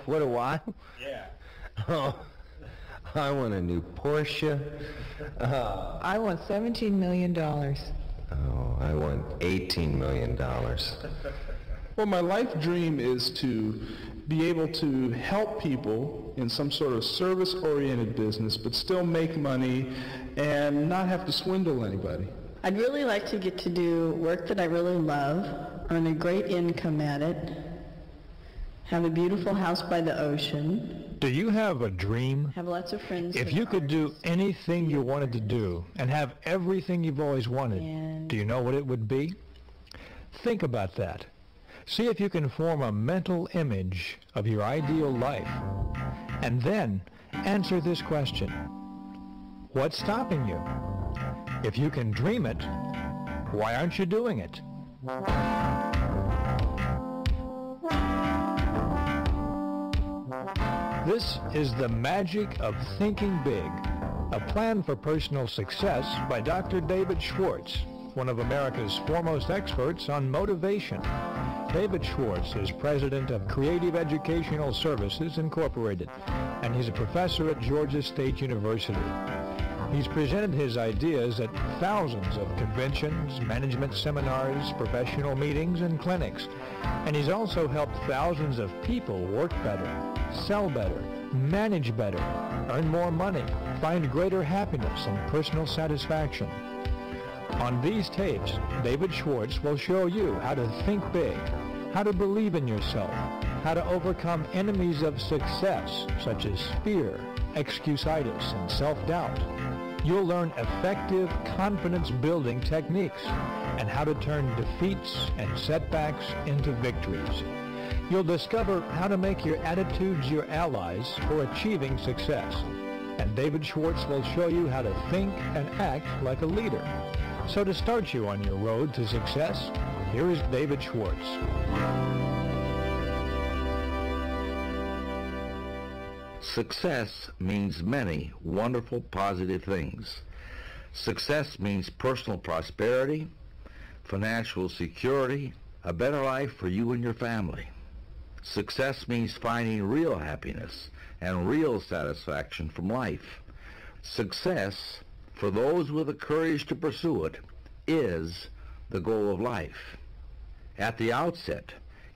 What do I? Yeah. Oh, I want a new Porsche. I want $17 million. Oh, I want $18 million. Well, my life dream is to be able to help people in some sort of service-oriented business, but still make money and not have to swindle anybody. I'd really like to get to do work that I really love, earn a great income at it, have a beautiful house by the ocean. Do you have a dream? Have lots of friends. If you could do anything you wanted to do and have everything you've always wanted, do you know what it would be? Think about that. See if you can form a mental image of your ideal life. And then answer this question. What's stopping you? If you can dream it, why aren't you doing it? This is the Magic of Thinking Big, a plan for personal success by Dr. David Schwartz, one of America's foremost experts on motivation. David Schwartz is president of Creative Educational Services, Incorporated, and he's a professor at Georgia State University. He's presented his ideas at thousands of conventions, management seminars, professional meetings, and clinics. And he's also helped thousands of people work better, sell better, manage better, earn more money, find greater happiness and personal satisfaction. On these tapes, David Schwartz will show you how to think big, how to believe in yourself, how to overcome enemies of success such as fear, excusitis, and self-doubt. You'll learn effective confidence-building techniques and how to turn defeats and setbacks into victories. You'll discover how to make your attitudes your allies for achieving success. And David Schwartz will show you how to think and act like a leader. So to start you on your road to success, here is David Schwartz. Success means many wonderful, positive things. Success means personal prosperity, financial security, a better life for you and your family. Success means finding real happiness and real satisfaction from life. Success, for those with the courage to pursue it, is the goal of life. At the outset,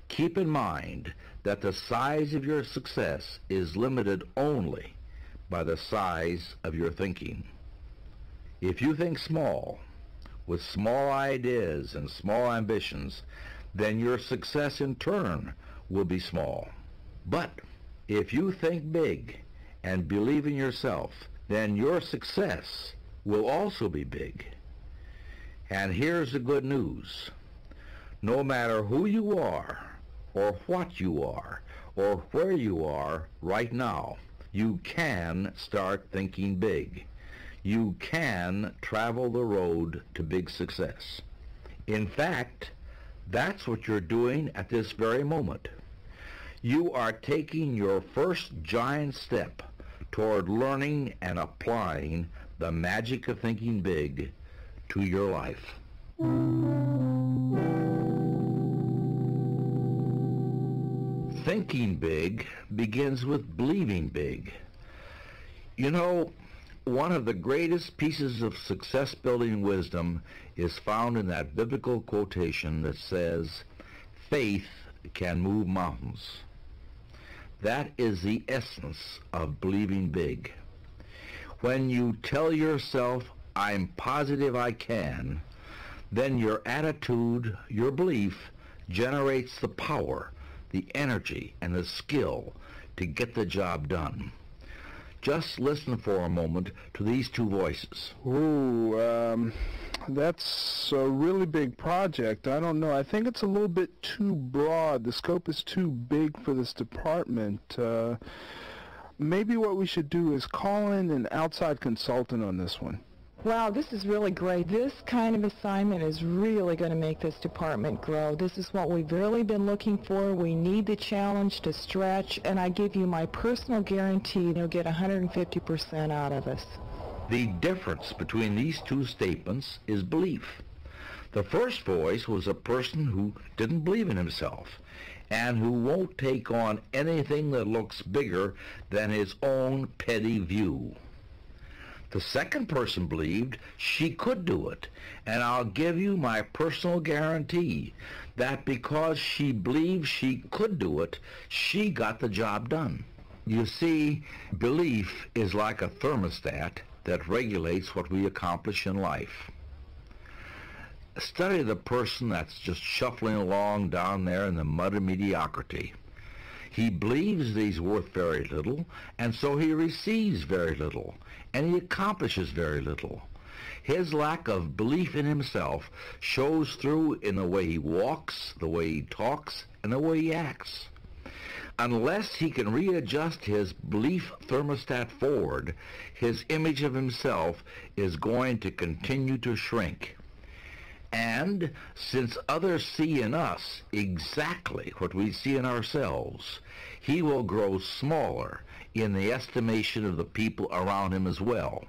keep in mind that the size of your success is limited only by the size of your thinking. If you think small, with small ideas and small ambitions, then your success in turn will be small. But if you think big and believe in yourself, then your success will also be big. And here's the good news. No matter who you are, or what you are, or where you are right now, you can start thinking big. You can travel the road to big success. In fact, that's what you're doing at this very moment. You are taking your first giant step toward learning and applying the magic of thinking big to your life. Thinking big begins with believing big. You know, one of the greatest pieces of success-building wisdom is found in that biblical quotation that says, "Faith can move mountains." That is the essence of believing big. When you tell yourself, "I'm positive I can," then your attitude, your belief, generates the power, the energy, and the skill to get the job done. Just listen for a moment to these two voices. Ooh, that's a really big project. I don't know. I think it's a little bit too broad. The scope is too big for this department. Maybe what we should do is call in an outside consultant on this one. Wow, this is really great. This kind of assignment is really going to make this department grow. This is what we've really been looking for. We need the challenge to stretch, and I give you my personal guarantee you'll get 150% out of us. The difference between these two statements is belief. The first voice was a person who didn't believe in himself, and who won't take on anything that looks bigger than his own petty view. The second person believed she could do it, and I'll give you my personal guarantee that because she believed she could do it, she got the job done. You see, belief is like a thermostat that regulates what we accomplish in life. Study the person that's just shuffling along down there in the mud of mediocrity. He believes that he's worth very little, and so he receives very little, and he accomplishes very little. His lack of belief in himself shows through in the way he walks, the way he talks, and the way he acts. Unless he can readjust his belief thermostat forward, his image of himself is going to continue to shrink. And since others see in us exactly what we see in ourselves, he will grow smaller in the estimation of the people around him as well.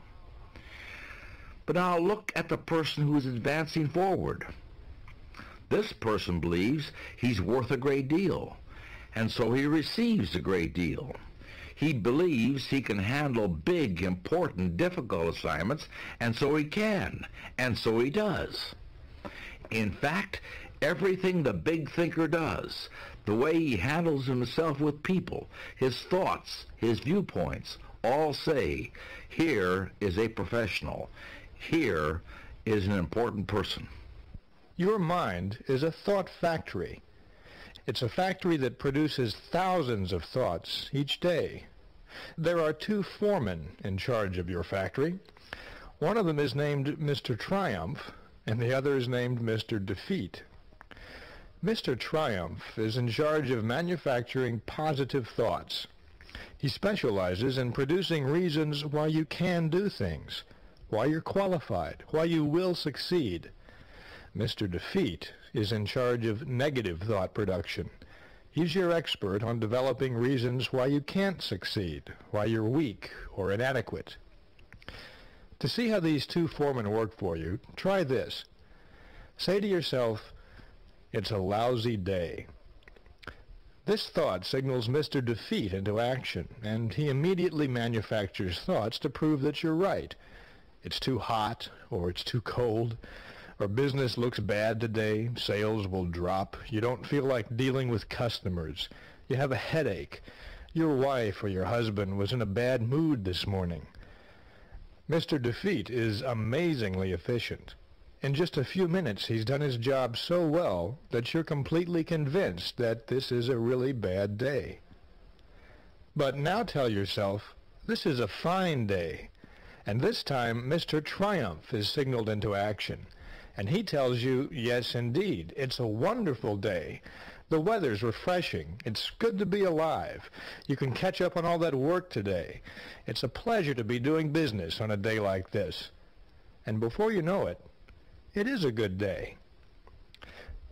But now look at the person who is advancing forward. This person believes he's worth a great deal, and so he receives a great deal. He believes he can handle big, important, difficult assignments, and so he can, and so he does. In fact, everything the big thinker does, the way he handles himself with people, his thoughts, his viewpoints, all say, here is a professional. Here is an important person. Your mind is a thought factory. It's a factory that produces thousands of thoughts each day. There are two foremen in charge of your factory. One of them is named Mr. Triumph, and the other is named Mr. Defeat. Mr. Triumph is in charge of manufacturing positive thoughts. He specializes in producing reasons why you can do things, why you're qualified, why you will succeed. Mr. Defeat is in charge of negative thought production. He's your expert on developing reasons why you can't succeed, why you're weak or inadequate. To see how these two foremen work for you, try this. Say to yourself, it's a lousy day. This thought signals Mr. Defeat into action, and he immediately manufactures thoughts to prove that you're right. It's too hot, or it's too cold, or business looks bad today, sales will drop, you don't feel like dealing with customers, you have a headache, your wife or your husband was in a bad mood this morning. Mr. Defeat is amazingly efficient. In just a few minutes, he's done his job so well that you're completely convinced that this is a really bad day. But now tell yourself, this is a fine day. And this time, Mr. Triumph is signaled into action. And he tells you, yes, indeed, it's a wonderful day. The weather's refreshing. It's good to be alive. You can catch up on all that work today. It's a pleasure to be doing business on a day like this. And before you know it, it is a good day.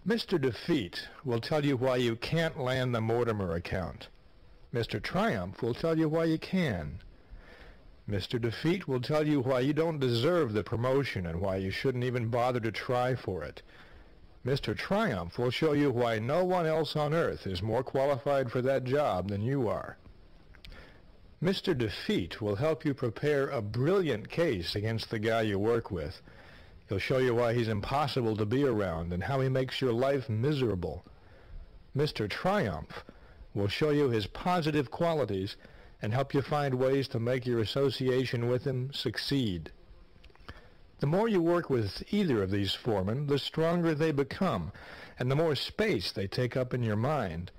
Mr. Defeat will tell you why you can't land the Mortimer account. Mr. Triumph will tell you why you can. Mr. Defeat will tell you why you don't deserve the promotion and why you shouldn't even bother to try for it. Mr. Triumph will show you why no one else on earth is more qualified for that job than you are. Mr. Defeat will help you prepare a brilliant case against the guy you work with. He'll show you why he's impossible to be around and how he makes your life miserable. Mr. Triumph will show you his positive qualities and help you find ways to make your association with him succeed. The more you work with either of these foremen, the stronger they become, and the more space they take up in your mind.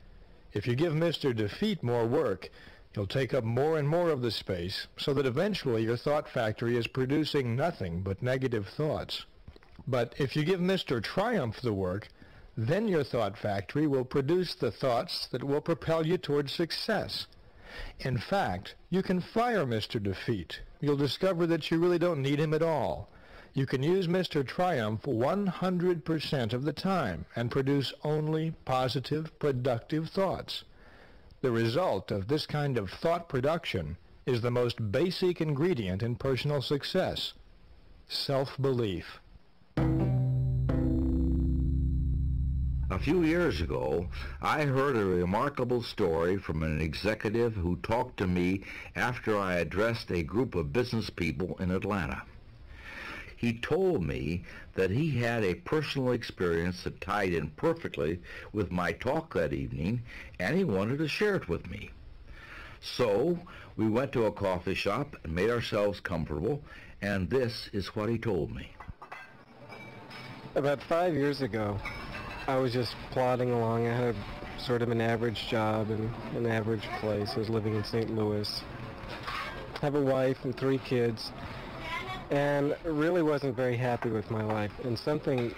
If you give Mr. Defeat more work, he'll take up more and more of the space, so that eventually your thought factory is producing nothing but negative thoughts. But if you give Mr. Triumph the work, then your thought factory will produce the thoughts that will propel you towards success. In fact, you can fire Mr. Defeat. You'll discover that you really don't need him at all. You can use Mr. Triumph 100% of the time and produce only positive, productive thoughts. The result of this kind of thought production is the most basic ingredient in personal success: self-belief. A few years ago, I heard a remarkable story from an executive who talked to me after I addressed a group of business people in Atlanta. He told me that he had a personal experience that tied in perfectly with my talk that evening, and he wanted to share it with me. So we went to a coffee shop and made ourselves comfortable, and this is what he told me. About 5 years ago, I was just plodding along. I had sort of an average job in an average place. I was living in St. Louis. I have a wife and 3 kids, and really wasn't very happy with my life. And something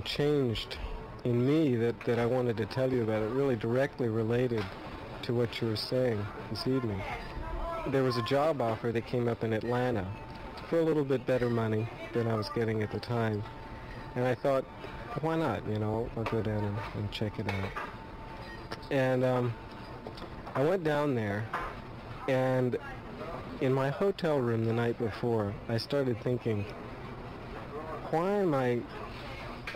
changed in me that I wanted to tell you about. It really directly related to what you were saying this evening. There was a job offer that came up in Atlanta for a little bit better money than I was getting at the time. And I thought, why not? You know, I'll go down and check it out. And I went down there, and in my hotel room the night before, I started thinking, why am I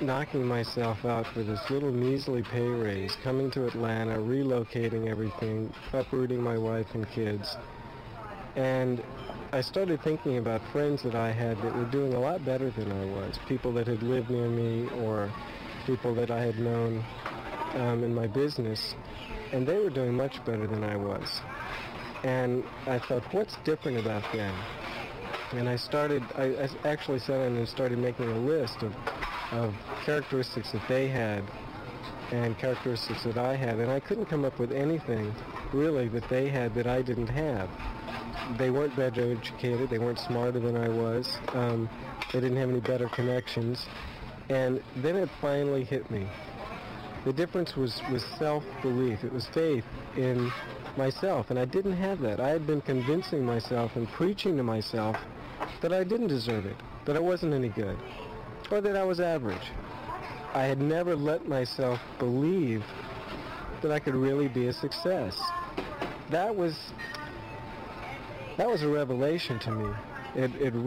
knocking myself out for this little measly pay raise, coming to Atlanta, relocating everything, uprooting my wife and kids? And I started thinking about friends that I had that were doing a lot better than I was, people that had lived near me or people that I had known in my business, and they were doing much better than I was. And I thought, what's different about them? And I actually sat down and started making a list of characteristics that they had and characteristics that I had, and I couldn't come up with anything really that they had that I didn't have. They weren't better educated, they weren't smarter than I was, they didn't have any better connections, and then it finally hit me. The difference was self-belief. It was faith in myself, and I didn't have that. I had been convincing myself and preaching to myself that I didn't deserve it, that I wasn't any good, or that I was average. I had never let myself believe that I could really be a success. That was a revelation to me. It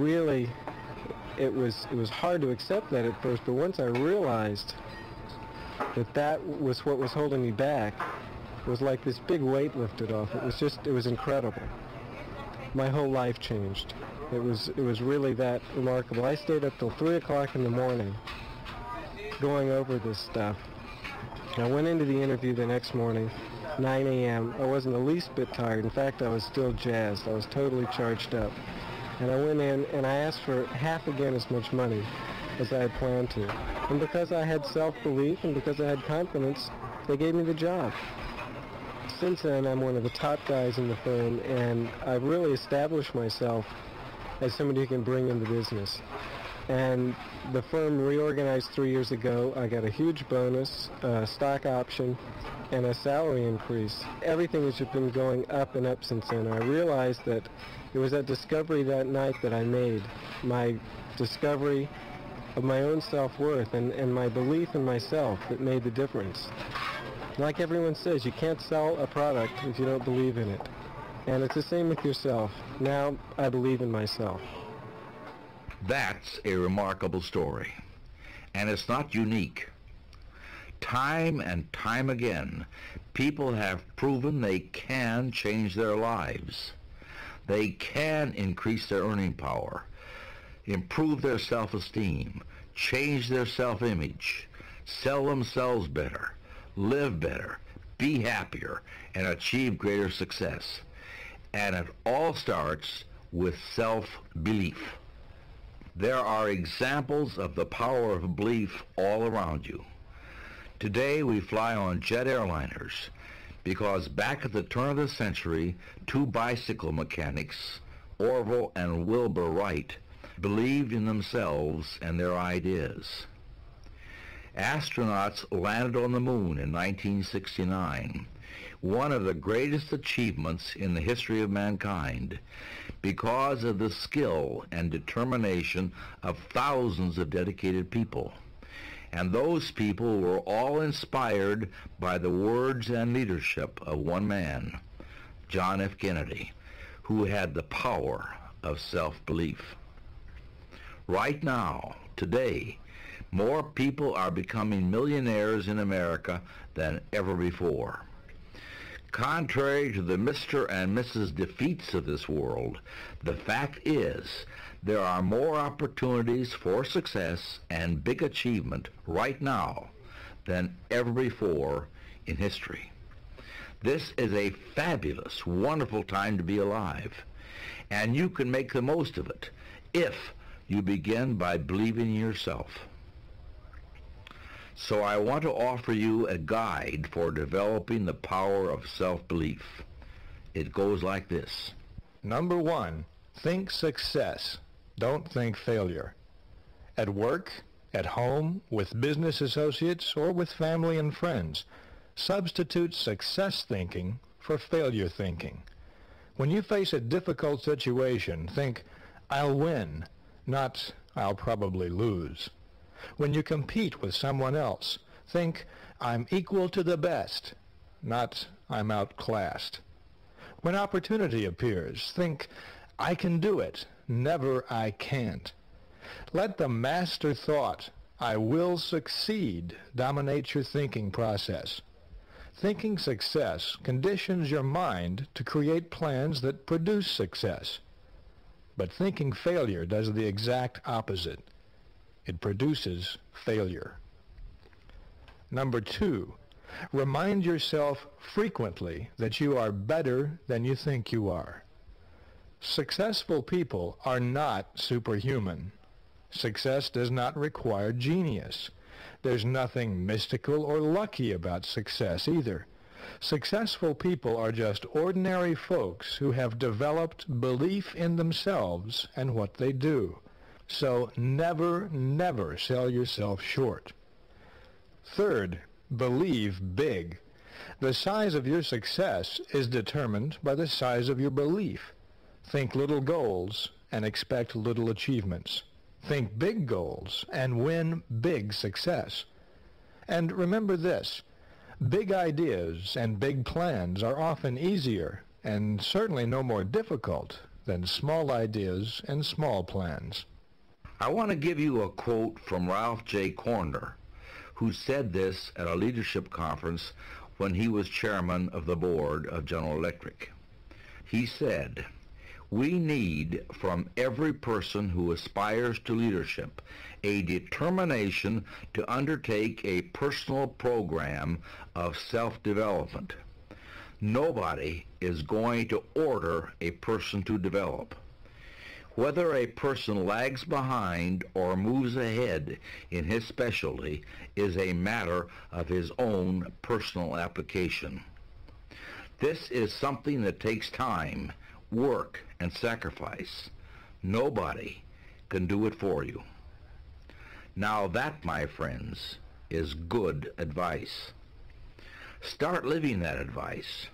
was hard to accept that at first, but once I realized that was what was holding me back, it was like this big weight lifted off. It was incredible. My whole life changed. It was really that remarkable. I stayed up till 3 o'clock in the morning going over this stuff. I went into the interview the next morning, 9 a.m. I wasn't the least bit tired. In fact, I was still jazzed. I was totally charged up. And I went in and I asked for half again as much money as I had planned to. And because I had self-belief and because I had confidence, they gave me the job. Since then, I'm one of the top guys in the firm, and I've really established myself as somebody who can bring in the business. And the firm reorganized 3 years ago. I got a huge bonus, a stock option, and a salary increase. Everything has just been going up and up since then. I realized that it was that discovery that night that I made, my discovery of my own self-worth and my belief in myself, that made the difference. Like everyone says, you can't sell a product if you don't believe in it. And it's the same with yourself. Now I believe in myself. That's a remarkable story, and it's not unique. Time and time again, people have proven they can change their lives. They can increase their earning power, improve their self-esteem, change their self-image, sell themselves better, live better, be happier, and achieve greater success. And it all starts with self-belief. There are examples of the power of belief all around you. Today we fly on jet airliners because back at the turn of the century, 2 bicycle mechanics, Orville and Wilbur Wright, believed in themselves and their ideas. Astronauts landed on the moon in 1969, one of the greatest achievements in the history of mankind, because of the skill and determination of thousands of dedicated people. And those people were all inspired by the words and leadership of one man, John F. Kennedy, who had the power of self-belief. Right now, today, More people are becoming millionaires in America than ever before. Contrary to the Mr. and Mrs. Defeats of this world, the fact is there are more opportunities for success and big achievement right now than ever before in history. This is a fabulous, wonderful time to be alive, and you can make the most of it if you begin by believing in yourself. So I want to offer you a guide for developing the power of self-belief. It goes like this. Number 1, think success. Don't think failure. At work, at home, with business associates, or with family and friends, substitute success thinking for failure thinking. When you face a difficult situation, think, I'll win, not I'll probably lose. When you compete with someone else, think, I'm equal to the best, not I'm outclassed. When opportunity appears, think, I can do it, never I can't. Let the master thought, I will succeed, dominate your thinking process. Thinking success conditions your mind to create plans that produce success. But thinking failure does the exact opposite. It produces failure. Number 2, remind yourself frequently that you are better than you think you are. Successful people are not superhuman. Success does not require genius. There's nothing mystical or lucky about success either. Successful people are just ordinary folks who have developed belief in themselves and what they do. So never, never sell yourself short. Third, believe big. The size of your success is determined by the size of your belief. Think little goals and expect little achievements. Think big goals and win big success. And remember this, big ideas and big plans are often easier and certainly no more difficult than small ideas and small plans. I want to give you a quote from Ralph J. Corner, who said this at a leadership conference when he was chairman of the board of General Electric. He said, "We need from every person who aspires to leadership a determination to undertake a personal program of self-development. Nobody is going to order a person to develop. Whether a person lags behind or moves ahead in his specialty is a matter of his own personal application. This is something that takes time, work, and sacrifice. Nobody can do it for you." Now that, my friends, is good advice. Start living that advice.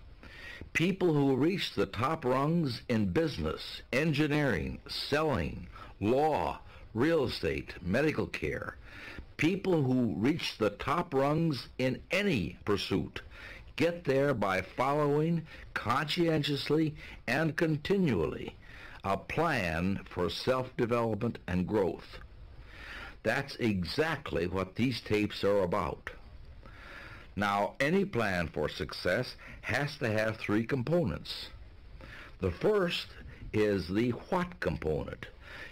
People who reach the top rungs in business, engineering, selling, law, real estate, medical care, people who reach the top rungs in any pursuit, get there by following conscientiously and continually a plan for self-development and growth. That's exactly what these tapes are about. Now, any plan for success has to have 3 components. The first is the what component.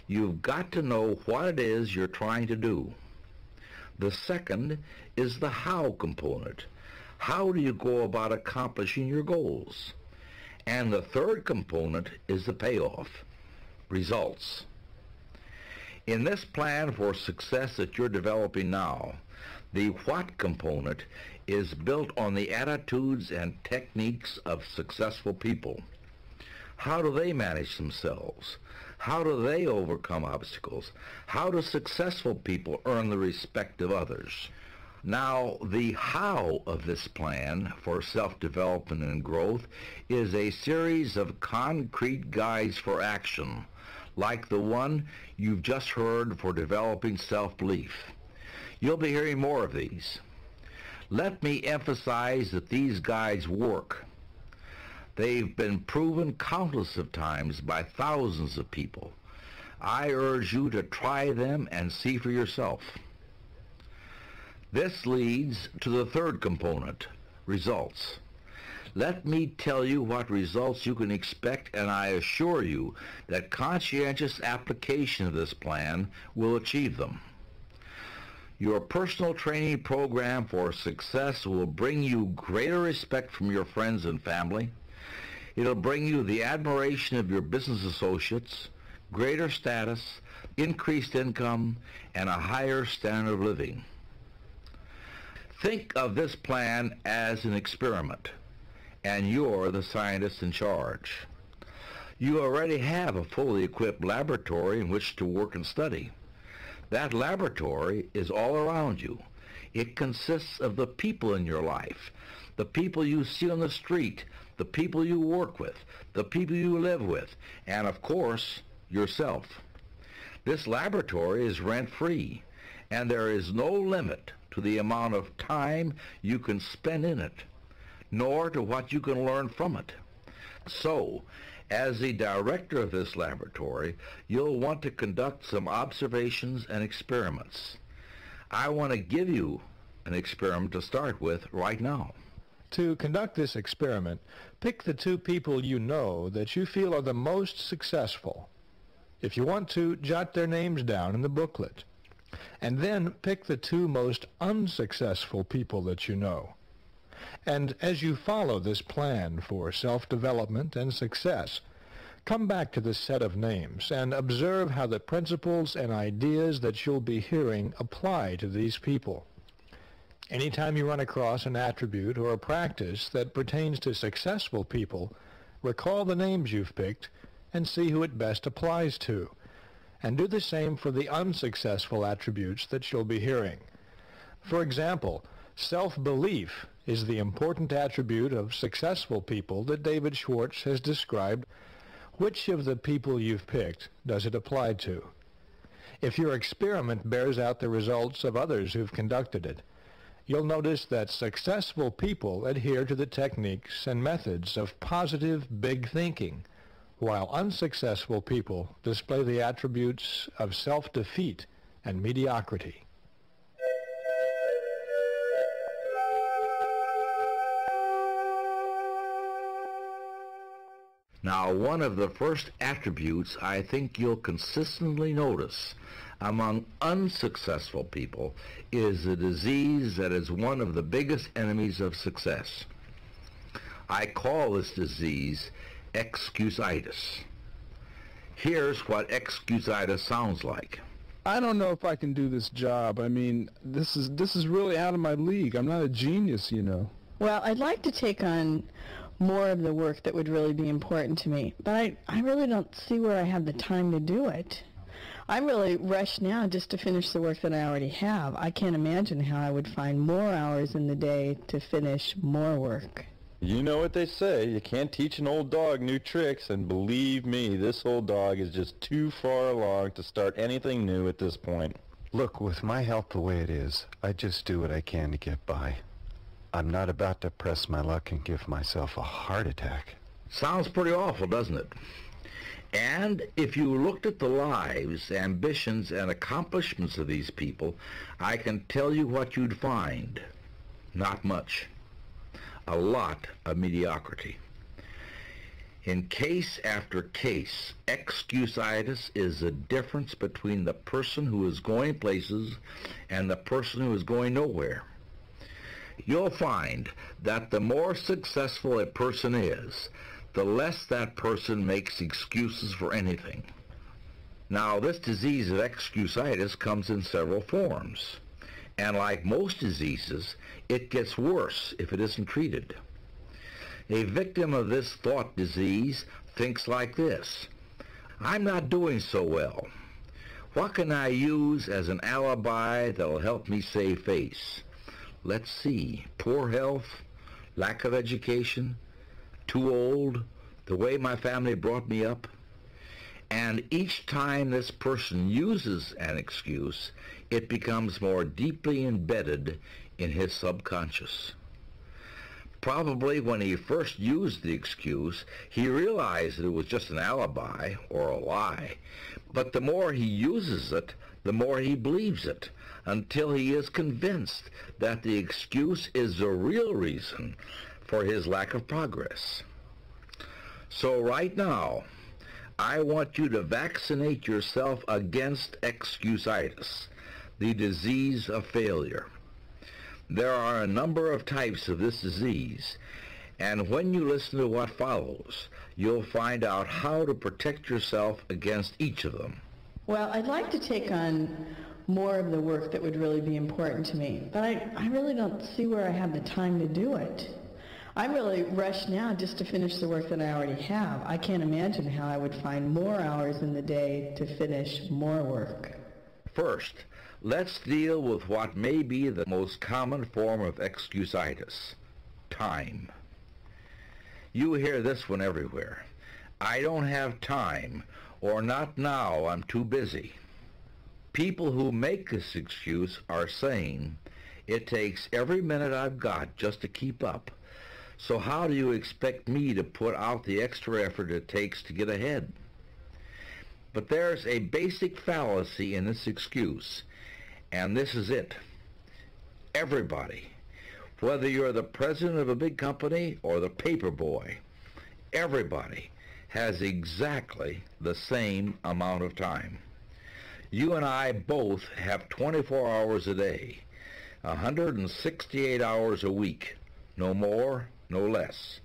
You've got to know what it is you're trying to do. The second is the how component. How do you go about accomplishing your goals? And the third component is the payoff, results. In this plan for success that you're developing now, the what component is built on the attitudes and techniques of successful people. How do they manage themselves? How do they overcome obstacles? How do successful people earn the respect of others? Now, the how of this plan for self-development and growth is a series of concrete guides for action, like the one you've just heard for developing self-belief. You'll be hearing more of these. Let me emphasize that these guides work. They've been proven countless of times by thousands of people. I urge you to try them and see for yourself. This leads to the third component, results. Let me tell you what results you can expect, and I assure you that conscientious application of this plan will achieve them. Your personal training program for success will bring you greater respect from your friends and family. It'll bring you the admiration of your business associates, greater status, increased income, and a higher standard of living. Think of this plan as an experiment, and you're the scientist in charge. You already have a fully equipped laboratory in which to work and study. That laboratory is all around you. It consists of the people in your life, the people you see on the street, the people you work with, the people you live with, and of course, yourself. This laboratory is rent-free, and there is no limit to the amount of time you can spend in it, nor to what you can learn from it. So, as the director of this laboratory, you'll want to conduct some observations and experiments. I want to give you an experiment to start with right now. To conduct this experiment, pick the 2 people you know that you feel are the most successful. If you want to, jot their names down in the booklet. And then pick the 2 most unsuccessful people that you know. And as you follow this plan for self-development and success, come back to this set of names and observe how the principles and ideas that you'll be hearing apply to these people. Anytime you run across an attribute or a practice that pertains to successful people, recall the names you've picked and see who it best applies to. And do the same for the unsuccessful attributes that you'll be hearing. For example, self-belief is the important attribute of successful people that David Schwartz has described. Which of the people you've picked does it apply to? If your experiment bears out the results of others who've conducted it, you'll notice that successful people adhere to the techniques and methods of positive big thinking, while unsuccessful people display the attributes of self-defeat and mediocrity. Now, one of the first attributes I think you'll consistently notice among unsuccessful people is a disease that is one of the biggest enemies of success. I call this disease excusitis. Here's what excusitis sounds like. I don't know if I can do this job. I mean, this is really out of my league. I'm not a genius, you know. Well, I'd like to take on more of the work that would really be important to me, but I really don't see where I have the time to do it. I'm really rushed now just to finish the work that I already have. I can't imagine how I would find more hours in the day to finish more work. You know what they say, you can't teach an old dog new tricks, and believe me, this old dog is just too far along to start anything new at this point. Look, with my health the way it is, I just do what I can to get by. I'm not about to press my luck and give myself a heart attack. Sounds pretty awful, doesn't it? And if you looked at the lives, ambitions, and accomplishments of these people, I can tell you what you'd find. Not much. A lot of mediocrity. In case after case, excusitis is the difference between the person who is going places and the person who is going nowhere. You'll find that the more successful a person is, the less that person makes excuses for anything. Now, this disease of excusitis comes in several forms, and like most diseases, it gets worse if it isn't treated. A victim of this thought disease thinks like this: I'm not doing so well. What can I use as an alibi that'll help me save face? Let's see, poor health, lack of education, too old, the way my family brought me up. And each time this person uses an excuse, it becomes more deeply embedded in his subconscious. Probably when he first used the excuse, he realized that it was just an alibi or a lie. But the more he uses it, the more he believes it, until he is convinced that the excuse is the real reason for his lack of progress. So right now, I want you to vaccinate yourself against excusitis, the disease of failure. There are a number of types of this disease, and when you listen to what follows, you'll find out how to protect yourself against each of them. Well, I'd like to take on more of the work that would really be important to me, but I really don't see where I have the time to do it. I'm really rushed now just to finish the work that I already have. I can't imagine how I would find more hours in the day to finish more work. First, let's deal with what may be the most common form of excusitis: time. You hear this one everywhere. I don't have time, or not now, I'm too busy. People who make this excuse are saying, it takes every minute I've got just to keep up. So how do you expect me to put out the extra effort it takes to get ahead? But there's a basic fallacy in this excuse, and this is it. Everybody, whether you're the president of a big company or the paper boy, everybody has exactly the same amount of time. You and I both have 24 hours a day, 168 hours a week, no more, no less.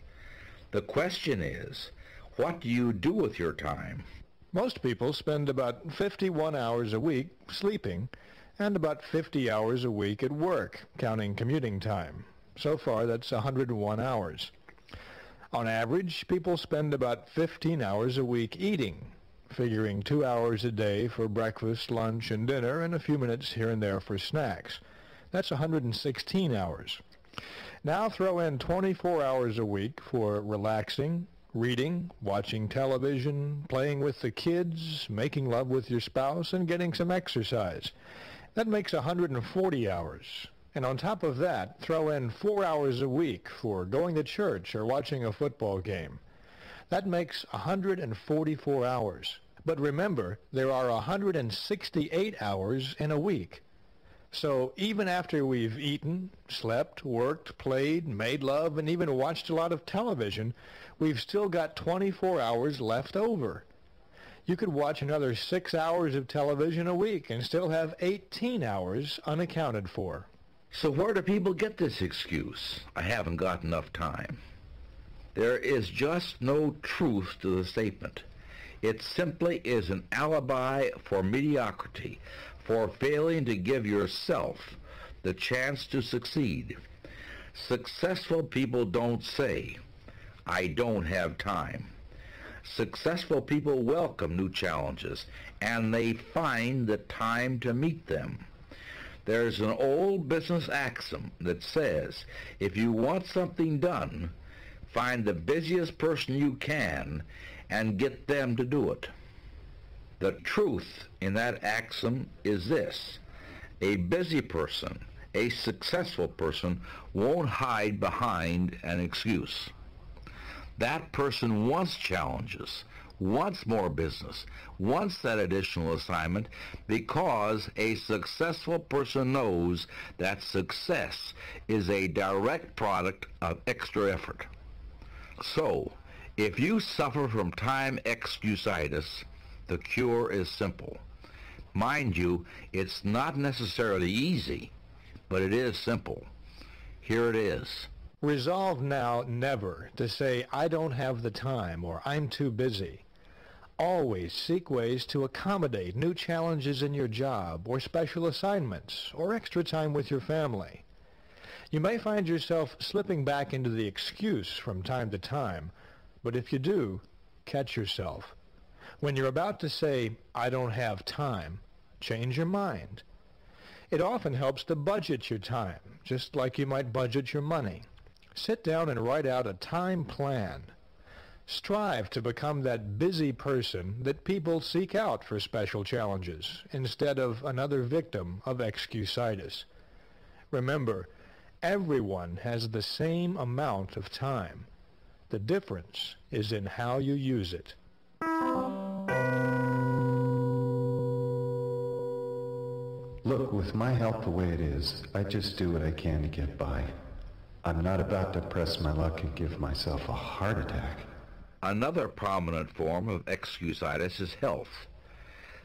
The question is, what do you do with your time? Most people spend about 51 hours a week sleeping and about 50 hours a week at work, counting commuting time. So far, that's 101 hours. On average, people spend about 15 hours a week eating, figuring 2 hours a day for breakfast, lunch, and dinner, and a few minutes here and there for snacks. That's 116 hours. Now throw in 24 hours a week for relaxing, reading, watching television, playing with the kids, making love with your spouse, and getting some exercise. That makes 140 hours. And on top of that, throw in 4 hours a week for going to church or watching a football game. That makes 144 hours. But remember, there are 168 hours in a week. So even after we've eaten, slept, worked, played, made love, and even watched a lot of television, we've still got 24 hours left over. You could watch another 6 hours of television a week and still have 18 hours unaccounted for. So where do people get this excuse? I haven't got enough time. There is just no truth to the statement. It simply is an alibi for mediocrity, for failing to give yourself the chance to succeed. Successful people don't say, I don't have time. Successful people welcome new challenges, and they find the time to meet them. There's an old business axiom that says, if you want something done, find the busiest person you can and get them to do it. The truth in that axiom is this: a busy person, a successful person, won't hide behind an excuse. That person wants challenges, wants more business, wants that additional assignment, because a successful person knows that success is a direct product of extra effort. So, if you suffer from time excusitis, the cure is simple. Mind you, it's not necessarily easy, but it is simple. Here it is. Resolve now never to say, I don't have the time, or I'm too busy. Always seek ways to accommodate new challenges in your job, or special assignments, or extra time with your family. You may find yourself slipping back into the excuse from time to time, but if you do, catch yourself. When you're about to say, I don't have time, change your mind. It often helps to budget your time, just like you might budget your money. Sit down and write out a time plan. Strive to become that busy person that people seek out for special challenges, instead of another victim of excusitis. Remember, Everyone has the same amount of time. The difference is in how you use it. Look, with my health the way it is, I just do what I can to get by. I'm not about to press my luck and give myself a heart attack. Another prominent form of excuse-itis is health.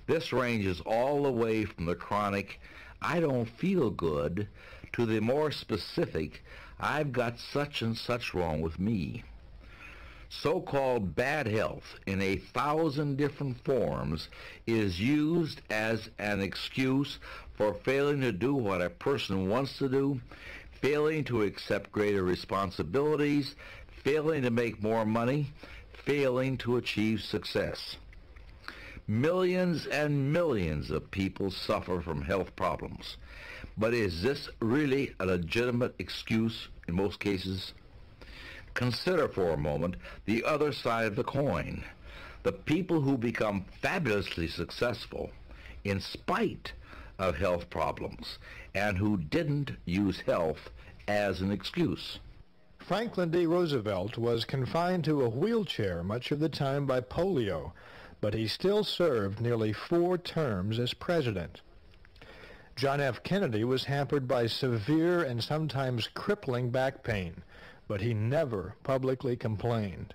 This ranges all the way from the chronic, I don't feel good, to the more specific, I've got such and such wrong with me. So-called bad health in 1,000 different forms is used as an excuse for failing to do what a person wants to do, failing to accept greater responsibilities, failing to make more money, failing to achieve success. Millions and millions of people suffer from health problems. But is this really a legitimate excuse in most cases? Consider for a moment the other side of the coin. The people who become fabulously successful in spite of health problems and who didn't use health as an excuse. Franklin D. Roosevelt was confined to a wheelchair much of the time by polio, but he still served nearly 4 terms as president. John F. Kennedy was hampered by severe and sometimes crippling back pain, but he never publicly complained.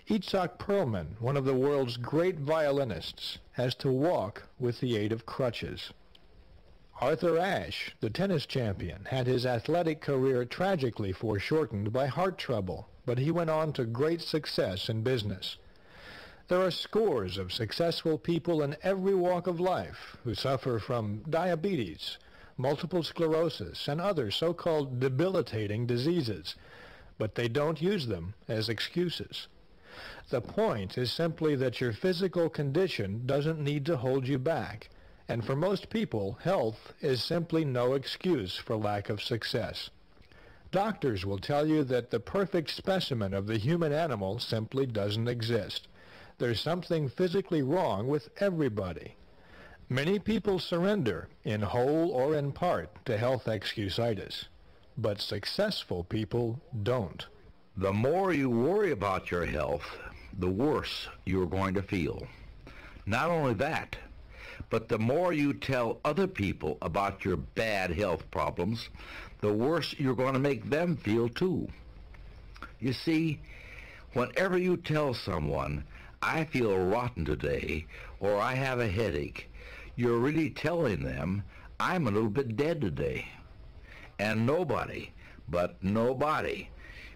Itzhak Perlman, one of the world's great violinists, has to walk with the aid of crutches. Arthur Ashe, the tennis champion, had his athletic career tragically foreshortened by heart trouble, but he went on to great success in business. There are scores of successful people in every walk of life who suffer from diabetes, multiple sclerosis, and other so-called debilitating diseases, but they don't use them as excuses. The point is simply that your physical condition doesn't need to hold you back, and for most people, health is simply no excuse for lack of success. Doctors will tell you that the perfect specimen of the human animal simply doesn't exist. There's something physically wrong with everybody. Many people surrender, in whole or in part, to health excuse-itis, but successful people don't. The more you worry about your health, the worse you're going to feel. Not only that, but the more you tell other people about your bad health problems, the worse you're going to make them feel too. You see, whenever you tell someone, I feel rotten today, or I have a headache, you're really telling them, I'm a little bit dead today. And nobody, but nobody,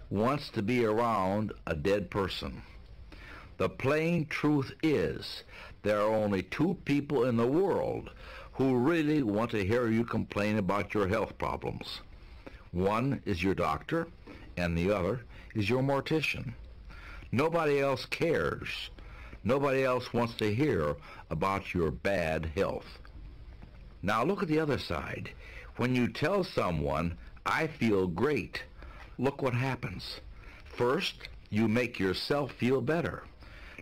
wants to be around a dead person. The plain truth is, there are only 2 people in the world who really want to hear you complain about your health problems. One is your doctor, and the other is your mortician. Nobody else cares. Nobody else wants to hear about your bad health. Now look at the other side. When you tell someone, I feel great, look what happens. First, you make yourself feel better.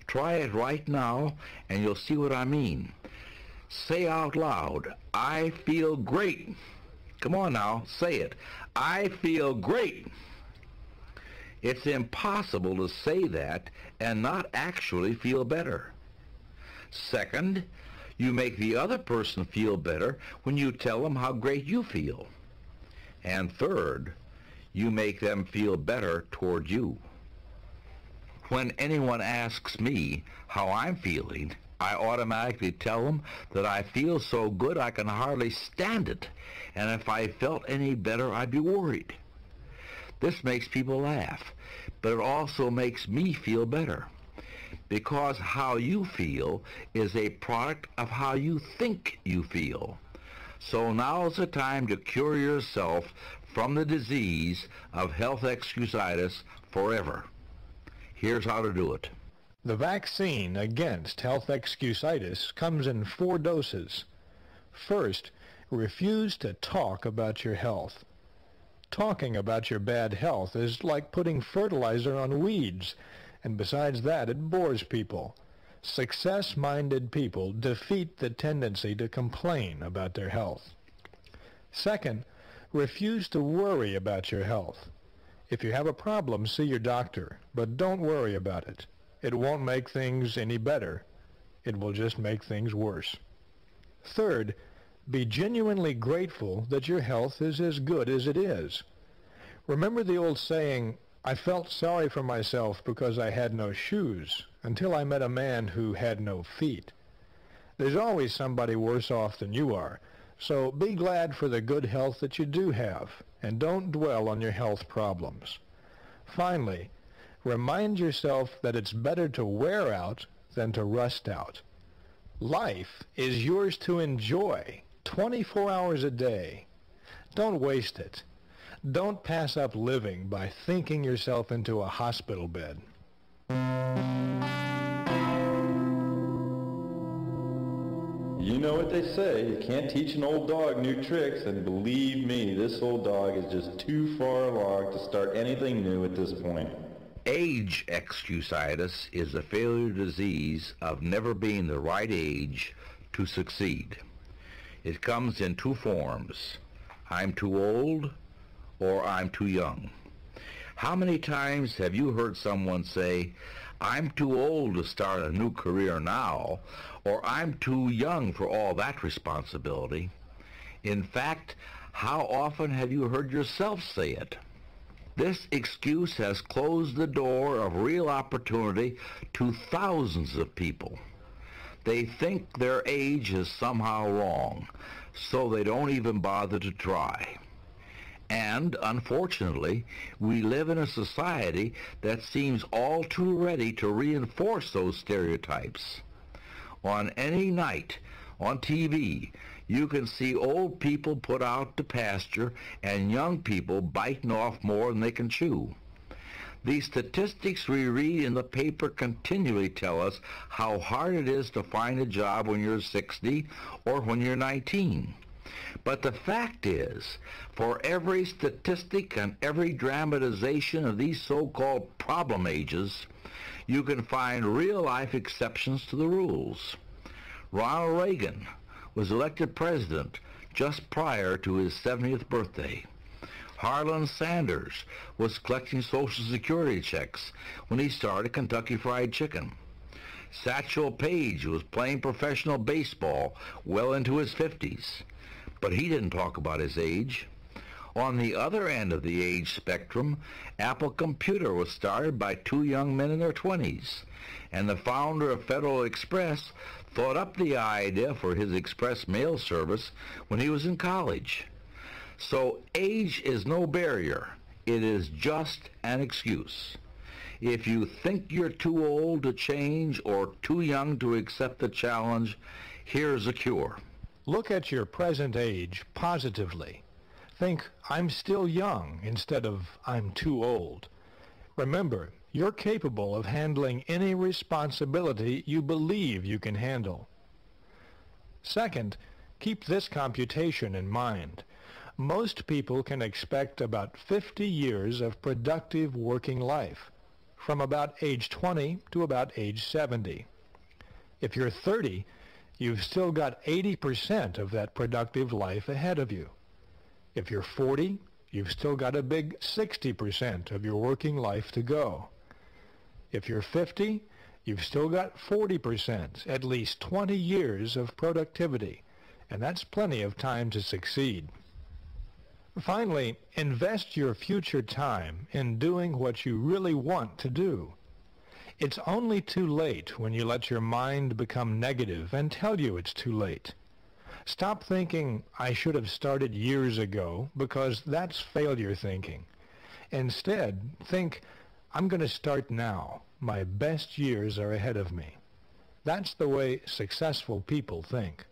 Try it right now, and you'll see what I mean. Say out loud, I feel great. Come on now, say it. I feel great. It's impossible to say that and not actually feel better. Second, you make the other person feel better when you tell them how great you feel. And third, you make them feel better toward you. When anyone asks me how I'm feeling, I automatically tell them that I feel so good I can hardly stand it, and if I felt any better, I'd be worried. This makes people laugh, but it also makes me feel better, because how you feel is a product of how you think you feel. So now's the time to cure yourself from the disease of health excuse-itis forever. Here's how to do it. The vaccine against health excuse-itis comes in 4 doses. First, refuse to talk about your health. Talking about your bad health is like putting fertilizer on weeds, and besides that, it bores people. Success-minded people defeat the tendency to complain about their health. Second, Refuse to worry about your health. If you have a problem, see your doctor, but don't worry about it. It won't make things any better. It will just make things worse. Third, be genuinely grateful that your health is as good as it is. Remember the old saying, I felt sorry for myself because I had no shoes until I met a man who had no feet. There's always somebody worse off than you are, so be glad for the good health that you do have, and don't dwell on your health problems. Finally, remind yourself that it's better to wear out than to rust out. Life is yours to enjoy 24 hours a day. Don't waste it. Don't pass up living by thinking yourself into a hospital bed. You know what they say, you can't teach an old dog new tricks, and believe me, this old dog is just too far along to start anything new at this point. Age excusitis is a failure disease of never being the right age to succeed. It comes in two forms: I'm too old or I'm too young. How many times have you heard someone say, I'm too old to start a new career now, or I'm too young for all that responsibility? In fact, how often have you heard yourself say it? This excuse has closed the door of real opportunity to thousands of people. They think their age is somehow wrong, so they don't even bother to try. And, unfortunately, we live in a society that seems all too ready to reinforce those stereotypes. On any night, on TV, you can see old people put out to pasture and young people biting off more than they can chew. These statistics we read in the paper continually tell us how hard it is to find a job when you're 60 or when you're 19. But the fact is, for every statistic and every dramatization of these so-called problem ages, you can find real-life exceptions to the rules. Ronald Reagan was elected president just prior to his 70th birthday. Harlan Sanders was collecting Social Security checks when he started Kentucky Fried Chicken. Satchel Paige was playing professional baseball well into his 50s. But he didn't talk about his age. On the other end of the age spectrum, Apple Computer was started by two young men in their 20s, and the founder of Federal Express thought up the idea for his express mail service when he was in college. So age is no barrier. It is just an excuse. If you think you're too old to change or too young to accept the challenge, here's a cure. Look at your present age positively. Think, I'm still young, instead of, I'm too old. Remember, you're capable of handling any responsibility you believe you can handle. Second, keep this computation in mind. Most people can expect about 50 years of productive working life, from about age 20 to about age 70. If you're 30, you've still got 80% of that productive life ahead of you. If you're 40, you've still got a big 60% of your working life to go. If you're 50, you've still got 40%, at least 20 years of productivity, and that's plenty of time to succeed. Finally, invest your future time in doing what you really want to do. It's only too late when you let your mind become negative and tell you it's too late. Stop thinking, I should have started years ago, because that's failure thinking. Instead, think, I'm going to start now. My best years are ahead of me. That's the way successful people think.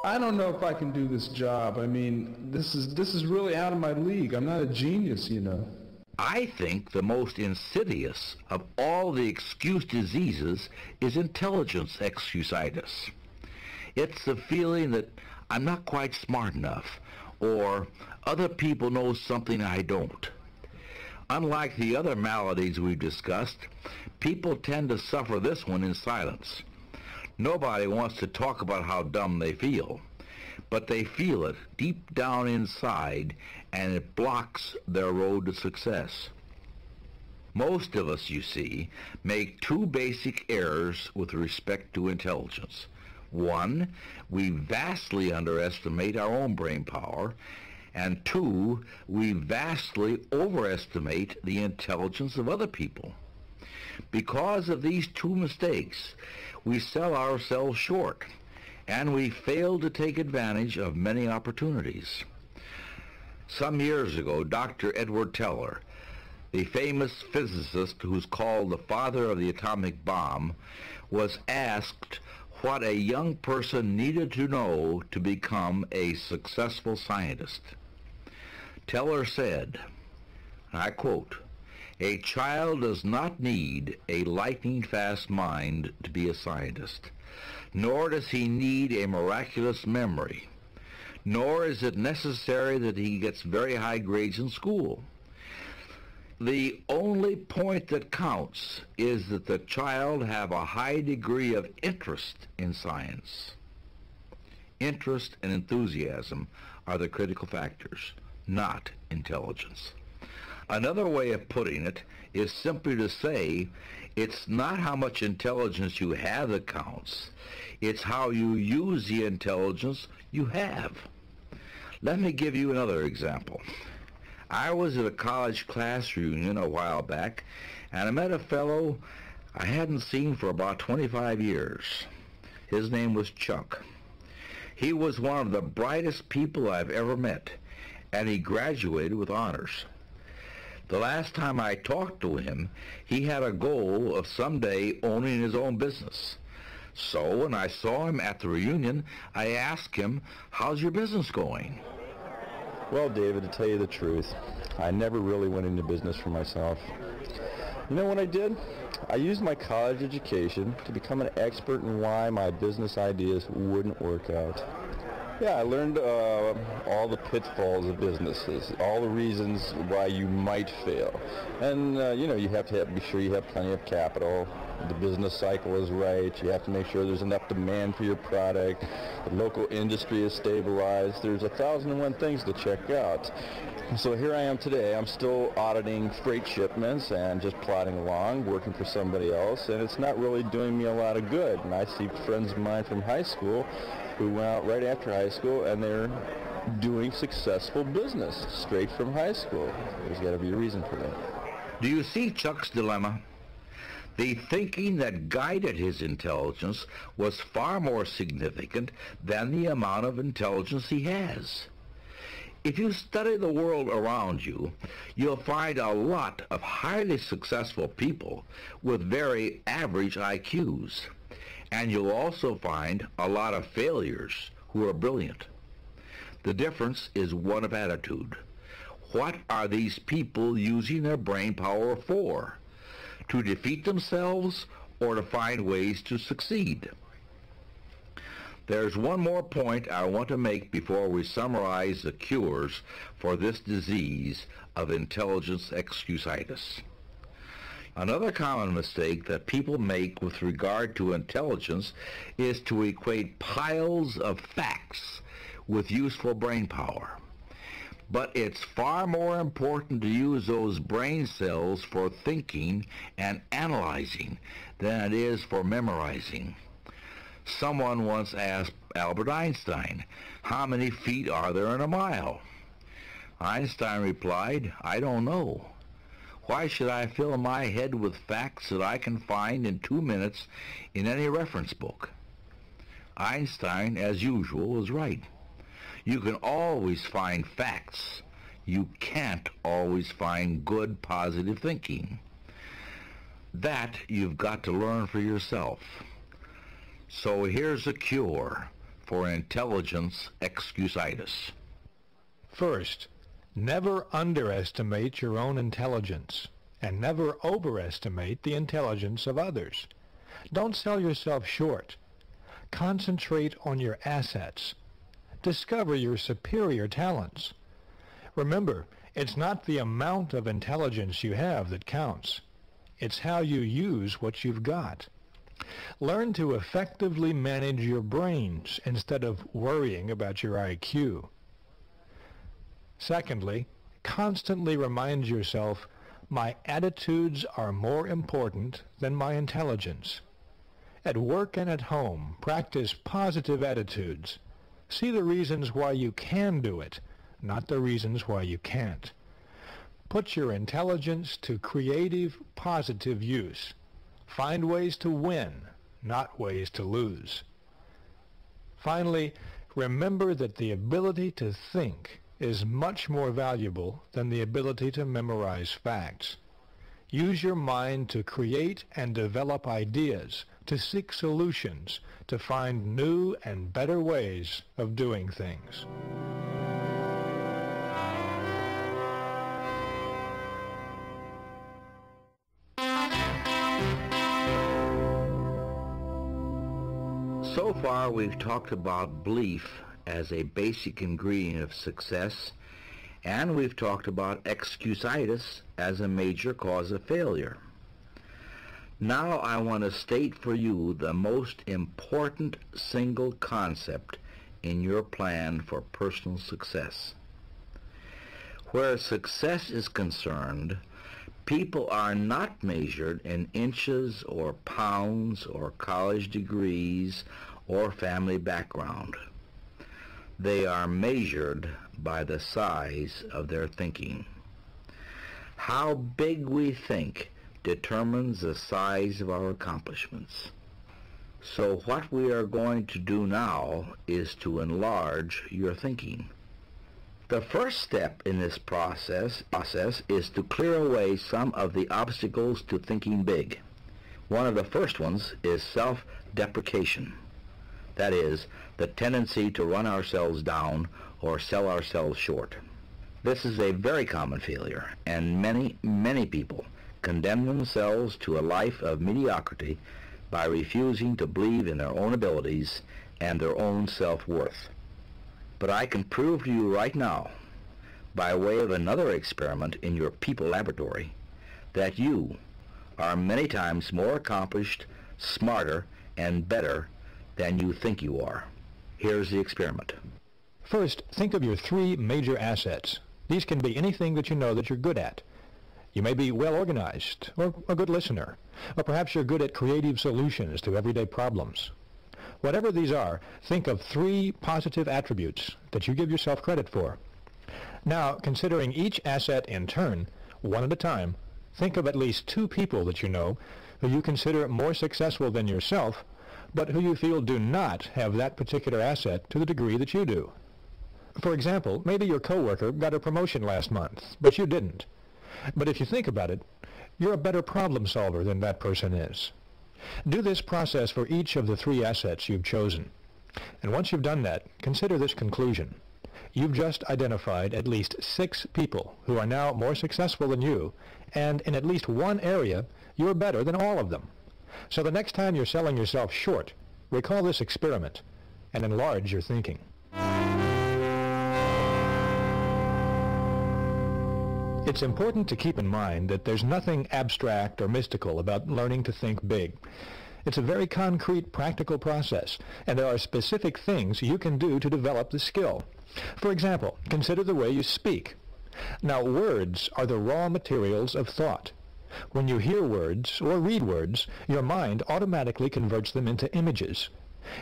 I don't know if I can do this job. I mean, this is really out of my league. I'm not a genius, you know. I think the most insidious of all the excuse diseases is intelligence excusitis. It's the feeling that I'm not quite smart enough, or other people know something I don't. Unlike the other maladies we've discussed, people tend to suffer this one in silence. Nobody wants to talk about how dumb they feel, but they feel it deep down inside, and it blocks their road to success. Most of us, you see, make two basic errors with respect to intelligence. One, we vastly underestimate our own brain power, and two, we vastly overestimate the intelligence of other people. Because of these two mistakes, we sell ourselves short, and we fail to take advantage of many opportunities. Some years ago, Dr. Edward Teller, the famous physicist who's called the father of the atomic bomb, was asked what a young person needed to know to become a successful scientist. Teller said, and I quote, "A child does not need a lightning-fast mind to be a scientist, nor does he need a miraculous memory, nor is it necessary that he gets very high grades in school. The only point that counts is that the child have a high degree of interest in science." Interest and enthusiasm are the critical factors, not intelligence. Another way of putting it is simply to say it's not how much intelligence you have that counts, it's how you use the intelligence you have. Let me give you another example. I was at a college class reunion a while back, and I met a fellow I hadn't seen for about 25 years. His name was Chuck. He was one of the brightest people I've ever met, and he graduated with honors. The last time I talked to him, he had a goal of someday owning his own business. So when I saw him at the reunion, I asked him, "How's your business going?" Well, David, to tell you the truth, I never really went into business for myself. You know what I did? I used my college education to become an expert in why my business ideas wouldn't work out. Yeah, I learned all the pitfalls of businesses, all the reasons why you might fail. And, you have to be sure you have plenty of capital, the business cycle is right, you have to make sure there's enough demand for your product, the local industry is stabilized, there's 1,001 things to check out. So here I am today, I'm still auditing freight shipments and just plodding along, working for somebody else, and it's not really doing me a lot of good. And I see friends of mine from high school who went out right after high school, and they're doing successful business straight from high school. There's got to be a reason for that. Do you see Chuck's dilemma? The thinking that guided his intelligence was far more significant than the amount of intelligence he has. If you study the world around you, you'll find a lot of highly successful people with very average IQs. And you'll also find a lot of failures who are brilliant. The difference is one of attitude. What are these people using their brain power for? To defeat themselves or to find ways to succeed? There's one more point I want to make before we summarize the cures for this disease of intelligence excusitis. Another common mistake that people make with regard to intelligence is to equate piles of facts with useful brain power. But it's far more important to use those brain cells for thinking and analyzing than it is for memorizing. Someone once asked Albert Einstein, "How many feet are there in a mile?" Einstein replied, "I don't know. Why should I fill my head with facts that I can find in 2 minutes in any reference book?" Einstein, as usual, was right. You can always find facts. You can't always find good, positive thinking. That you've got to learn for yourself. So here's a cure for intelligence excusitis. First, never underestimate your own intelligence, and never overestimate the intelligence of others. Don't sell yourself short. Concentrate on your assets. Discover your superior talents. Remember, it's not the amount of intelligence you have that counts. It's how you use what you've got. Learn to effectively manage your brains instead of worrying about your IQ. Secondly, constantly remind yourself, my attitudes are more important than my intelligence. At work and at home, practice positive attitudes. See the reasons why you can do it, not the reasons why you can't. Put your intelligence to creative, positive use. Find ways to win, not ways to lose. Finally, remember that the ability to think is much more valuable than the ability to memorize facts. Use your mind to create and develop ideas, to seek solutions, to find new and better ways of doing things. So far, we've talked about belief as a basic ingredient of success, and we've talked about excusitis as a major cause of failure. Now I want to state for you the most important single concept in your plan for personal success. Where success is concerned, people are not measured in inches or pounds or college degrees or family background. They are measured by the size of their thinking. How big we think determines the size of our accomplishments. So what we are going to do now is to enlarge your thinking. The first step in this process is to clear away some of the obstacles to thinking big. One of the first ones is self-deprecation. That is, the tendency to run ourselves down or sell ourselves short. This is a very common failure, and many people condemn themselves to a life of mediocrity by refusing to believe in their own abilities and their own self-worth. But I can prove to you right now, by way of another experiment in your people laboratory, that you are many times more accomplished, smarter, and better than you think you are. Here's the experiment. First, think of your 3 major assets. These can be anything that you know that you're good at. You may be well organized, or a good listener, or perhaps you're good at creative solutions to everyday problems. Whatever these are, think of 3 positive attributes that you give yourself credit for. Now, considering each asset in turn, one at a time, think of at least 2 people that you know who you consider more successful than yourself, but who you feel do not have that particular asset to the degree that you do. For example, maybe your coworker got a promotion last month, but you didn't. But if you think about it, you're a better problem solver than that person is. Do this process for each of the 3 assets you've chosen. And once you've done that, consider this conclusion. You've just identified at least 6 people who are now more successful than you, and in at least one area, you're better than all of them. So the next time you're selling yourself short, recall this experiment and enlarge your thinking. It's important to keep in mind that there's nothing abstract or mystical about learning to think big. It's a very concrete, practical process, and there are specific things you can do to develop the skill. For example, consider the way you speak. Now, words are the raw materials of thought. When you hear words or read words, your mind automatically converts them into images.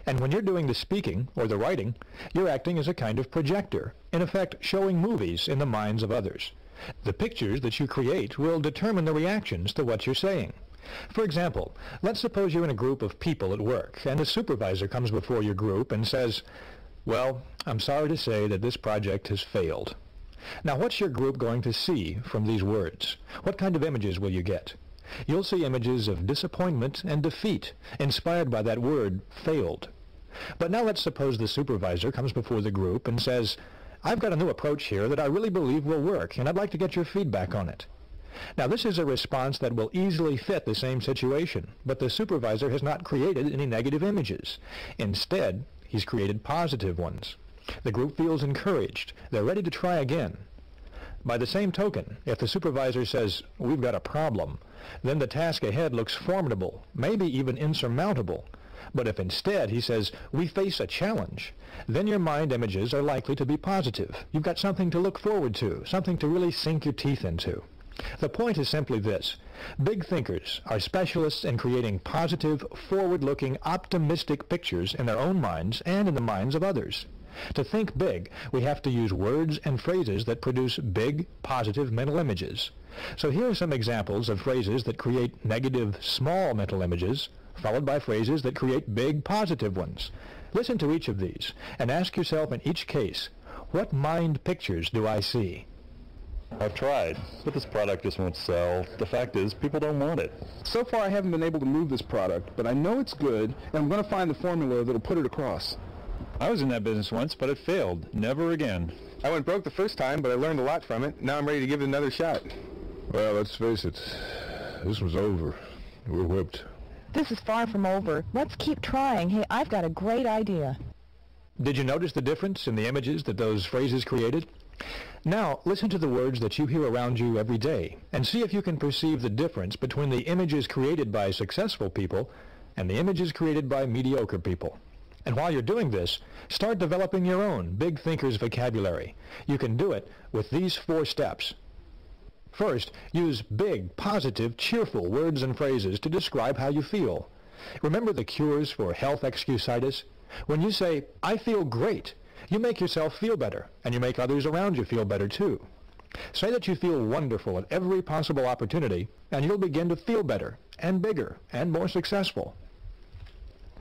And when you're doing the speaking or the writing, you're acting as a kind of projector, in effect showing movies in the minds of others. The pictures that you create will determine the reactions to what you're saying. For example, let's suppose you're in a group of people at work, and a supervisor comes before your group and says, "Well, I'm sorry to say that this project has failed." Now, what's your group going to see from these words? What kind of images will you get? You'll see images of disappointment and defeat, inspired by that word, failed. But now let's suppose the supervisor comes before the group and says, "I've got a new approach here that I really believe will work, and I'd like to get your feedback on it." Now, this is a response that will easily fit the same situation, but the supervisor has not created any negative images. Instead, he's created positive ones. The group feels encouraged. They're ready to try again. By the same token, if the supervisor says, "We've got a problem," then the task ahead looks formidable, maybe even insurmountable. But if instead he says, "We face a challenge," then your mind images are likely to be positive. You've got something to look forward to, something to really sink your teeth into. The point is simply this. Big thinkers are specialists in creating positive, forward-looking, optimistic pictures in their own minds and in the minds of others. To think big, we have to use words and phrases that produce big, positive mental images. So here are some examples of phrases that create negative, small mental images, followed by phrases that create big, positive ones. Listen to each of these, and ask yourself in each case, what mind pictures do I see? I've tried, but this product just won't sell. The fact is, people don't want it. So far I haven't been able to move this product, but I know it's good, and I'm going to find the formula that'll put it across. I was in that business once, but it failed. Never again. I went broke the first time, but I learned a lot from it. Now I'm ready to give it another shot. Well, let's face it, this was over. We're whipped. This is far from over. Let's keep trying. Hey, I've got a great idea. Did you notice the difference in the images that those phrases created? Now, listen to the words that you hear around you every day, and see if you can perceive the difference between the images created by successful people and the images created by mediocre people. And while you're doing this, start developing your own big thinker's vocabulary. You can do it with these 4 steps. First, use big, positive, cheerful words and phrases to describe how you feel. Remember the cures for health excusitis? When you say, "I feel great," you make yourself feel better, and you make others around you feel better too. Say that you feel wonderful at every possible opportunity, and you'll begin to feel better, and bigger, and more successful.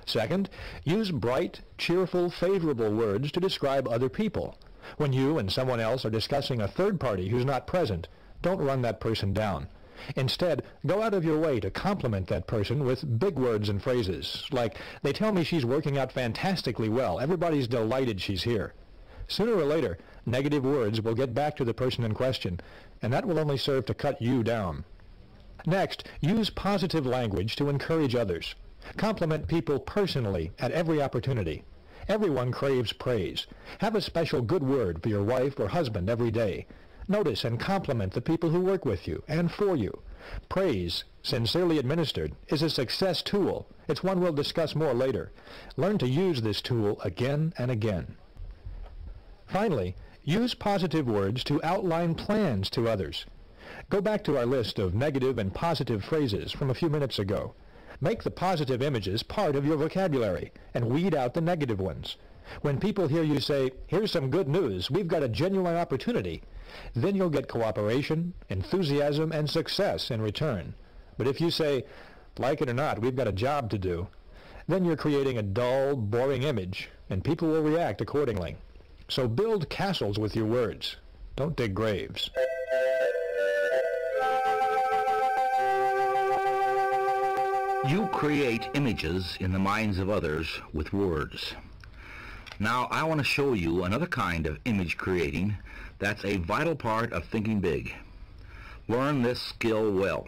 Second, use bright, cheerful, favorable words to describe other people. When you and someone else are discussing a third party who's not present, don't run that person down. Instead, go out of your way to compliment that person with big words and phrases, like, "They tell me she's working out fantastically well. Everybody's delighted she's here." Sooner or later, negative words will get back to the person in question, and that will only serve to cut you down. Next, use positive language to encourage others. Compliment people personally at every opportunity. Everyone craves praise. Have a special good word for your wife or husband every day. Notice and compliment the people who work with you and for you. Praise, sincerely administered, is a success tool. It's one we'll discuss more later. Learn to use this tool again and again. Finally, use positive words to outline plans to others. Go back to our list of negative and positive phrases from a few minutes ago. Make the positive images part of your vocabulary and weed out the negative ones. When people hear you say, "Here's some good news, we've got a genuine opportunity," then you'll get cooperation, enthusiasm, and success in return. But if you say, "Like it or not, we've got a job to do," then you're creating a dull, boring image, and people will react accordingly. So build castles with your words. Don't dig graves. You create images in the minds of others with words. Now I want to show you another kind of image creating that's a vital part of thinking big. Learn this skill well.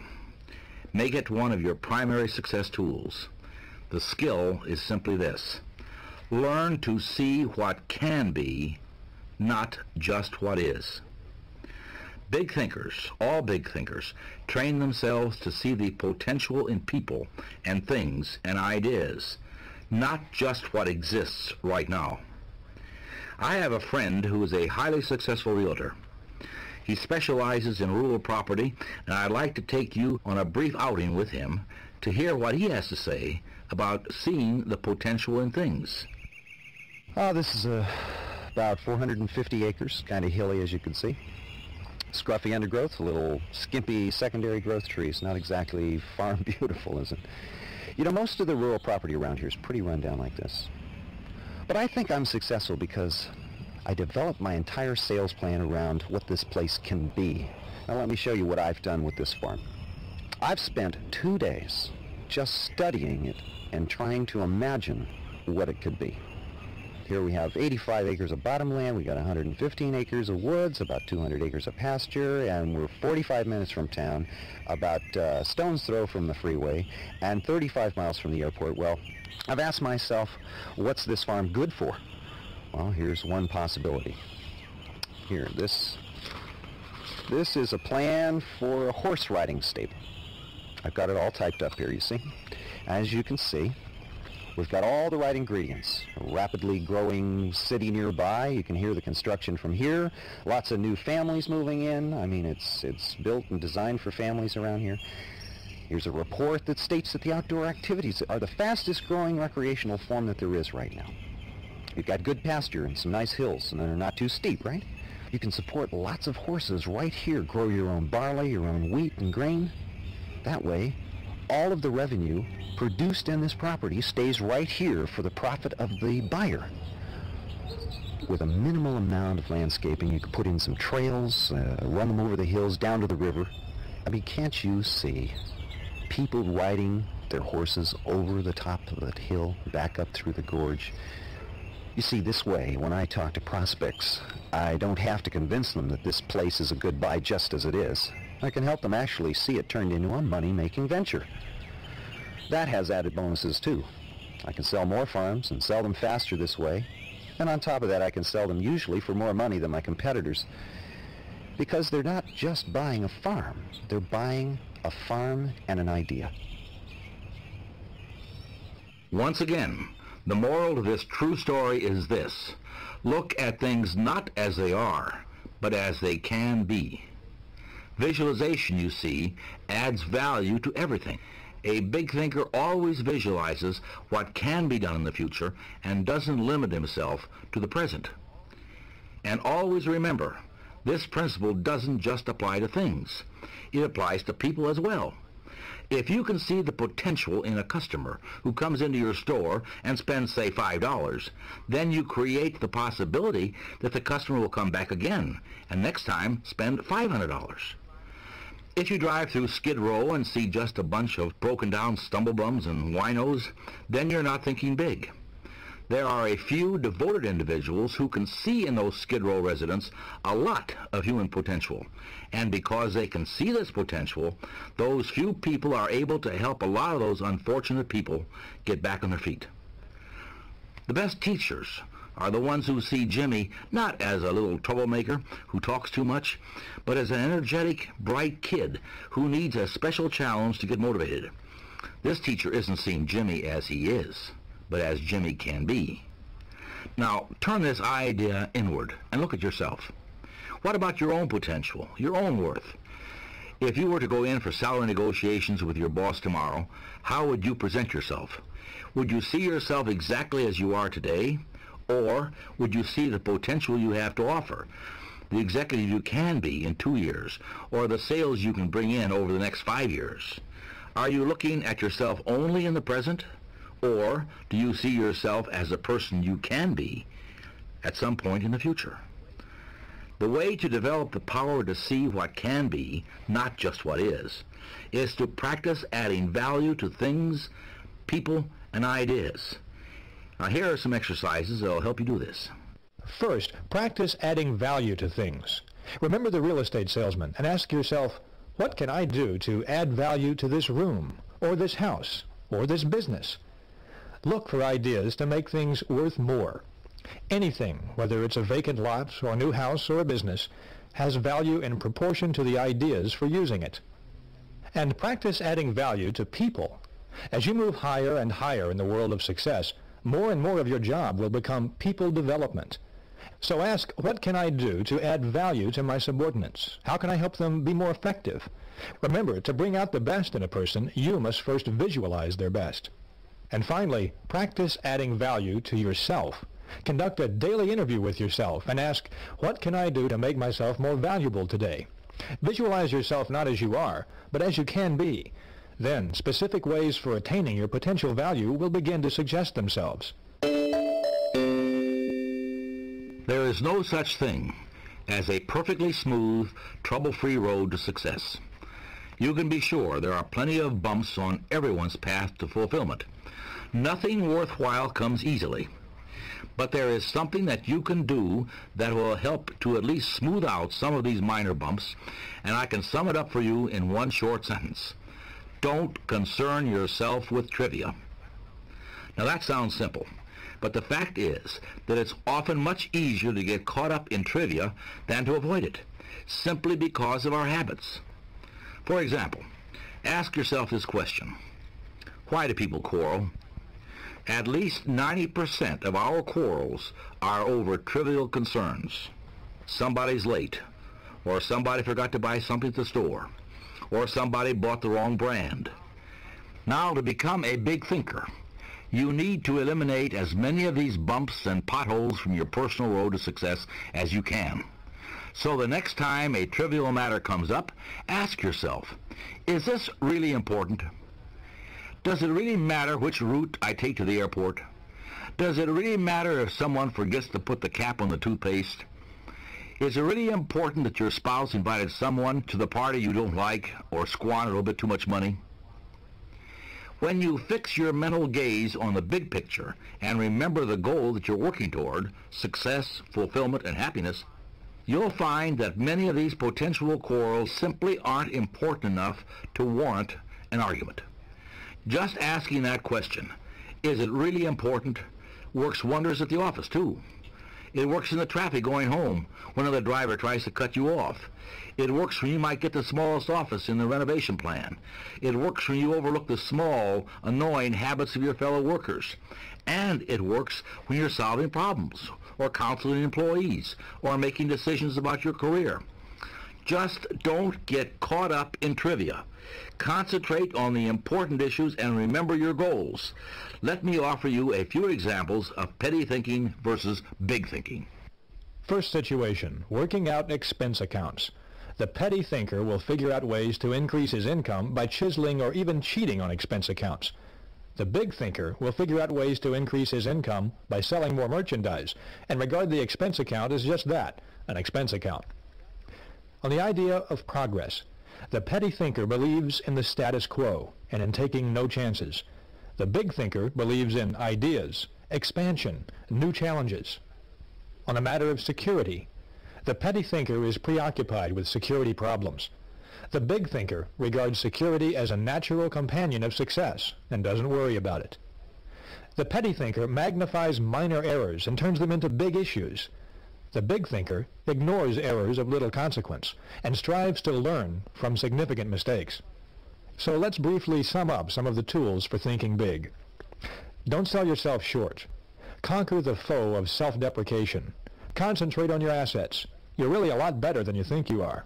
Make it one of your primary success tools. The skill is simply this. Learn to see what can be, not just what is. Big thinkers, all big thinkers, train themselves to see the potential in people and things and ideas, not just what exists right now. I have a friend who is a highly successful realtor. He specializes in rural property, and I'd like to take you on a brief outing with him to hear what he has to say about seeing the potential in things. This is about 450 acres, kind of hilly as you can see. Scruffy undergrowth, a little skimpy secondary growth trees. Not exactly farm beautiful, is it? You know, most of the rural property around here is pretty run down like this. But I think I'm successful because I developed my entire sales plan around what this place can be. Now let me show you what I've done with this farm. I've spent 2 days just studying it and trying to imagine what it could be. Here we have 85 acres of bottomland, we got 115 acres of woods, about 200 acres of pasture, and we're 45 minutes from town, about a stone's throw from the freeway, and 35 miles from the airport. Well, I've asked myself, what's this farm good for? Well, here's one possibility. Here, this This is a plan for a horse riding stable. I've got it all typed up here, you see. As you can see, we've got all the right ingredients. A rapidly growing city nearby. You can hear the construction from here. Lots of new families moving in. I mean, it's built and designed for families around here. Here's a report that states that the outdoor activities are the fastest growing recreational form that there is right now. You've got good pasture and some nice hills, and they're not too steep, right? You can support lots of horses right here. Grow your own barley, your own wheat and grain. That way, all of the revenue produced in this property stays right here for the profit of the buyer. With a minimal amount of landscaping, you could put in some trails, run them over the hills, down to the river. I mean, can't you see people riding their horses over the top of that hill, back up through the gorge? You see, this way, when I talk to prospects, I don't have to convince them that this place is a good buy just as it is. I can help them actually see it turned into a money-making venture. That has added bonuses, too. I can sell more farms and sell them faster this way. And on top of that, I can sell them usually for more money than my competitors. Because they're not just buying a farm. They're buying a farm and an idea. Once again, the moral of this true story is this: look at things not as they are, but as they can be. Visualization, you see, adds value to everything. A big thinker always visualizes what can be done in the future and doesn't limit himself to the present. And always remember, this principle doesn't just apply to things. It applies to people as well. If you can see the potential in a customer who comes into your store and spends, say, $5, then you create the possibility that the customer will come back again and next time spend $500. If you drive through Skid Row and see just a bunch of broken down stumblebums and winos, then you're not thinking big. There are a few devoted individuals who can see in those Skid Row residents a lot of human potential. And because they can see this potential, those few people are able to help a lot of those unfortunate people get back on their feet. The best teachers are the ones who see Jimmy not as a little troublemaker who talks too much, but as an energetic, bright kid who needs a special challenge to get motivated. This teacher isn't seeing Jimmy as he is, but as Jimmy can be. Now, turn this idea inward and look at yourself. What about your own potential, your own worth? If you were to go in for salary negotiations with your boss tomorrow, how would you present yourself? Would you see yourself exactly as you are today? Or would you see the potential you have to offer, the executive you can be in 2 years, or the sales you can bring in over the next 5 years? Are you looking at yourself only in the present, or do you see yourself as a person you can be at some point in the future? The way to develop the power to see what can be, not just what is to practice adding value to things, people, and ideas. Now, here are some exercises that will help you do this. First, practice adding value to things. Remember the real estate salesman and ask yourself, what can I do to add value to this room, or this house, or this business? Look for ideas to make things worth more. Anything, whether it's a vacant lot, or a new house, or a business, has value in proportion to the ideas for using it. And practice adding value to people. As you move higher and higher in the world of success, more and more of your job will become people development. So ask, what can I do to add value to my subordinates? How can I help them be more effective? Remember, to bring out the best in a person, you must first visualize their best. And finally, practice adding value to yourself. Conduct a daily interview with yourself and ask, what can I do to make myself more valuable today? Visualize yourself not as you are, but as you can be. Then, specific ways for attaining your potential value will begin to suggest themselves. There is no such thing as a perfectly smooth, trouble-free road to success. You can be sure there are plenty of bumps on everyone's path to fulfillment. Nothing worthwhile comes easily. But there is something that you can do that will help to at least smooth out some of these minor bumps, and I can sum it up for you in one short sentence. Don't concern yourself with trivia. Now that sounds simple, but the fact is that it's often much easier to get caught up in trivia than to avoid it. simply because of our habits. For example, ask yourself this question: why do people quarrel? At least 90% of our quarrels are over trivial concerns. Somebody's late, or somebody forgot to buy something at the store, or somebody bought the wrong brand. Now, to become a big thinker, you need to eliminate as many of these bumps and potholes from your personal road to success as you can. So the next time a trivial matter comes up, ask yourself, is this really important? Does it really matter which route I take to the airport? Does it really matter if someone forgets to put the cap on the toothpaste? Is it really important that your spouse invited someone to the party you don't like or squandered a little bit too much money? When you fix your mental gaze on the big picture and remember the goal that you're working toward, success, fulfillment, and happiness, you'll find that many of these potential quarrels simply aren't important enough to warrant an argument. Just asking that question, is it really important, works wonders at the office too. It works in the traffic going home when another driver tries to cut you off. It works when you might get the smallest office in the renovation plan. It works when you overlook the small, annoying habits of your fellow workers. And it works when you're solving problems, or counseling employees, or making decisions about your career. Just don't get caught up in trivia. Concentrate on the important issues and remember your goals. Let me offer you a few examples of petty thinking versus big thinking. First situation, working out expense accounts. The petty thinker will figure out ways to increase his income by chiseling or even cheating on expense accounts. The big thinker will figure out ways to increase his income by selling more merchandise and regard the expense account as just that, an expense account. On the idea of progress, the petty thinker believes in the status quo and in taking no chances. The big thinker believes in ideas, expansion, new challenges. On a matter of security, the petty thinker is preoccupied with security problems. The big thinker regards security as a natural companion of success and doesn't worry about it. The petty thinker magnifies minor errors and turns them into big issues. The big thinker ignores errors of little consequence and strives to learn from significant mistakes. So let's briefly sum up some of the tools for thinking big. Don't sell yourself short. Conquer the foe of self-deprecation. Concentrate on your assets. You're really a lot better than you think you are.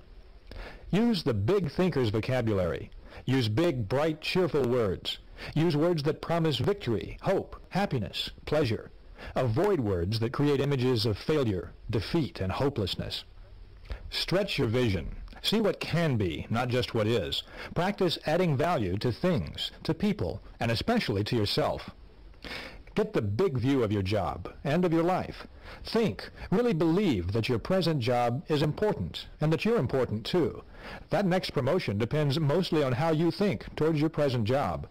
Use the big thinker's vocabulary. Use big, bright, cheerful words. Use words that promise victory, hope, happiness, pleasure. Avoid words that create images of failure, defeat, and hopelessness. Stretch your vision. See what can be, not just what is. Practice adding value to things, to people, and especially to yourself. Get the big view of your job and of your life. Think, really believe that your present job is important and that you're important too. That next promotion depends mostly on how you think towards your present job.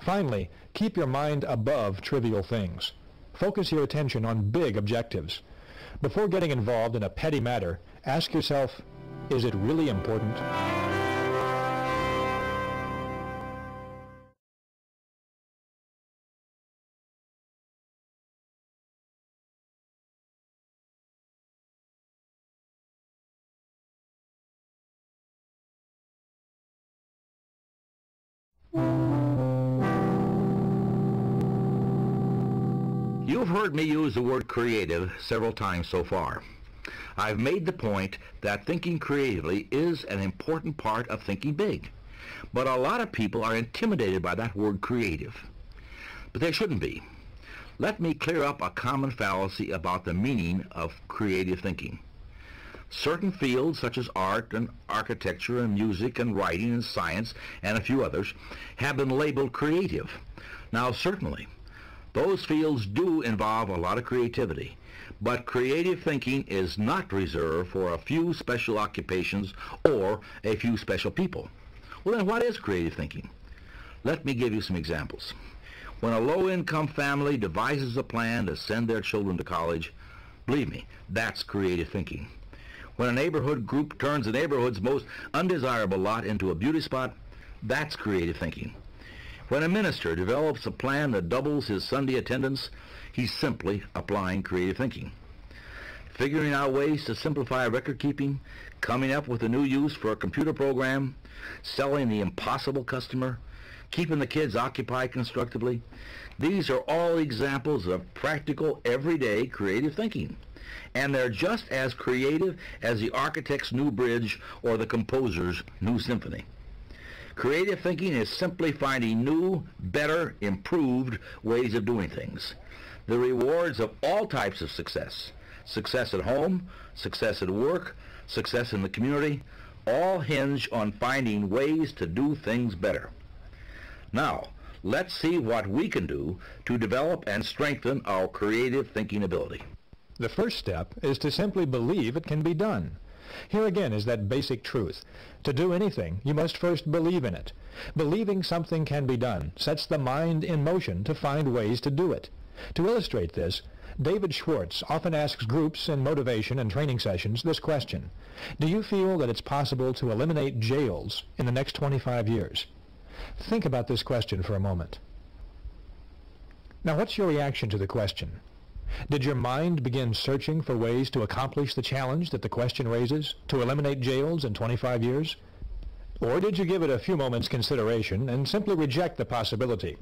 Finally, keep your mind above trivial things. Focus your attention on big objectives. Before getting involved in a petty matter, ask yourself, is it really important? You've heard me use the word creative several times so far. I've made the point that thinking creatively is an important part of thinking big. But a lot of people are intimidated by that word creative. But they shouldn't be. Let me clear up a common fallacy about the meaning of creative thinking. Certain fields such as art and architecture and music and writing and science and a few others have been labeled creative. Now certainly, those fields do involve a lot of creativity, but creative thinking is not reserved for a few special occupations or a few special people. Well, then what is creative thinking? Let me give you some examples. When a low-income family devises a plan to send their children to college, believe me, that's creative thinking. When a neighborhood group turns the neighborhood's most undesirable lot into a beauty spot, that's creative thinking. When a minister develops a plan that doubles his Sunday attendance, he's simply applying creative thinking. figuring out ways to simplify record keeping, coming up with a new use for a computer program, selling the impossible customer, keeping the kids occupied constructively. These are all examples of practical, everyday creative thinking. And they're just as creative as the architect's new bridge or the composer's new symphony. Creative thinking is simply finding new, better, improved ways of doing things. The rewards of all types of success, success at home, success at work, success in the community, all hinge on finding ways to do things better. Now, let's see what we can do to develop and strengthen our creative thinking ability. The first step is to simply believe it can be done. Here again is that basic truth. To do anything, you must first believe in it. Believing something can be done sets the mind in motion to find ways to do it. To illustrate this, David Schwartz often asks groups in motivation and training sessions this question: do you feel that it's possible to eliminate jails in the next 25 years? Think about this question for a moment. Now, what's your reaction to the question? Did your mind begin searching for ways to accomplish the challenge that the question raises, to eliminate jails in 25 years? Or did you give it a few moments' consideration and simply reject the possibility?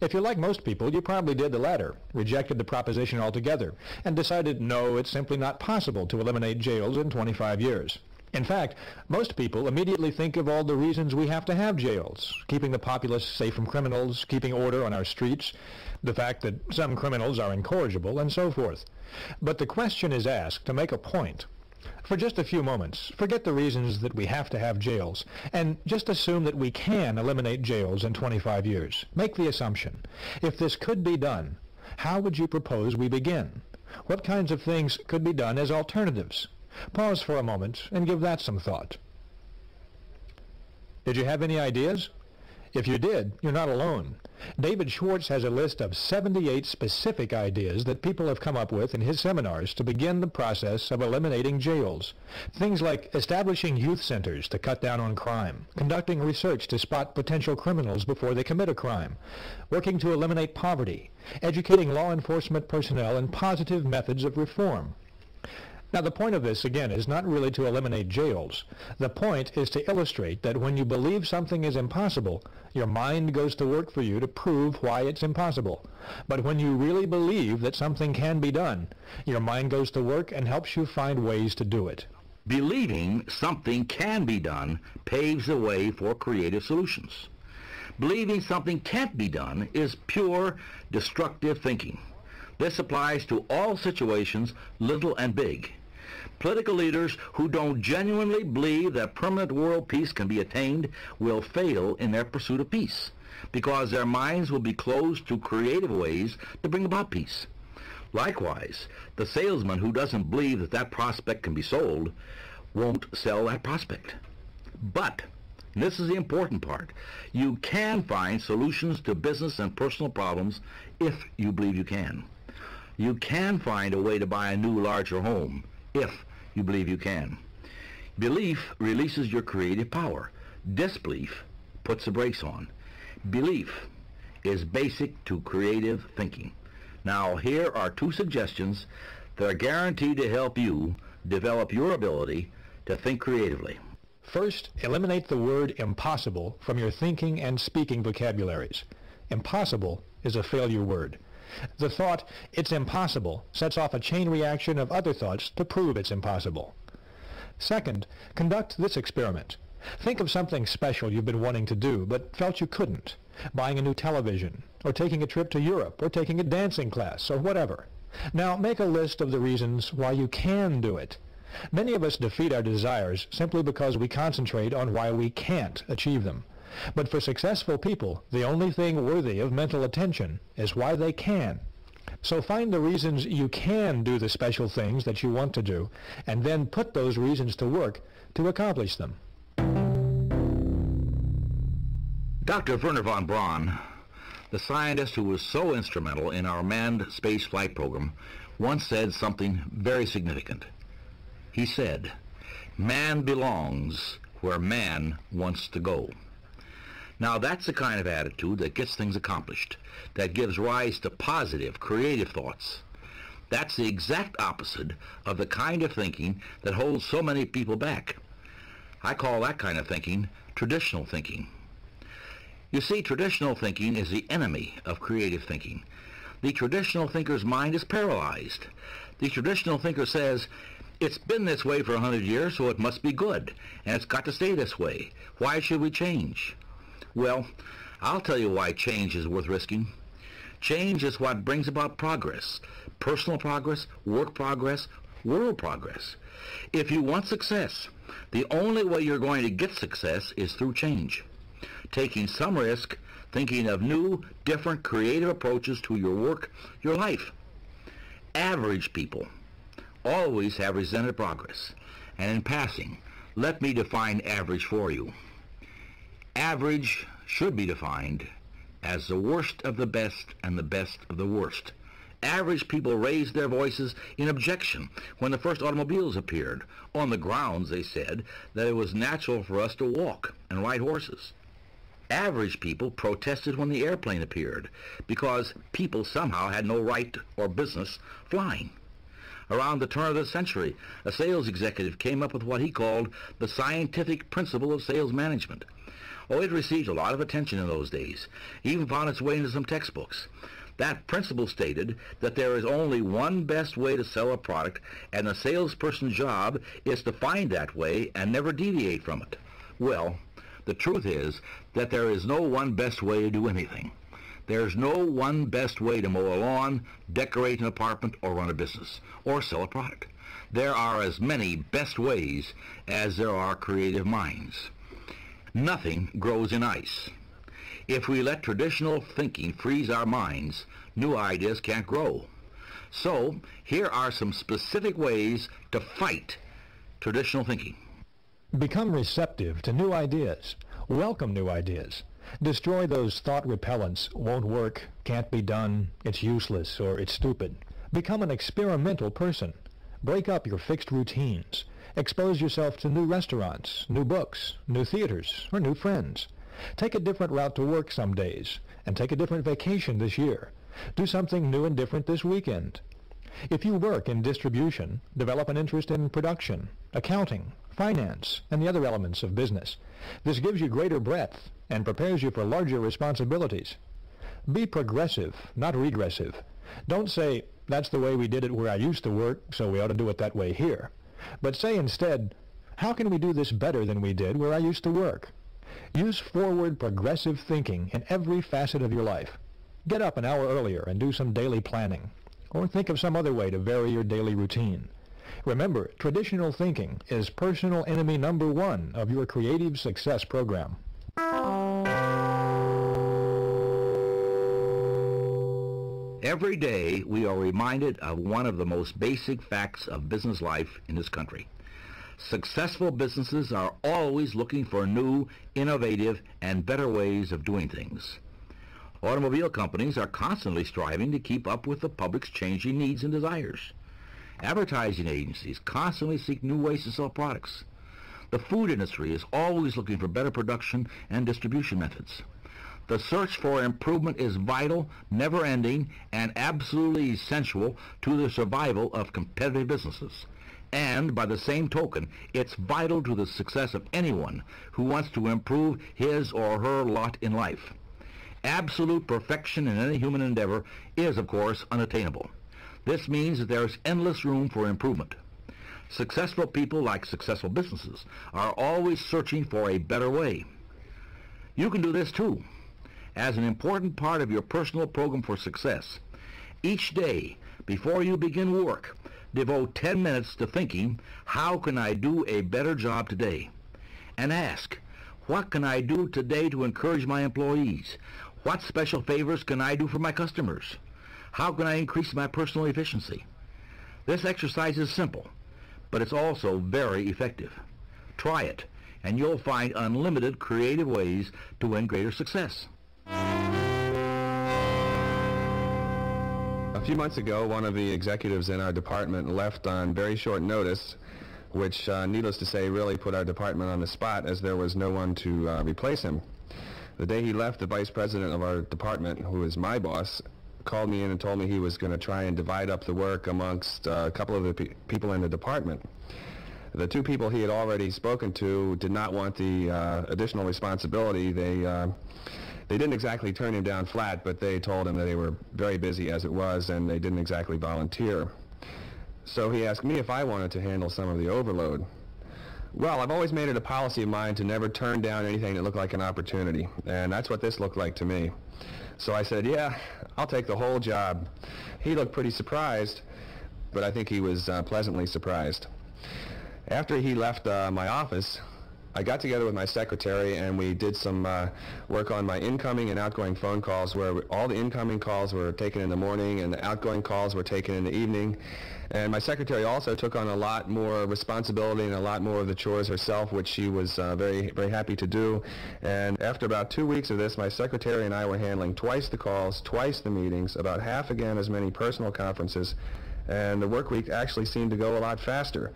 If you're like most people, you probably did the latter, rejected the proposition altogether, and decided, no, it's simply not possible to eliminate jails in 25 years. In fact, most people immediately think of all the reasons we have to have jails: keeping the populace safe from criminals, keeping order on our streets, the fact that some criminals are incorrigible, and so forth. But the question is asked to make a point. For just a few moments, forget the reasons that we have to have jails, and just assume that we can eliminate jails in 25 years. Make the assumption. If this could be done, how would you propose we begin? What kinds of things could be done as alternatives? Pause for a moment and give that some thought. Did you have any ideas? If you did, you're not alone. David Schwartz has a list of 78 specific ideas that people have come up with in his seminars to begin the process of eliminating jails. Things like establishing youth centers to cut down on crime, conducting research to spot potential criminals before they commit a crime, working to eliminate poverty, educating law enforcement personnel in positive methods of reform. Now, the point of this, again, is not really to eliminate jails. The point is to illustrate that when you believe something is impossible, your mind goes to work for you to prove why it's impossible. But when you really believe that something can be done, your mind goes to work and helps you find ways to do it. Believing something can be done paves the way for creative solutions. Believing something can't be done is pure destructive thinking. This applies to all situations, little and big. Political leaders who don't genuinely believe that permanent world peace can be attained will fail in their pursuit of peace, because their minds will be closed to creative ways to bring about peace. Likewise, the salesman who doesn't believe that that prospect can be sold won't sell that prospect. But, and this is the important part, you can find solutions to business and personal problems if you believe you can. You can find a way to buy a new, larger home if you believe you can. Belief releases your creative power. Disbelief puts the brakes on. Belief is basic to creative thinking. Now, here are two suggestions that are guaranteed to help you develop your ability to think creatively. First, eliminate the word impossible from your thinking and speaking vocabularies. Impossible is a failure word. The thought, it's impossible, sets off a chain reaction of other thoughts to prove it's impossible. Second, conduct this experiment. Think of something special you've been wanting to do, but felt you couldn't. Buying a new television, or taking a trip to Europe, or taking a dancing class, or whatever. Now, make a list of the reasons why you can do it. Many of us defeat our desires simply because we concentrate on why we can't achieve them. But for successful people, the only thing worthy of mental attention is why they can. So find the reasons you can do the special things that you want to do, and then put those reasons to work to accomplish them. Dr. Wernher von Braun, the scientist who was so instrumental in our manned space flight program, once said something very significant. He said, "Man belongs where man wants to go." Now, that's the kind of attitude that gets things accomplished, that gives rise to positive, creative thoughts. That's the exact opposite of the kind of thinking that holds so many people back. I call that kind of thinking traditional thinking. You see, traditional thinking is the enemy of creative thinking. The traditional thinker's mind is paralyzed. The traditional thinker says, it's been this way for 100 years, so it must be good, and it's got to stay this way. Why should we change? Well, I'll tell you why change is worth risking. Change is what brings about progress, personal progress, work progress, world progress. If you want success, the only way you're going to get success is through change. Taking some risk, thinking of new, different, creative approaches to your work, your life. Average people always have resented progress. And in passing, let me define average for you. Average should be defined as the worst of the best and the best of the worst. Average people raised their voices in objection when the first automobiles appeared, on the grounds, they said, that it was natural for us to walk and ride horses. Average people protested when the airplane appeared because people somehow had no right or business flying. Around the turn of the century, a sales executive came up with what he called the scientific principle of sales management. Oh, it received a lot of attention in those days. It even found its way into some textbooks. That principle stated that there is only one best way to sell a product, and the salesperson's job is to find that way and never deviate from it. Well, the truth is that there is no one best way to do anything. There's no one best way to mow a lawn, decorate an apartment, or run a business, or sell a product. There are as many best ways as there are creative minds. Nothing grows in ice. If we let traditional thinking freeze our minds, new ideas can't grow. So, here are some specific ways to fight traditional thinking. Become receptive to new ideas. Welcome new ideas. Destroy those thought repellents, won't work, can't be done, it's useless, or it's stupid. Become an experimental person. Break up your fixed routines. Expose yourself to new restaurants, new books, new theaters, or new friends. Take a different route to work some days, and take a different vacation this year. Do something new and different this weekend. If you work in distribution, develop an interest in production, accounting, finance, and the other elements of business. This gives you greater breadth and prepares you for larger responsibilities. Be progressive, not regressive. Don't say, that's the way we did it where I used to work, so we ought to do it that way here. But say instead, how can we do this better than we did where I used to work? Use forward progressive thinking in every facet of your life. Get up an hour earlier and do some daily planning. Or think of some other way to vary your daily routine. Remember, traditional thinking is personal enemy number one of your creative success program. Every day we are reminded of one of the most basic facts of business life in this country. Successful businesses are always looking for new, innovative, and better ways of doing things. Automobile companies are constantly striving to keep up with the public's changing needs and desires. Advertising agencies constantly seek new ways to sell products. The food industry is always looking for better production and distribution methods. The search for improvement is vital, never-ending, and absolutely essential to the survival of competitive businesses. And, by the same token, it's vital to the success of anyone who wants to improve his or her lot in life. Absolute perfection in any human endeavor is, of course, unattainable. This means that there is endless room for improvement. Successful people, like successful businesses, are always searching for a better way. You can do this too. As an important part of your personal program for success, each day, before you begin work, devote 10 minutes to thinking, how can I do a better job today? And ask, what can I do today to encourage my employees? What special favors can I do for my customers? How can I increase my personal efficiency? This exercise is simple, but it's also very effective. Try it, and you'll find unlimited creative ways to win greater success. A few months ago, one of the executives in our department left on very short notice, which, needless to say, really put our department on the spot as there was no one to replace him. The day he left, the vice president of our department, who is my boss, called me in and told me he was going to try and divide up the work amongst a couple of the people in the department. The two people he had already spoken to did not want the additional responsibility. They didn't exactly turn him down flat, but they told him that they were very busy as it was, and they didn't exactly volunteer. So he asked me if I wanted to handle some of the overload. Well, I've always made it a policy of mine to never turn down anything that looked like an opportunity, and that's what this looked like to me. So I said, yeah, I'll take the whole job. He looked pretty surprised, but I think he was pleasantly surprised. After he left my office, I got together with my secretary and we did some work on my incoming and outgoing phone calls, where all the incoming calls were taken in the morning and the outgoing calls were taken in the evening. And my secretary also took on a lot more responsibility and a lot more of the chores herself, which she was very, very happy to do. And after about 2 weeks of this, my secretary and I were handling twice the calls, twice the meetings, about half again as many personal conferences, and the work week actually seemed to go a lot faster.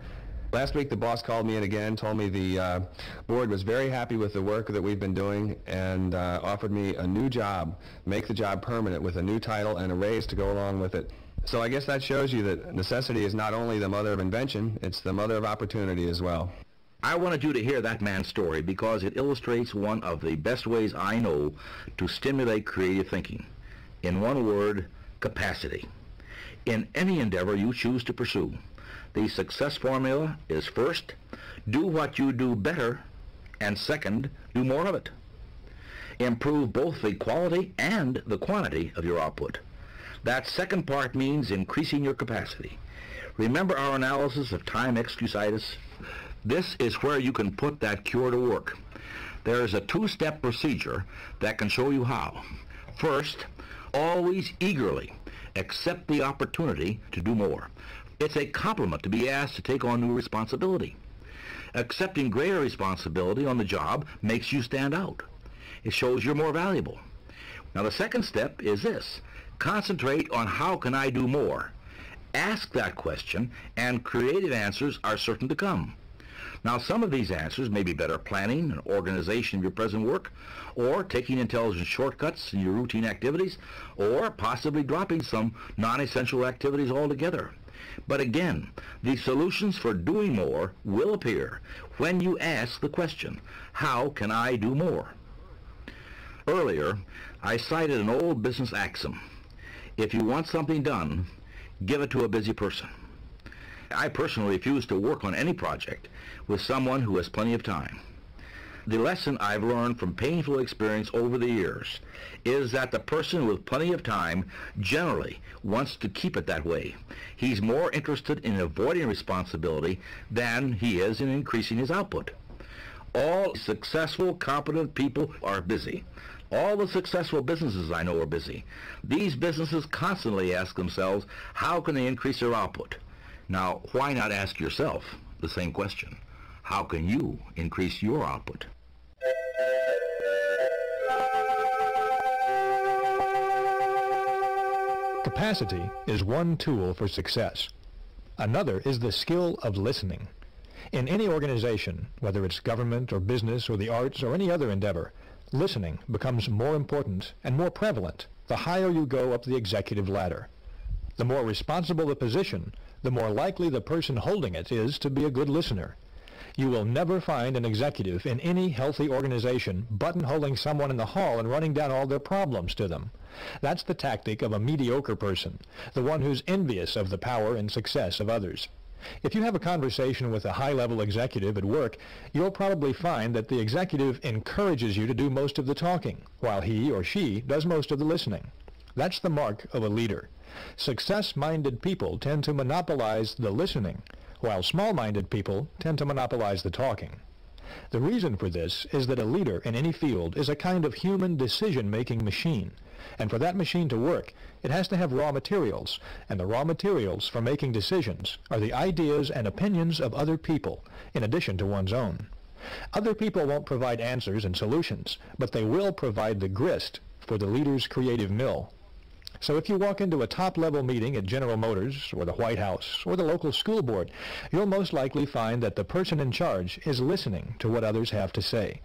Last week the boss called me in again, told me the board was very happy with the work that we've been doing, and offered me a new job, make the job permanent with a new title and a raise to go along with it. So I guess that shows you that necessity is not only the mother of invention, it's the mother of opportunity as well. I wanted you to hear that man's story because it illustrates one of the best ways I know to stimulate creative thinking. In one word, capacity. In any endeavor you choose to pursue, the success formula is first, do what you do better, and second, do more of it. Improve both the quality and the quantity of your output. That second part means increasing your capacity. Remember our analysis of time excusitis? This is where you can put that cure to work. There is a two-step procedure that can show you how. First, always eagerly accept the opportunity to do more. It's a compliment to be asked to take on new responsibility. Accepting greater responsibility on the job makes you stand out. It shows you're more valuable. Now the second step is this. Concentrate on how can I do more. Ask that question and creative answers are certain to come. Now some of these answers may be better planning and organization of your present work, or taking intelligent shortcuts in your routine activities, or possibly dropping some non-essential activities altogether. But again, the solutions for doing more will appear when you ask the question, how can I do more? Earlier, I cited an old business axiom. If you want something done, give it to a busy person. I personally refuse to work on any project with someone who has plenty of time. The lesson I've learned from painful experience over the years is that the person with plenty of time generally wants to keep it that way. He's more interested in avoiding responsibility than he is in increasing his output. All successful, competent people are busy. All the successful businesses I know are busy. These businesses constantly ask themselves, how can they increase their output? Now, why not ask yourself the same question? How can you increase your output? Capacity is one tool for success. Another is the skill of listening. In any organization, whether it's government or business or the arts or any other endeavor, listening becomes more important and more prevalent the higher you go up the executive ladder. The more responsible the position, the more likely the person holding it is to be a good listener. You will never find an executive in any healthy organization buttonholing someone in the hall and running down all their problems to them. That's the tactic of a mediocre person, the one who's envious of the power and success of others. If you have a conversation with a high-level executive at work, you'll probably find that the executive encourages you to do most of the talking, while he or she does most of the listening. That's the mark of a leader. Success-minded people tend to monopolize the listening, while small-minded people tend to monopolize the talking. The reason for this is that a leader in any field is a kind of human decision-making machine, and for that machine to work, it has to have raw materials, and the raw materials for making decisions are the ideas and opinions of other people, in addition to one's own. Other people won't provide answers and solutions, but they will provide the grist for the leader's creative mill. So if you walk into a top-level meeting at General Motors or the White House or the local school board, you'll most likely find that the person in charge is listening to what others have to say.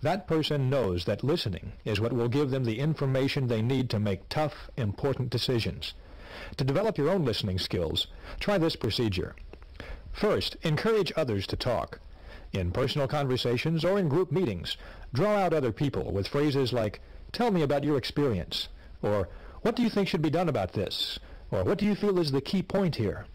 That person knows that listening is what will give them the information they need to make tough, important decisions. To develop your own listening skills, try this procedure. First, encourage others to talk. In personal conversations or in group meetings, draw out other people with phrases like, "Tell me about your experience," or "What do you think should be done about this?" or "What do you feel is the key point here?"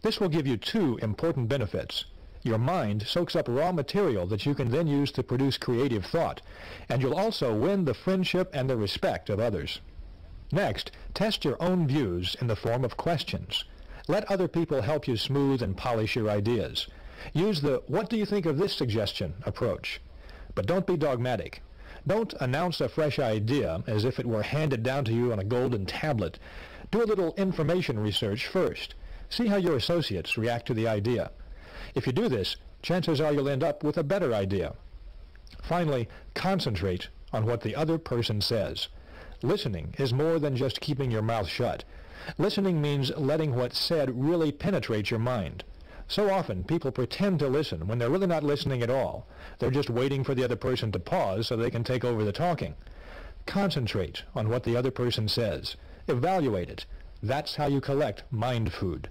This will give you two important benefits. Your mind soaks up raw material that you can then use to produce creative thought, and you'll also win the friendship and the respect of others. Next, test your own views in the form of questions. Let other people help you smooth and polish your ideas. Use the "What do you think of this suggestion?" approach. But don't be dogmatic. Don't announce a fresh idea as if it were handed down to you on a golden tablet. Do a little information research first. See how your associates react to the idea. If you do this, chances are you'll end up with a better idea. Finally, concentrate on what the other person says. Listening is more than just keeping your mouth shut. Listening means letting what's said really penetrate your mind. So often, people pretend to listen when they're really not listening at all. They're just waiting for the other person to pause so they can take over the talking. Concentrate on what the other person says. Evaluate it. That's how you collect mind food.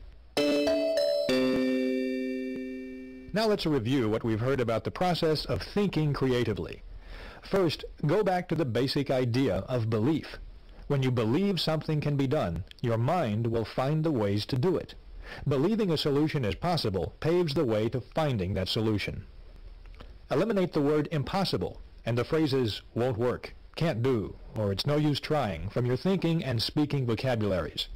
Now let's review what we've heard about the process of thinking creatively. First, go back to the basic idea of belief. When you believe something can be done, your mind will find the ways to do it. Believing a solution is possible paves the way to finding that solution. Eliminate the word impossible and the phrases won't work, can't do, or it's no use trying from your thinking and speaking vocabularies.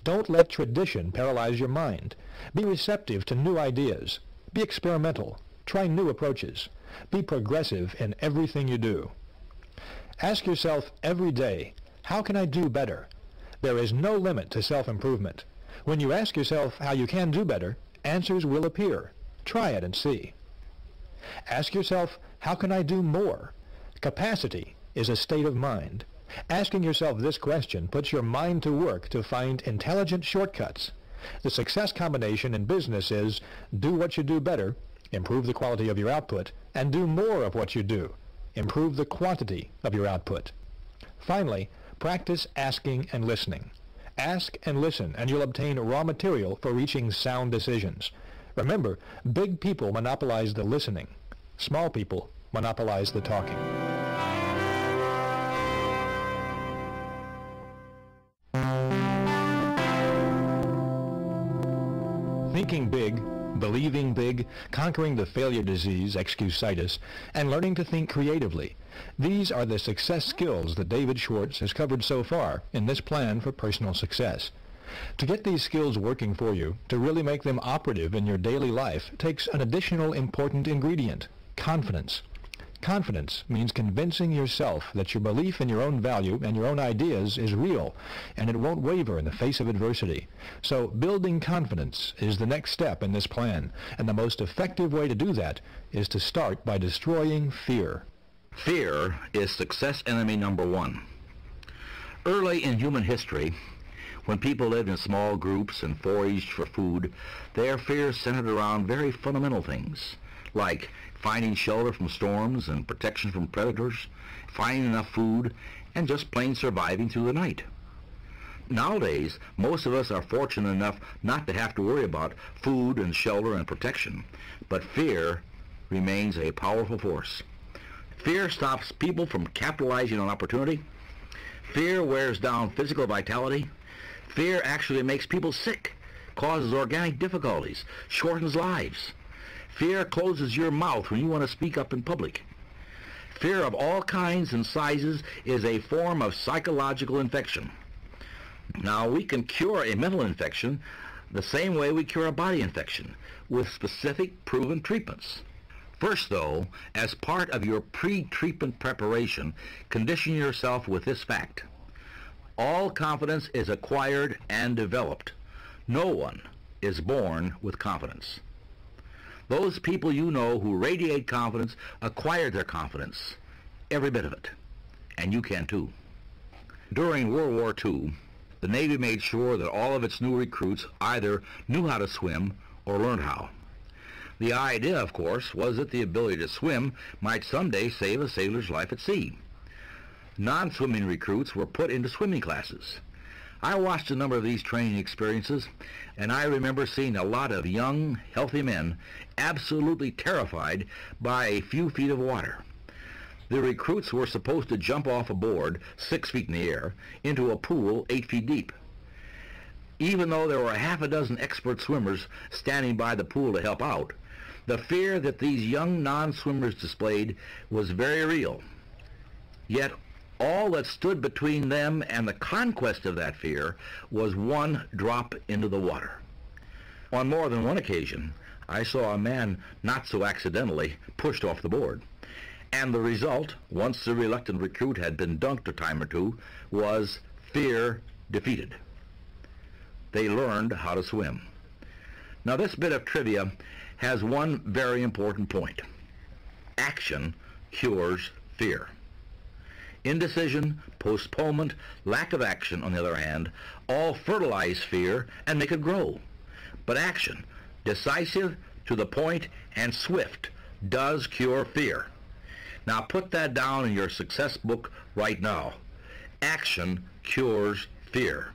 Don't let tradition paralyze your mind. Be receptive to new ideas. Be experimental. Try new approaches. Be progressive in everything you do. Ask yourself every day, how can I do better? There is no limit to self-improvement. When you ask yourself how you can do better, answers will appear. Try it and see. Ask yourself, how can I do more? Capacity is a state of mind. Asking yourself this question puts your mind to work to find intelligent shortcuts. The success combination in business is do what you do better, improve the quality of your output, and do more of what you do, improve the quantity of your output. Finally, practice asking and listening. Ask and listen, and you'll obtain raw material for reaching sound decisions. Remember, big people monopolize the listening. Small people monopolize the talking. Thinking big, believing big, conquering the failure disease, excusitis, and learning to think creatively. These are the success skills that David Schwartz has covered so far in this plan for personal success. To get these skills working for you, to really make them operative in your daily life, takes an additional important ingredient: confidence. Confidence means convincing yourself that your belief in your own value and your own ideas is real, and it won't waver in the face of adversity. So building confidence is the next step in this plan, and the most effective way to do that is to start by destroying fear. Fear is success enemy number one. Early in human history, when people lived in small groups and foraged for food, their fears centered around very fundamental things, like finding shelter from storms and protection from predators, finding enough food, and just plain surviving through the night. Nowadays, most of us are fortunate enough not to have to worry about food and shelter and protection, but fear remains a powerful force. Fear stops people from capitalizing on opportunity. Fear wears down physical vitality. Fear actually makes people sick, causes organic difficulties, shortens lives. Fear closes your mouth when you want to speak up in public. Fear of all kinds and sizes is a form of psychological infection. Now, we can cure a mental infection the same way we cure a body infection, with specific proven treatments. First, though, as part of your pre-treatment preparation, condition yourself with this fact: all confidence is acquired and developed. No one is born with confidence. Those people you know who radiate confidence acquired their confidence, every bit of it, and you can too. During World War II, the Navy made sure that all of its new recruits either knew how to swim or learned how. The idea, of course, was that the ability to swim might someday save a sailor's life at sea. Non-swimming recruits were put into swimming classes. I watched a number of these training experiences, and I remember seeing a lot of young, healthy men absolutely terrified by a few feet of water. The recruits were supposed to jump off a board 6 feet in the air into a pool 8 feet deep. Even though there were half a dozen expert swimmers standing by the pool to help out, the fear that these young non-swimmers displayed was very real. Yet all that stood between them and the conquest of that fear was one drop into the water. On more than one occasion, I saw a man not so accidentally pushed off the board. And the result, once the reluctant recruit had been dunked a time or two, was fear defeated. They learned how to swim. Now this bit of trivia has one very important point. Action cures fear. Indecision, postponement, lack of action, on the other hand, all fertilize fear and make it grow. But action, decisive, to the point, and swift, does cure fear. Now put that down in your success book right now. Action cures fear.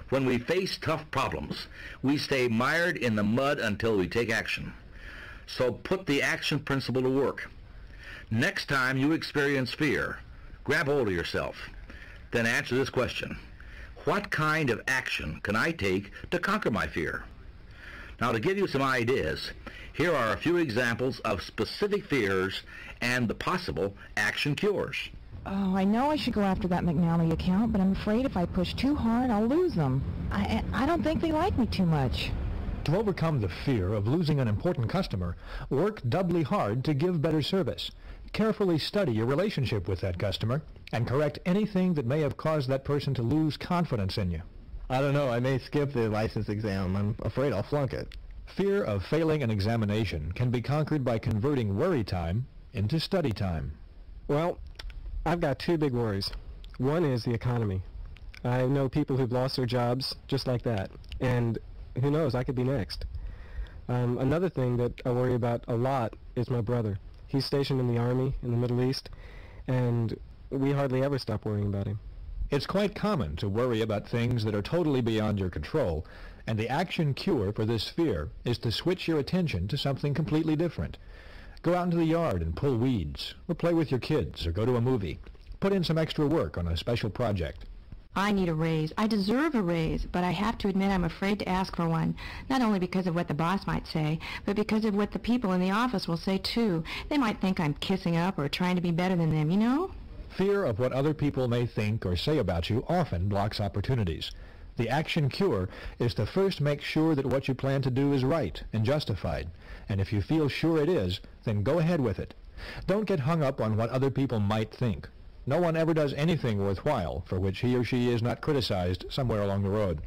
When we face tough problems, we stay mired in the mud until we take action. So put the action principle to work. Next time you experience fear, grab hold of yourself. Then answer this question. What kind of action can I take to conquer my fear? Now, to give you some ideas, here are a few examples of specific fears and the possible action cures. Oh, I know I should go after that McNally account, but I'm afraid if I push too hard, I'll lose them. I don't think they like me too much. To overcome the fear of losing an important customer, work doubly hard to give better service. Carefully study your relationship with that customer and correct anything that may have caused that person to lose confidence in you. I don't know, I may skip the license exam. I'm afraid I'll flunk it. Fear of failing an examination can be conquered by converting worry time into study time. Well, I've got two big worries. One is the economy. I know people who've lost their jobs just like that, and who knows, I could be next. Another thing that I worry about a lot is my brother. He's stationed in the Army in the Middle East, and we hardly ever stop worrying about him. It's quite common to worry about things that are totally beyond your control, and the action cure for this fear is to switch your attention to something completely different. Go out into the yard and pull weeds, or play with your kids, or go to a movie. Put in some extra work on a special project. I need a raise. I deserve a raise, but I have to admit I'm afraid to ask for one, not only because of what the boss might say, but because of what the people in the office will say too. They might think I'm kissing up or trying to be better than them, you know? Fear of what other people may think or say about you often blocks opportunities. The action cure is to first make sure that what you plan to do is right and justified, and if you feel sure it is, then go ahead with it. Don't get hung up on what other people might think. No one ever does anything worthwhile for which he or she is not criticized somewhere along the road.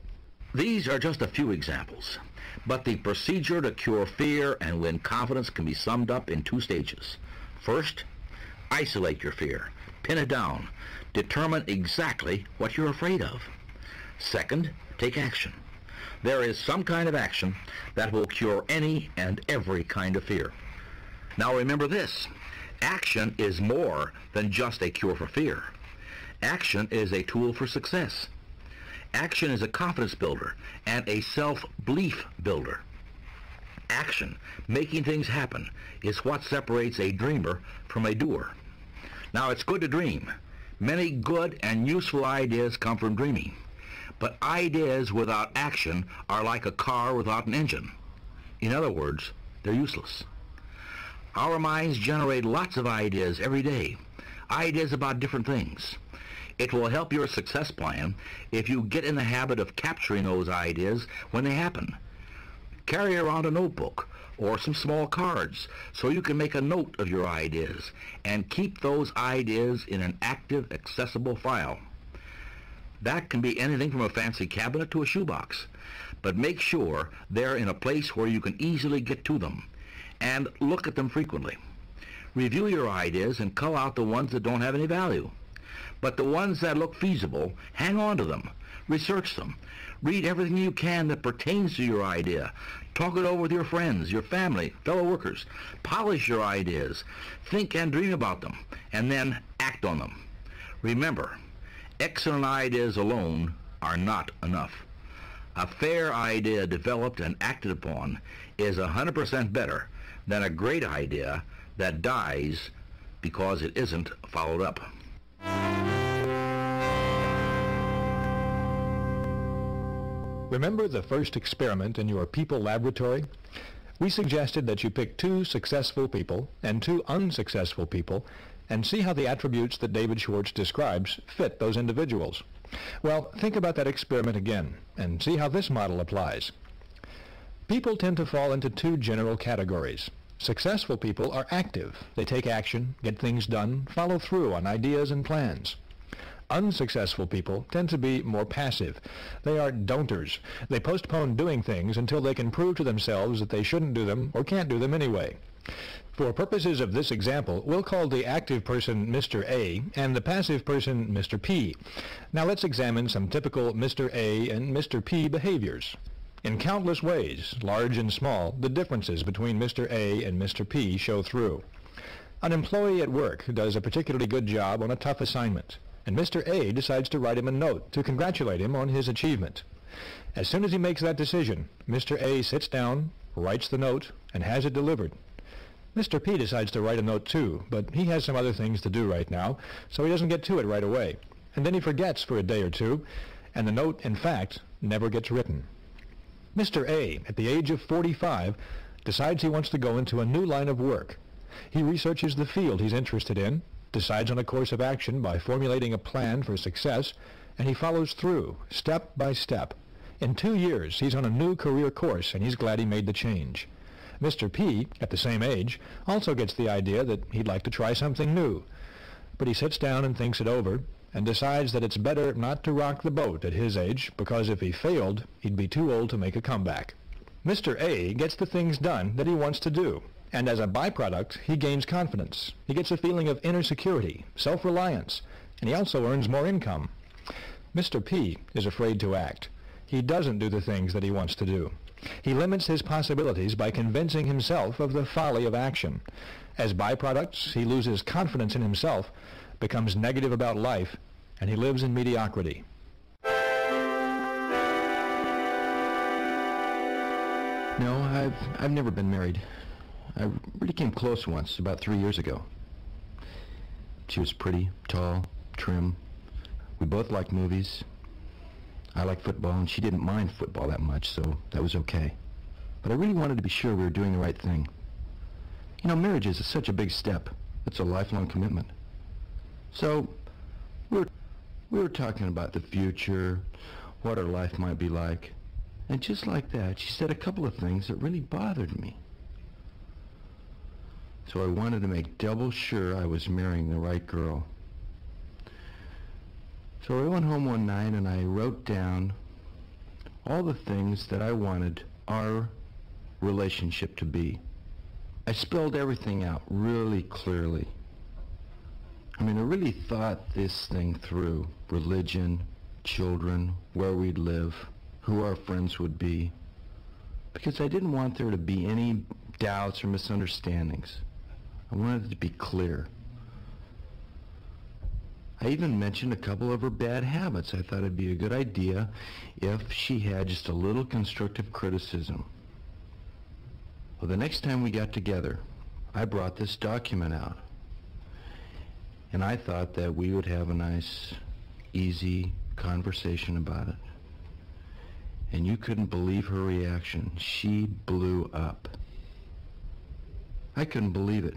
These are just a few examples, but the procedure to cure fear and win confidence can be summed up in two stages. First, isolate your fear. Pin it down. Determine exactly what you're afraid of. Second, take action. There is some kind of action that will cure any and every kind of fear. Now remember this. Action is more than just a cure for fear. Action is a tool for success. Action is a confidence builder and a self-belief builder. Action, making things happen, is what separates a dreamer from a doer. Now, it's good to dream. Many good and useful ideas come from dreaming. But ideas without action are like a car without an engine. In other words, they're useless. Our minds generate lots of ideas every day, ideas about different things. It will help your success plan if you get in the habit of capturing those ideas when they happen. Carry around a notebook or some small cards so you can make a note of your ideas and keep those ideas in an active, accessible file. That can be anything from a fancy cabinet to a shoebox, but make sure they're in a place where you can easily get to them, and look at them frequently. Review your ideas and cull out the ones that don't have any value. But the ones that look feasible, hang on to them. Research them. Read everything you can that pertains to your idea. Talk it over with your friends, your family, fellow workers. Polish your ideas. Think and dream about them, and then act on them. Remember, excellent ideas alone are not enough. A fair idea developed and acted upon is 100% better than a great idea that dies because it isn't followed up. Remember the first experiment in your people laboratory? We suggested that you pick 2 successful people and 2 unsuccessful people and see how the attributes that David Schwartz describes fit those individuals. Well, think about that experiment again and see how this model applies. People tend to fall into 2 general categories. Successful people are active. They take action, get things done, follow through on ideas and plans. Unsuccessful people tend to be more passive. They are don'ters. They postpone doing things until they can prove to themselves that they shouldn't do them or can't do them anyway. For purposes of this example, we'll call the active person Mr. A and the passive person Mr. P. Now let's examine some typical Mr. A and Mr. P behaviors. In countless ways, large and small, the differences between Mr. A and Mr. P show through. An employee at work does a particularly good job on a tough assignment, and Mr. A decides to write him a note to congratulate him on his achievement. As soon as he makes that decision, Mr. A sits down, writes the note, and has it delivered. Mr. P decides to write a note too, but he has some other things to do right now, so he doesn't get to it right away. And then he forgets for a day or two, and the note, in fact, never gets written. Mr. A, at the age of 45, decides he wants to go into a new line of work. He researches the field he's interested in, decides on a course of action by formulating a plan for success, and he follows through, step by step. In 2 years, he's on a new career course, and he's glad he made the change. Mr. P, at the same age, also gets the idea that he'd like to try something new. But he sits down and thinks it over, and decides that it's better not to rock the boat at his age, because if he failed, he'd be too old to make a comeback. Mr. A gets the things done that he wants to do, and as a byproduct, he gains confidence. He gets a feeling of inner security, self-reliance, and he also earns more income. Mr. P is afraid to act. He doesn't do the things that he wants to do. He limits his possibilities by convincing himself of the folly of action. As byproducts, he loses confidence in himself, becomes negative about life, and he lives in mediocrity. No, I've never been married. I really came close once, about 3 years ago. She was pretty, tall, trim. We both liked movies. I liked football, and she didn't mind football that much, so that was okay. But I really wanted to be sure we were doing the right thing. You know, marriage is such a big step. It's a lifelong commitment. So, we were talking about the future, what our life might be like, and just like that, she said a couple of things that really bothered me. So I wanted to make double sure I was marrying the right girl. So I went home one night and I wrote down all the things that I wanted our relationship to be. I spelled everything out really clearly. I mean, I really thought this thing through. Religion, children, where we'd live, who our friends would be. Because I didn't want there to be any doubts or misunderstandings. I wanted it to be clear. I even mentioned a couple of her bad habits. I thought it'd be a good idea if she had just a little constructive criticism. Well, the next time we got together, I brought this document out. And I thought that we would have a nice, easy conversation about it. And you couldn't believe her reaction. She blew up. I couldn't believe it.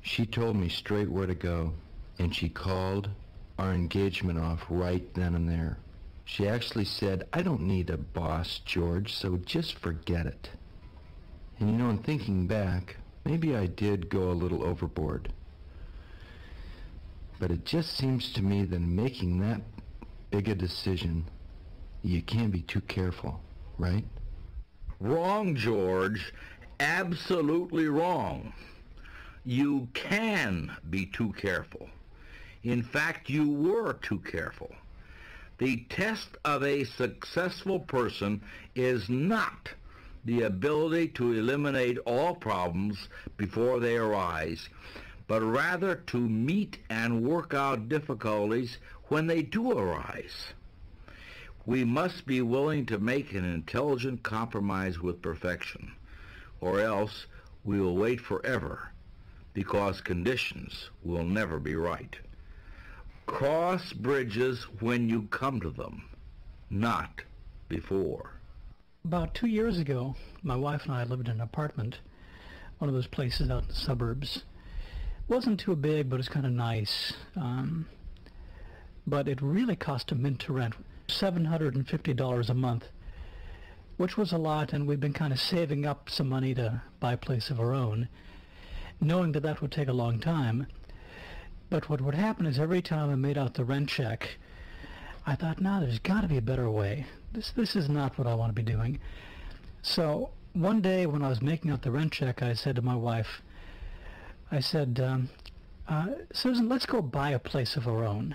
She told me straight where to go, and she called our engagement off right then and there. She actually said, "I don't need a boss, George, so just forget it." And you know, in thinking back, maybe I did go a little overboard. But it just seems to me that in making that big a decision, you can't be too careful, right? Wrong, George. Absolutely wrong. You can be too careful. In fact, you were too careful. The test of a successful person is not the ability to eliminate all problems before they arise, but rather to meet and work out difficulties when they do arise. We must be willing to make an intelligent compromise with perfection, or else we will wait forever, because conditions will never be right. Cross bridges when you come to them, not before. About 2 years ago, my wife and I lived in an apartment, one of those places out in the suburbs. Wasn't too big, but it's kind of nice. But it really cost a mint to rent, $750 a month, which was a lot, and we've been kind of saving up some money to buy a place of our own, knowing that that would take a long time. But what would happen is every time I made out the rent check, I thought, no, there's got to be a better way. This is not what I want to be doing. So one day when I was making out the rent check, I said to my wife, I said, Susan, let's go buy a place of our own.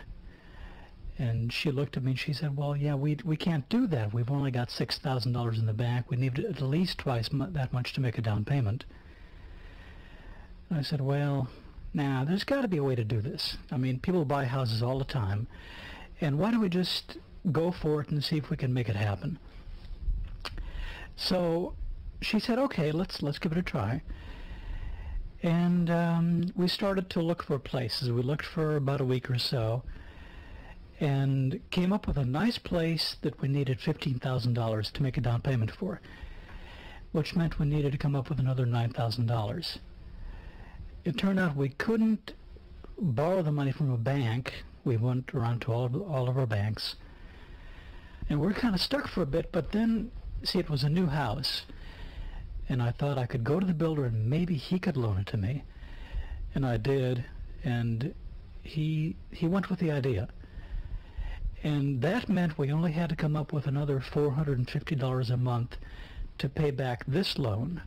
And she looked at me and she said, well, yeah, we can't do that. We've only got $6,000 in the bank. We need at least twice that much to make a down payment. And I said, well, nah, there's got to be a way to do this. I mean, people buy houses all the time. And why don't we just go for it and see if we can make it happen? So she said, okay, let's give it a try. And we started to look for places. We looked for about a week or so and came up with a nice place that we needed $15,000 to make a down payment for, which meant we needed to come up with another $9,000. It turned out we couldn't borrow the money from a bank. We went around to all of our banks, and we're kind of stuck for a bit. But then, see, it was a new house, and I thought I could go to the builder and maybe he could loan it to me, and I did, and he went with the idea. And that meant we only had to come up with another $450 a month to pay back this loan,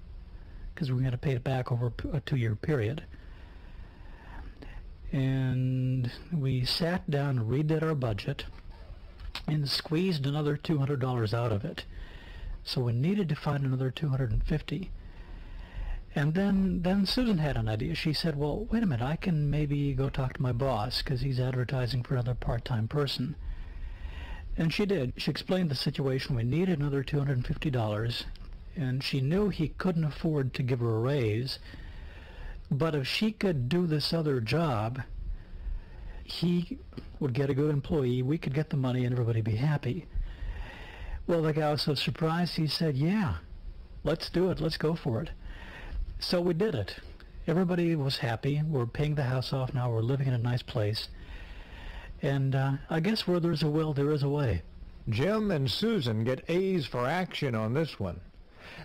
because we're going to pay it back over a 2-year period. And we sat down and redid our budget and squeezed another $200 out of it. So we needed to find another $250. And then Susan had an idea. She said, well, wait a minute, I can maybe go talk to my boss, because he's advertising for another part-time person. And she did. She explained the situation. We needed another $250, and she knew he couldn't afford to give her a raise, but if she could do this other job, he would get a good employee, we could get the money, and everybody be happy. Well, the guy was so surprised, he said, yeah, let's do it, let's go for it. So we did it. Everybody was happy. We're paying the house off now. We're living in a nice place. And I guess where there's a will, there is a way. Jim and Susan get A's for action on this one.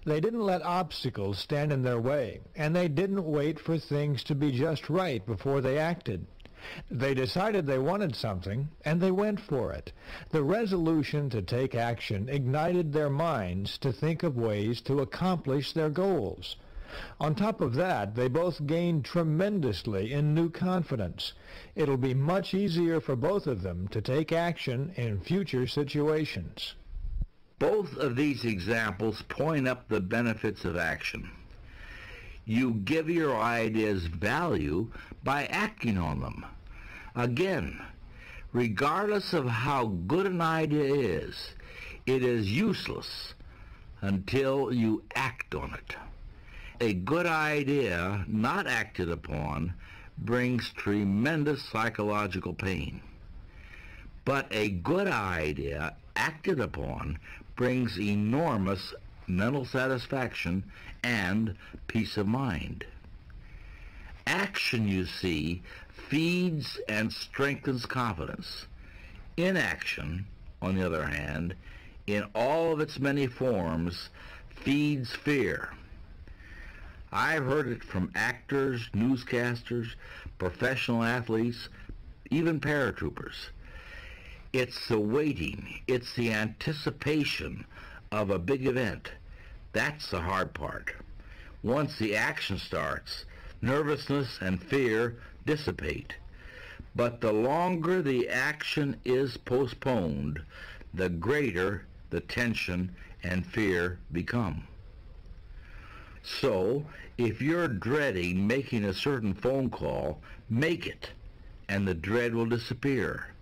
They didn't let obstacles stand in their way, and they didn't wait for things to be just right before they acted. They decided they wanted something, and they went for it. The resolution to take action ignited their minds to think of ways to accomplish their goals. On top of that, they both gained tremendously in new confidence. It'll be much easier for both of them to take action in future situations. Both of these examples point up the benefits of action. You give your ideas value by acting on them. Again, regardless of how good an idea is, it is useless until you act on it. A good idea not acted upon brings tremendous psychological pain. But a good idea acted upon brings enormous mental satisfaction and peace of mind. Action, you see, feeds and strengthens confidence. Inaction, on the other hand, in all of its many forms, feeds fear. I've heard it from actors, newscasters, professional athletes, even paratroopers. It's the waiting, it's the anticipation of a big event. That's the hard part. Once the action starts, nervousness and fear dissipate. But the longer the action is postponed, the greater the tension and fear become. So, if you're dreading making a certain phone call, make it, and the dread will disappear.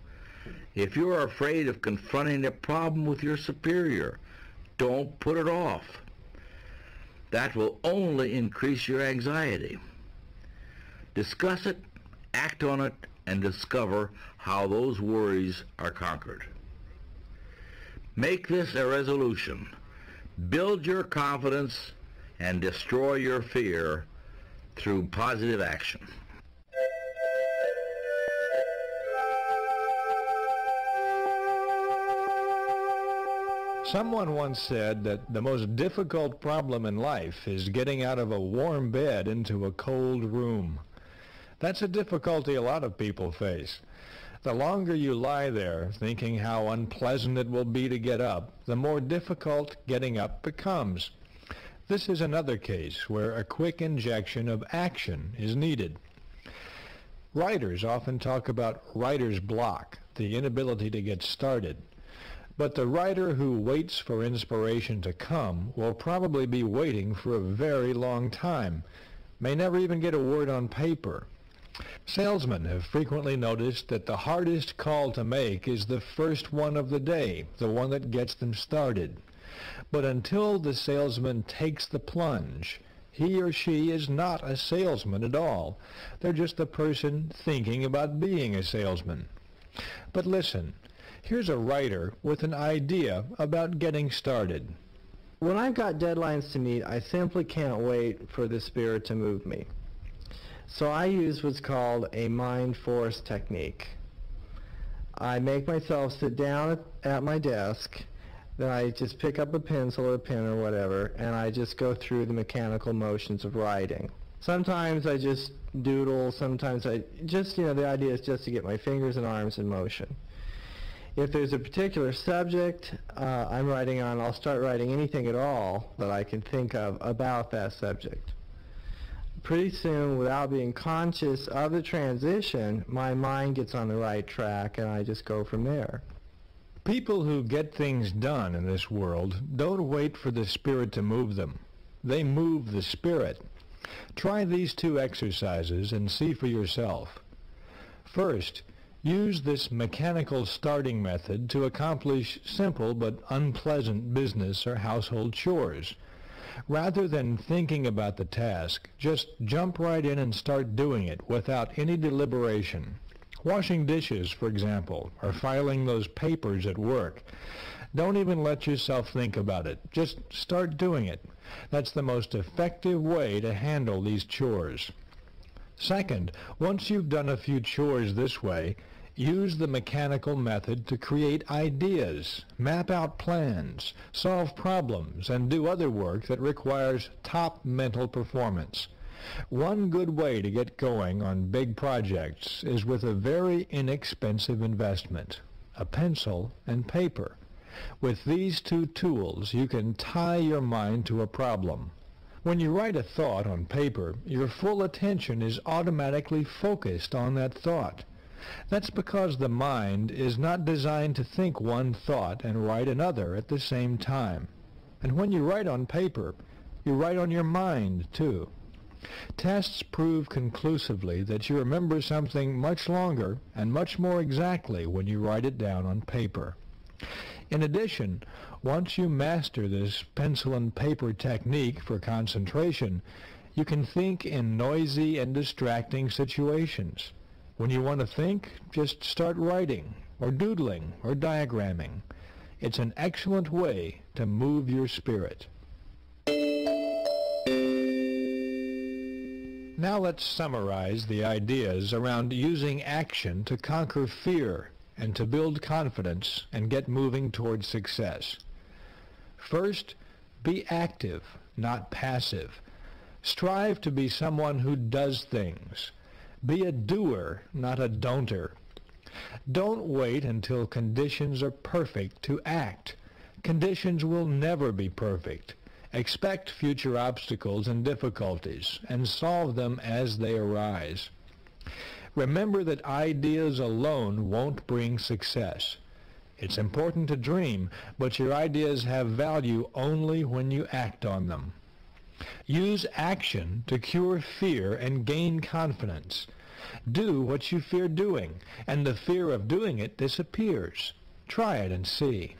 If you're afraid of confronting a problem with your superior, don't put it off. That will only increase your anxiety. Discuss it, act on it, and discover how those worries are conquered. Make this a resolution. Build your confidence and destroy your fear through positive action. Someone once said that the most difficult problem in life is getting out of a warm bed into a cold room. That's a difficulty a lot of people face. The longer you lie there thinking how unpleasant it will be to get up, the more difficult getting up becomes. This is another case where a quick injection of action is needed. Writers often talk about writer's block, the inability to get started. But the writer who waits for inspiration to come will probably be waiting for a very long time, may never even get a word on paper. Salesmen have frequently noticed that the hardest call to make is the first one of the day, the one that gets them started. But until the salesman takes the plunge, he or she is not a salesman at all. They're just a person thinking about being a salesman. But listen, here's a writer with an idea about getting started. When I've got deadlines to meet, I simply can't wait for the spirit to move me. So I use what's called a mind force technique. I make myself sit down at my desk, then I just pick up a pencil or a pen or whatever, and I just go through the mechanical motions of writing. Sometimes I just doodle, sometimes I just, the idea is just to get my fingers and arms in motion. If there's a particular subject I'm writing on, I'll start writing anything at all that I can think of about that subject. Pretty soon, without being conscious of the transition, my mind gets on the right track and I just go from there. People who get things done in this world don't wait for the spirit to move them. They move the spirit. Try these two exercises and see for yourself. First, use this mechanical starting method to accomplish simple but unpleasant business or household chores. Rather than thinking about the task, just jump right in and start doing it without any deliberation. Washing dishes, for example, or filing those papers at work. Don't even let yourself think about it. Just start doing it. That's the most effective way to handle these chores. Second, once you've done a few chores this way, use the mechanical method to create ideas, map out plans, solve problems, and do other work that requires top mental performance. One good way to get going on big projects is with a very inexpensive investment, a pencil and paper. With these two tools, you can tie your mind to a problem. When you write a thought on paper, your full attention is automatically focused on that thought. That's because the mind is not designed to think one thought and write another at the same time. And when you write on paper, you write on your mind too. Tests prove conclusively that you remember something much longer and much more exactly when you write it down on paper. In addition, once you master this pencil and paper technique for concentration, you can think in noisy and distracting situations. When you want to think, just start writing, or doodling, or diagramming. It's an excellent way to move your spirit. Now let's summarize the ideas around using action to conquer fear and to build confidence and get moving towards success. First, be active, not passive. Strive to be someone who does things. Be a doer, not a don'ter. Don't wait until conditions are perfect to act. Conditions will never be perfect. Expect future obstacles and difficulties and solve them as they arise. Remember that ideas alone won't bring success. It's important to dream, but your ideas have value only when you act on them. Use action to cure fear and gain confidence. Do what you fear doing, and the fear of doing it disappears. Try it and see.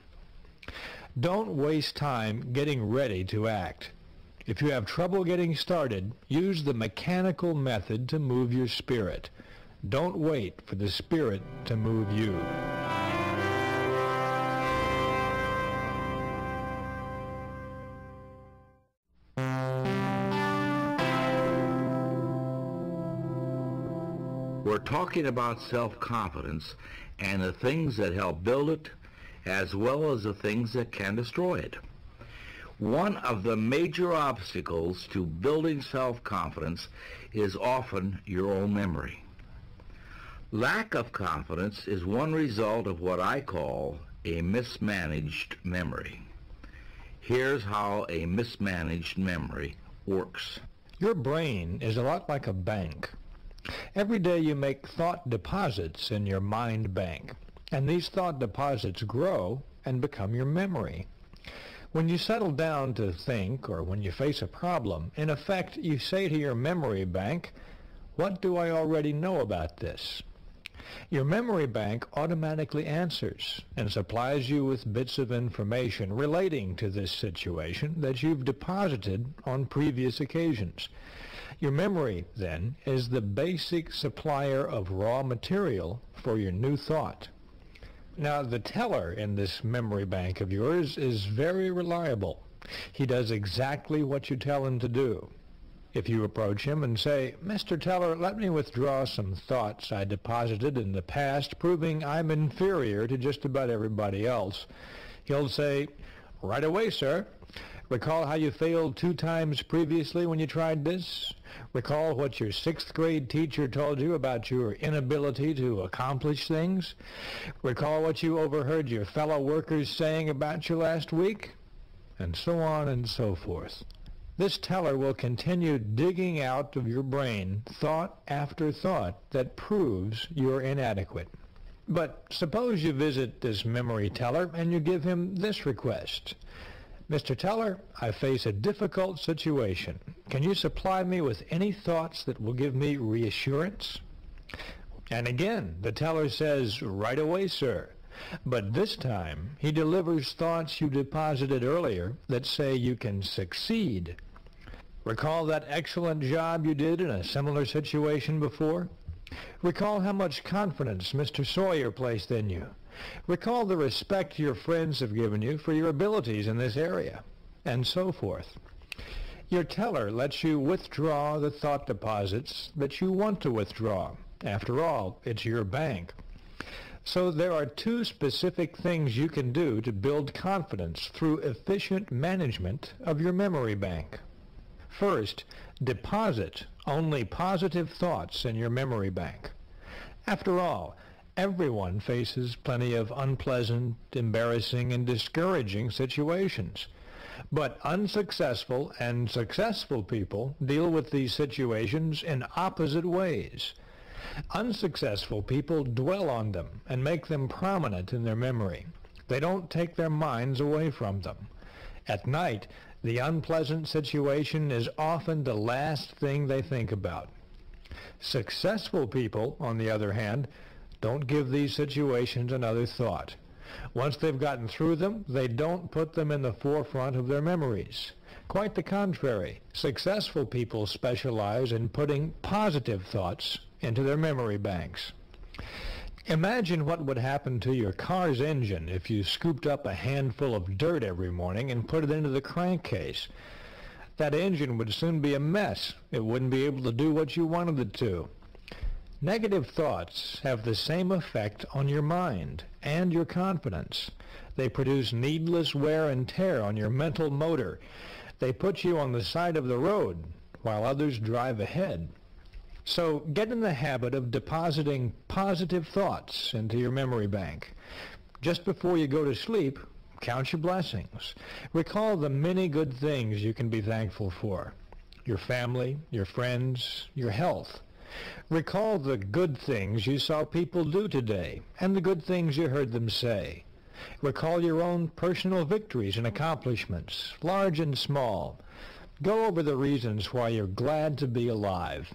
Don't waste time getting ready to act. If you have trouble getting started, use the mechanical method to move your spirit. Don't wait for the spirit to move you. We're talking about self-confidence and the things that help build it, as well as the things that can destroy it. One of the major obstacles to building self-confidence is often your own memory. Lack of confidence is one result of what I call a mismanaged memory. Here's how a mismanaged memory works. Your brain is a lot like a bank. Every day you make thought deposits in your mind bank, and these thought deposits grow and become your memory. When you settle down to think, or when you face a problem, in effect you say to your memory bank, "What do I already know about this?" Your memory bank automatically answers and supplies you with bits of information relating to this situation that you've deposited on previous occasions. Your memory, then, is the basic supplier of raw material for your new thought. Now, the teller in this memory bank of yours is very reliable. He does exactly what you tell him to do. If you approach him and say, "Mr. Teller, let me withdraw some thoughts I deposited in the past proving I'm inferior to just about everybody else," he'll say, "Right away, sir. Recall how you failed 2 times previously when you tried this? Recall what your 6th grade teacher told you about your inability to accomplish things? Recall what you overheard your fellow workers saying about you last week?" And so on and so forth. This teller will continue digging out of your brain thought after thought that proves you're inadequate. But suppose you visit this memory teller and you give him this request. "Mr. Teller, I face a difficult situation. Can you supply me with any thoughts that will give me reassurance?" And again, the teller says, "Right away, sir." But this time, he delivers thoughts you deposited earlier that say you can succeed. Recall that excellent job you did in a similar situation before? Recall how much confidence Mr. Sawyer placed in you. Recall the respect your friends have given you for your abilities in this area, and so forth. Your teller lets you withdraw the thought deposits that you want to withdraw. After all, it's your bank. So there are 2 specific things you can do to build confidence through efficient management of your memory bank. First, deposit only positive thoughts in your memory bank. After all, everyone faces plenty of unpleasant, embarrassing, and discouraging situations. But unsuccessful and successful people deal with these situations in opposite ways. Unsuccessful people dwell on them and make them prominent in their memory. They don't take their minds away from them. At night, the unpleasant situation is often the last thing they think about. Successful people, on the other hand, don't give these situations another thought. Once they've gotten through them, they don't put them in the forefront of their memories. Quite the contrary. Successful people specialize in putting positive thoughts into their memory banks. Imagine what would happen to your car's engine if you scooped up a handful of dirt every morning and put it into the crankcase. That engine would soon be a mess. It wouldn't be able to do what you wanted it to. Negative thoughts have the same effect on your mind and your confidence. They produce needless wear and tear on your mental motor. They put you on the side of the road while others drive ahead. So get in the habit of depositing positive thoughts into your memory bank. Just before you go to sleep, count your blessings. Recall the many good things you can be thankful for. Your family, your friends, your health. Recall the good things you saw people do today and the good things you heard them say. Recall your own personal victories and accomplishments, large and small. Go over the reasons why you're glad to be alive.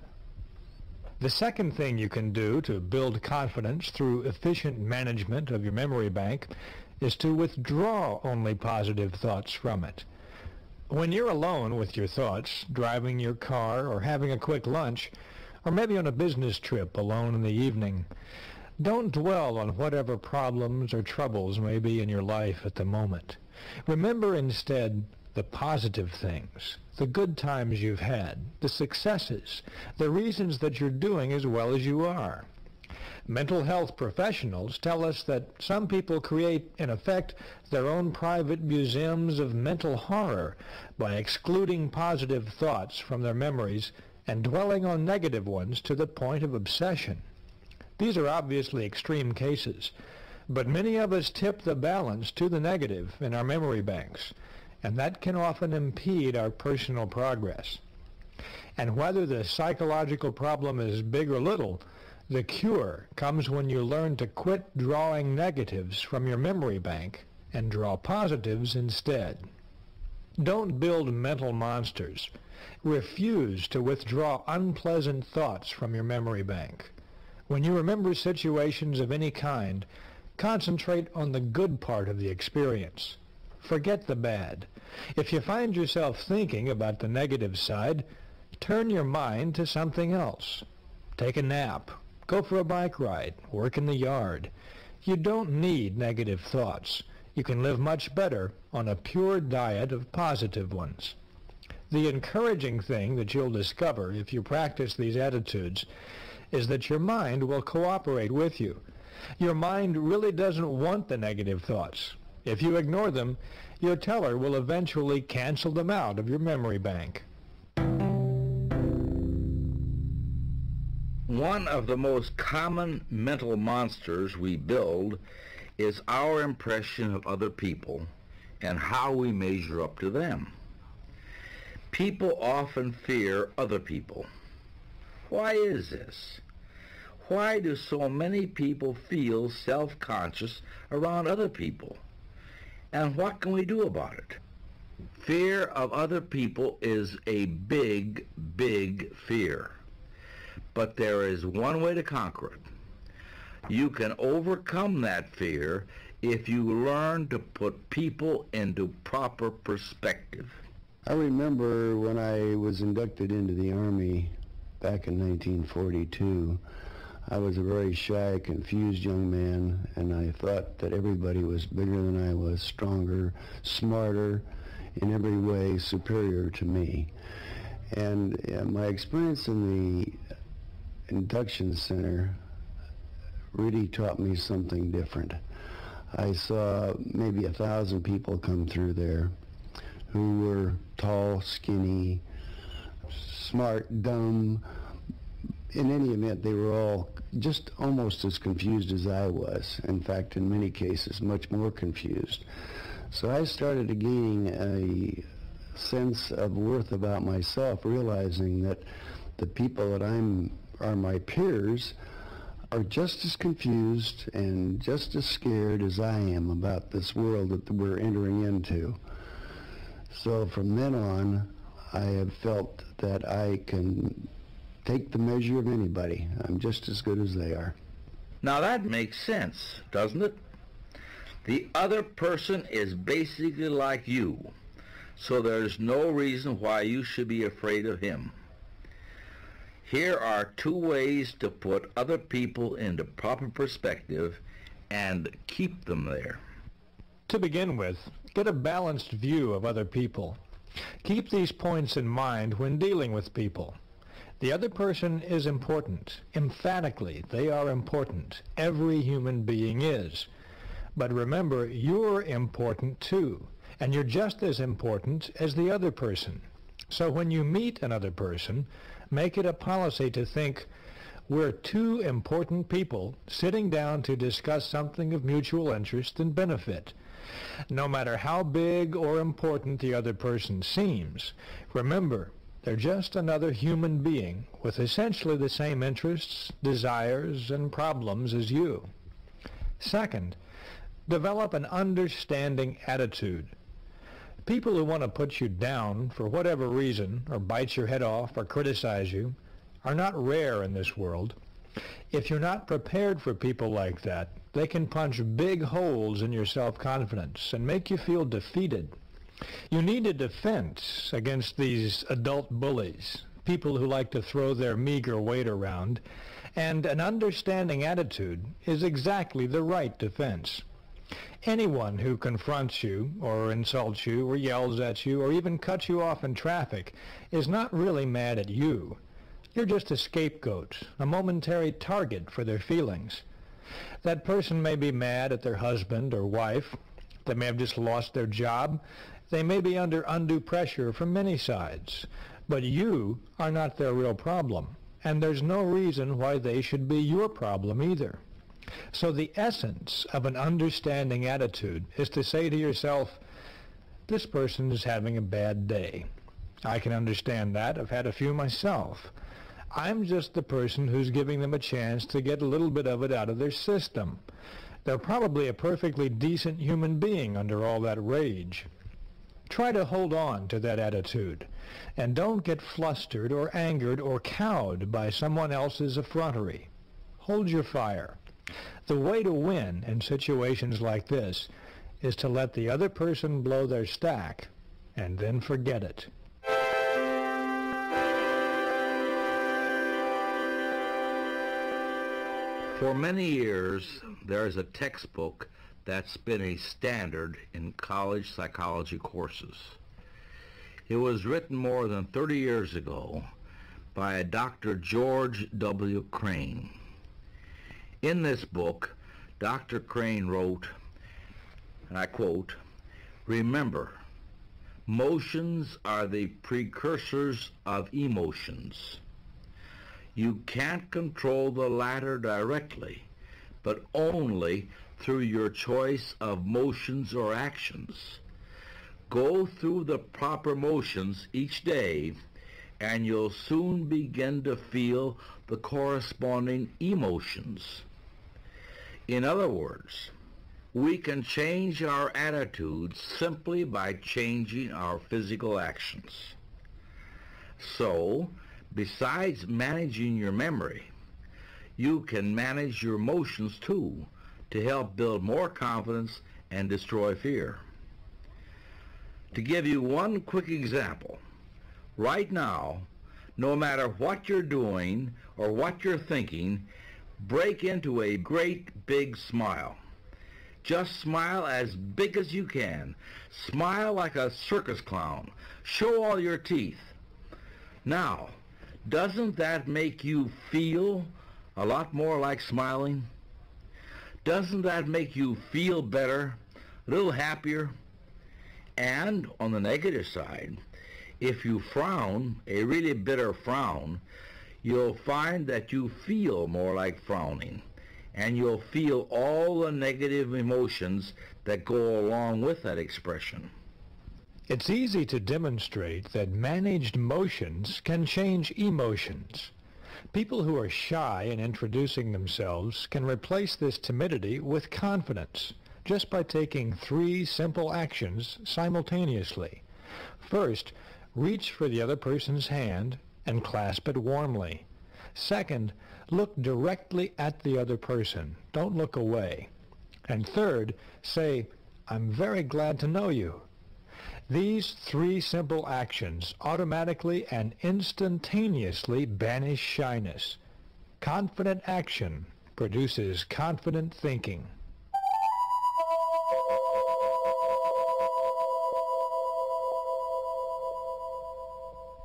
The second thing you can do to build confidence through efficient management of your memory bank is to withdraw only positive thoughts from it. When you're alone with your thoughts, driving your car or having a quick lunch, or maybe on a business trip alone in the evening, don't dwell on whatever problems or troubles may be in your life at the moment. Remember instead the positive things, the good times you've had, the successes, the reasons that you're doing as well as you are. Mental health professionals tell us that some people create, in effect, their own private museums of mental horror by excluding positive thoughts from their memories and dwelling on negative ones to the point of obsession. These are obviously extreme cases, but many of us tip the balance to the negative in our memory banks, and that can often impede our personal progress. And whether the psychological problem is big or little, the cure comes when you learn to quit drawing negatives from your memory bank and draw positives instead. Don't build mental monsters. Refuse to withdraw unpleasant thoughts from your memory bank. When you remember situations of any kind, concentrate on the good part of the experience. Forget the bad. If you find yourself thinking about the negative side, turn your mind to something else. Take a nap. Go for a bike ride. Work in the yard. You don't need negative thoughts. You can live much better on a pure diet of positive ones. The encouraging thing that you'll discover if you practice these attitudes is that your mind will cooperate with you. Your mind really doesn't want the negative thoughts. If you ignore them, your teller will eventually cancel them out of your memory bank. One of the most common mental monsters we build is our impression of other people and how we measure up to them. People often fear other people. Why is this? Why do so many people feel self-conscious around other people? And what can we do about it? Fear of other people is a big, big fear. But there is one way to conquer it. You can overcome that fear if you learn to put people into proper perspective. I remember when I was inducted into the Army back in 1942, I was a very shy, confused young man, and I thought that everybody was bigger than I was, stronger, smarter, in every way superior to me. And my experience in the induction center really taught me something different. I saw maybe 1,000 people come through there who were tall, skinny, smart, dumb. In any event, they were all just almost as confused as I was. In fact, in many cases, much more confused. So I started gaining a sense of worth about myself, realizing that the people that are my peers are just as confused and just as scared as I am about this world that we're entering into. So from then on, I have felt that I can take the measure of anybody. I'm just as good as they are. Now that makes sense, doesn't it? The other person is basically like you, so there's no reason why you should be afraid of him. Here are two ways to put other people into proper perspective and keep them there. To begin with, get a balanced view of other people. Keep these points in mind when dealing with people. The other person is important. Emphatically, they are important. Every human being is. But remember, you're important too, and you're just as important as the other person. So when you meet another person, make it a policy to think, we're two important people sitting down to discuss something of mutual interest and benefit. No matter how big or important the other person seems, remember, They're just another human being with essentially the same interests, desires, and problems as you. Second, develop an understanding attitude. People who want to put you down for whatever reason, or bite your head off or criticize you, are not rare in this world. If you're not prepared for people like that, they can punch big holes in your self-confidence and make you feel defeated. You need a defense against these adult bullies, people who like to throw their meager weight around, and an understanding attitude is exactly the right defense. Anyone who confronts you, or insults you, or yells at you, or even cuts you off in traffic is not really mad at you. You're just a scapegoat, a momentary target for their feelings. That person may be mad at their husband or wife. They may have just lost their job. They may be under undue pressure from many sides. But you are not their real problem, and there's no reason why they should be your problem either. So the essence of an understanding attitude is to say to yourself, this person is having a bad day. I can understand that. I've had a few myself. I'm just the person who's giving them a chance to get a little bit of it out of their system. They're probably a perfectly decent human being under all that rage. Try to hold on to that attitude, and don't get flustered or angered or cowed by someone else's effrontery. Hold your fire. The way to win in situations like this is to let the other person blow their stack and then forget it. For many years, there is a textbook that's been a standard in college psychology courses. It was written more than 30 years ago by a Dr. George W. Crane. In this book, Dr. Crane wrote, and I quote, "Remember, motions are the precursors of emotions. You can't control the latter directly, but only through your choice of motions or actions. Go through the proper motions each day, and you'll soon begin to feel the corresponding emotions." In other words, we can change our attitudes simply by changing our physical actions. So, besides managing your memory, you can manage your emotions too, to help build more confidence and destroy fear. To give you one quick example, right now, no matter what you're doing or what you're thinking, break into a great big smile. Just smile as big as you can. Smile like a circus clown. Show all your teeth. Now, doesn't that make you feel a lot more like smiling? Doesn't that make you feel better, a little happier? And on the negative side, if you frown, a really bitter frown, you'll find that you feel more like frowning, and you'll feel all the negative emotions that go along with that expression. It's easy to demonstrate that managed motions can change emotions. People who are shy in introducing themselves can replace this timidity with confidence just by taking 3 simple actions simultaneously. First, reach for the other person's hand and clasp it warmly. Second, look directly at the other person. Don't look away. And third, say, "I'm very glad to know you." These 3 simple actions automatically and instantaneously banish shyness. Confident action produces confident thinking.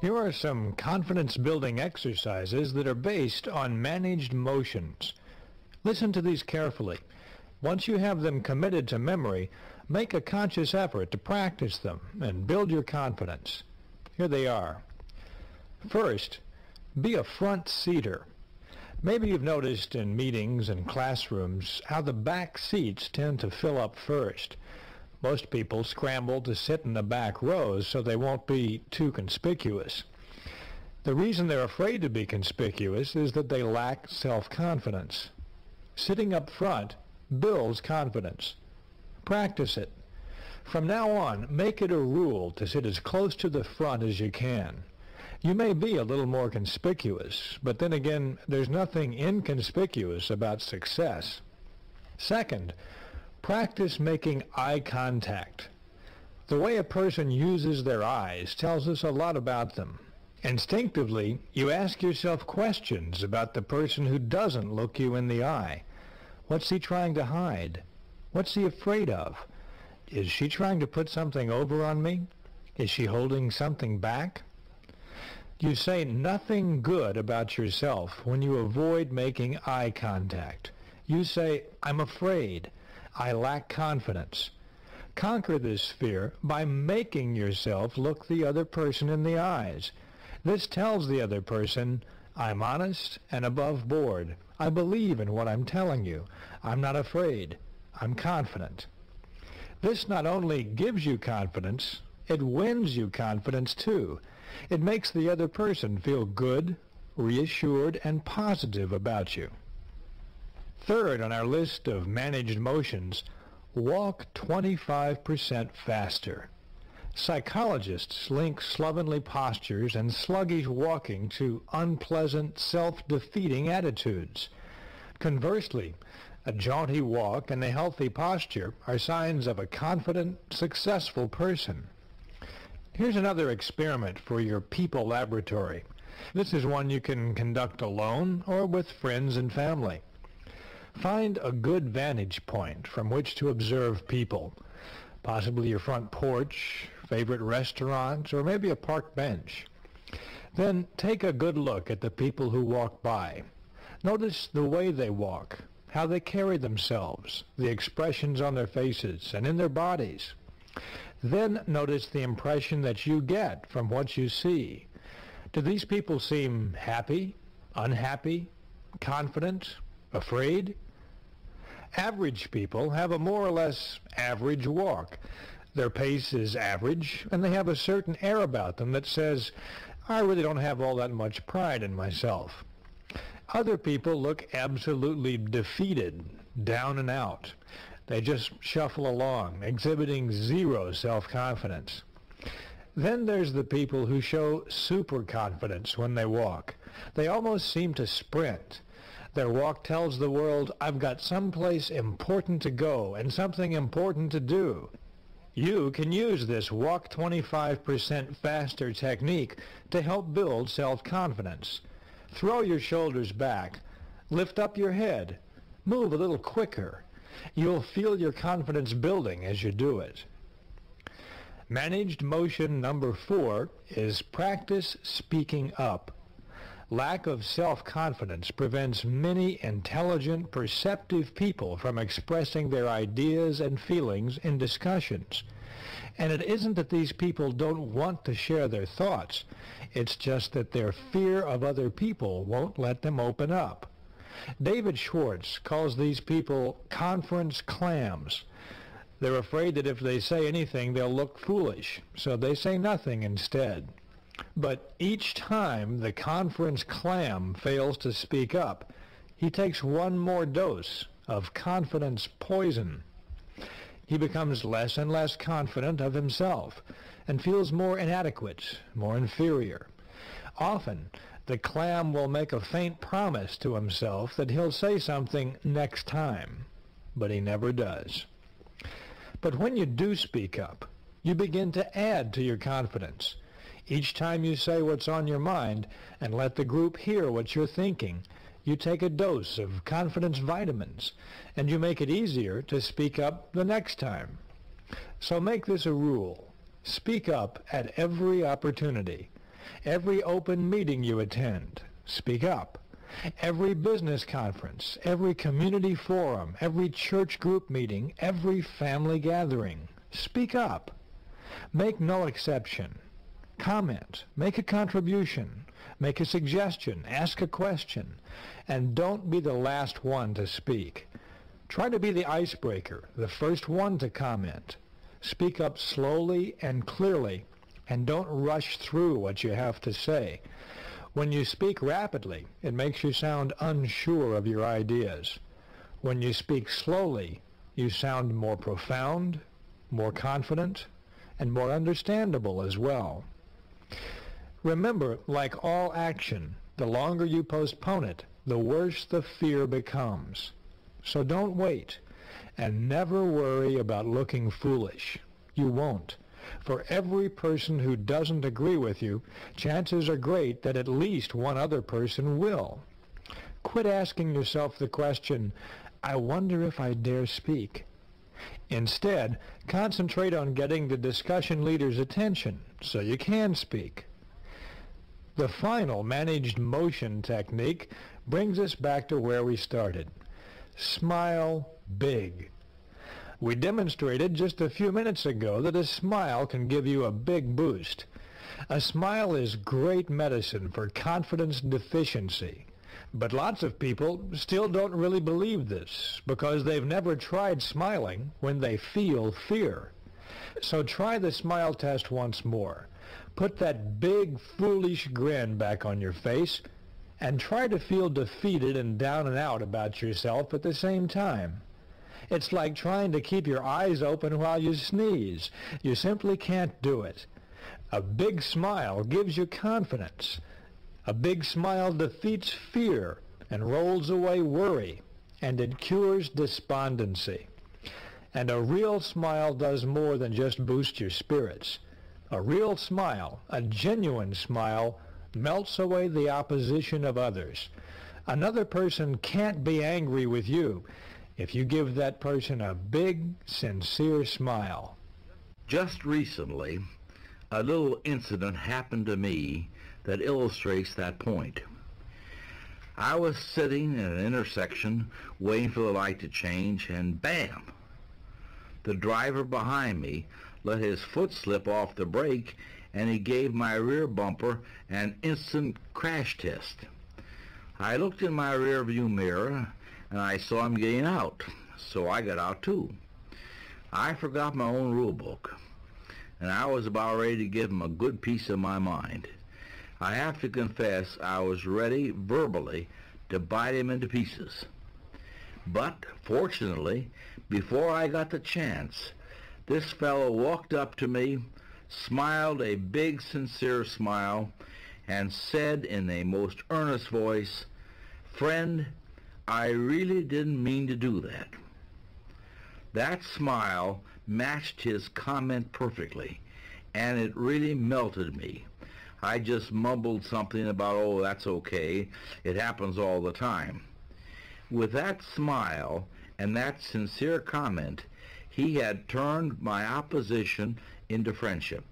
Here are some confidence-building exercises that are based on managed motions. Listen to these carefully. Once you have them committed to memory, make a conscious effort to practice them and build your confidence. Here they are. First, be a front-seater. Maybe you've noticed in meetings and classrooms how the back seats tend to fill up first. Most people scramble to sit in the back rows so they won't be too conspicuous. The reason they're afraid to be conspicuous is that they lack self-confidence. Sitting up front builds confidence. Practice it. From now on, make it a rule to sit as close to the front as you can. You may be a little more conspicuous, but then again, there's nothing inconspicuous about success. Second, practice making eye contact. The way a person uses their eyes tells us a lot about them. Instinctively, you ask yourself questions about the person who doesn't look you in the eye. What's he trying to hide? What's he afraid of? Is she trying to put something over on me? Is she holding something back? You say nothing good about yourself when you avoid making eye contact. You say, I'm afraid. I lack confidence. Conquer this fear by making yourself look the other person in the eyes. This tells the other person, I'm honest and above board. I believe in what I'm telling you. I'm not afraid. I'm confident. This not only gives you confidence, it wins you confidence too. It makes the other person feel good, reassured, and positive about you. Third on our list of managed motions, walk 25% faster. Psychologists link slovenly postures and sluggish walking to unpleasant, self-defeating attitudes. Conversely, a jaunty walk and a healthy posture are signs of a confident, successful person. Here's another experiment for your people laboratory. This is one you can conduct alone or with friends and family. Find a good vantage point from which to observe people, possibly your front porch, favorite restaurant, or maybe a park bench. Then take a good look at the people who walk by. Notice the way they walk, how they carry themselves, the expressions on their faces and in their bodies. Then notice the impression that you get from what you see. Do these people seem happy, unhappy, confident, afraid? Average people have a more or less average walk. Their pace is average, and they have a certain air about them that says, I really don't have all that much pride in myself. Other people look absolutely defeated, down and out. They just shuffle along, exhibiting zero self-confidence. Then there's the people who show super confidence when they walk. They almost seem to sprint. Their walk tells the world, I've got someplace important to go and something important to do. You can use this walk 25% faster technique to help build self-confidence. Throw your shoulders back. Lift up your head. Move a little quicker. You'll feel your confidence building as you do it. Managed motion number 4 is practice speaking up. Lack of self-confidence prevents many intelligent, perceptive people from expressing their ideas and feelings in discussions. And it isn't that these people don't want to share their thoughts. It's just that their fear of other people won't let them open up. David Schwartz calls these people conference clams. They're afraid that if they say anything, they'll look foolish, so they say nothing instead. But each time the conference clam fails to speak up, he takes one more dose of confidence poison. He becomes less and less confident of himself and feels more inadequate, more inferior. Often, the clam will make a faint promise to himself that he'll say something next time, but he never does. But when you do speak up, you begin to add to your confidence. Each time you say what's on your mind and let the group hear what you're thinking, you take a dose of confidence vitamins, and you make it easier to speak up the next time. So make this a rule. Speak up at every opportunity. Every open meeting you attend, speak up. Every business conference, every community forum, every church group meeting, every family gathering, speak up. Make no exception. Comment, make a contribution, make a suggestion, ask a question, and don't be the last one to speak. Try to be the icebreaker, the first one to comment. Speak up slowly and clearly, and don't rush through what you have to say. When you speak rapidly, it makes you sound unsure of your ideas. When you speak slowly, you sound more profound, more confident, and more understandable as well. Remember, like all action, the longer you postpone it, the worse the fear becomes. So don't wait, and never worry about looking foolish. You won't. For every person who doesn't agree with you, chances are great that at least one other person will. Quit asking yourself the question, I wonder if I dare speak. Instead, concentrate on getting the discussion leader's attention so you can speak. The final managed motion technique brings us back to where we started. Smile big. We demonstrated just a few minutes ago that a smile can give you a big boost. A smile is great medicine for confidence deficiency. But lots of people still don't really believe this because they've never tried smiling when they feel fear. So try the smile test once more. Put that big, foolish grin back on your face and try to feel defeated and down and out about yourself at the same time. It's like trying to keep your eyes open while you sneeze. You simply can't do it. A big smile gives you confidence. A big smile defeats fear and rolls away worry, and it cures despondency. And a real smile does more than just boost your spirits. A real smile, a genuine smile, melts away the opposition of others. Another person can't be angry with you if you give that person a big, sincere smile. Just recently, a little incident happened to me that illustrates that point. I was sitting at an intersection waiting for the light to change, and bam! The driver behind me let his foot slip off the brake, and he gave my rear bumper an instant crash test. I looked in my rear view mirror and I saw him getting out, so I got out too. I forgot my own rule book, and I was about ready to give him a good piece of my mind. I have to confess I was ready verbally to bite him into pieces. But fortunately, before I got the chance, this fellow walked up to me, smiled a big sincere smile, and said in a most earnest voice, "Friend, I really didn't mean to do that." That smile matched his comment perfectly, and it really melted me. I just mumbled something about, "Oh, that's okay. It happens all the time." With that smile and that sincere comment, he had turned my opposition into friendship.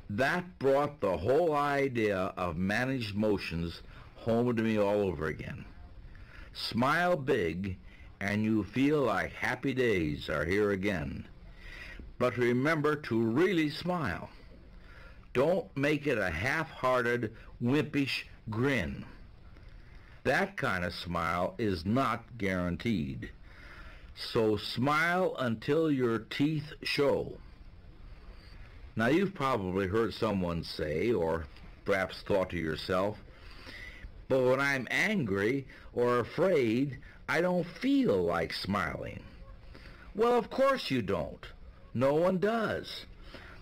That brought the whole idea of managed motions home to me all over again. Smile big, and you feel like happy days are here again. But remember to really smile. Don't make it a half-hearted, wimpish grin. That kind of smile is not guaranteed. So smile until your teeth show. Now, you've probably heard someone say, or perhaps thought to yourself, "But when I'm angry or afraid, I don't feel like smiling." Well, of course you don't. No one does.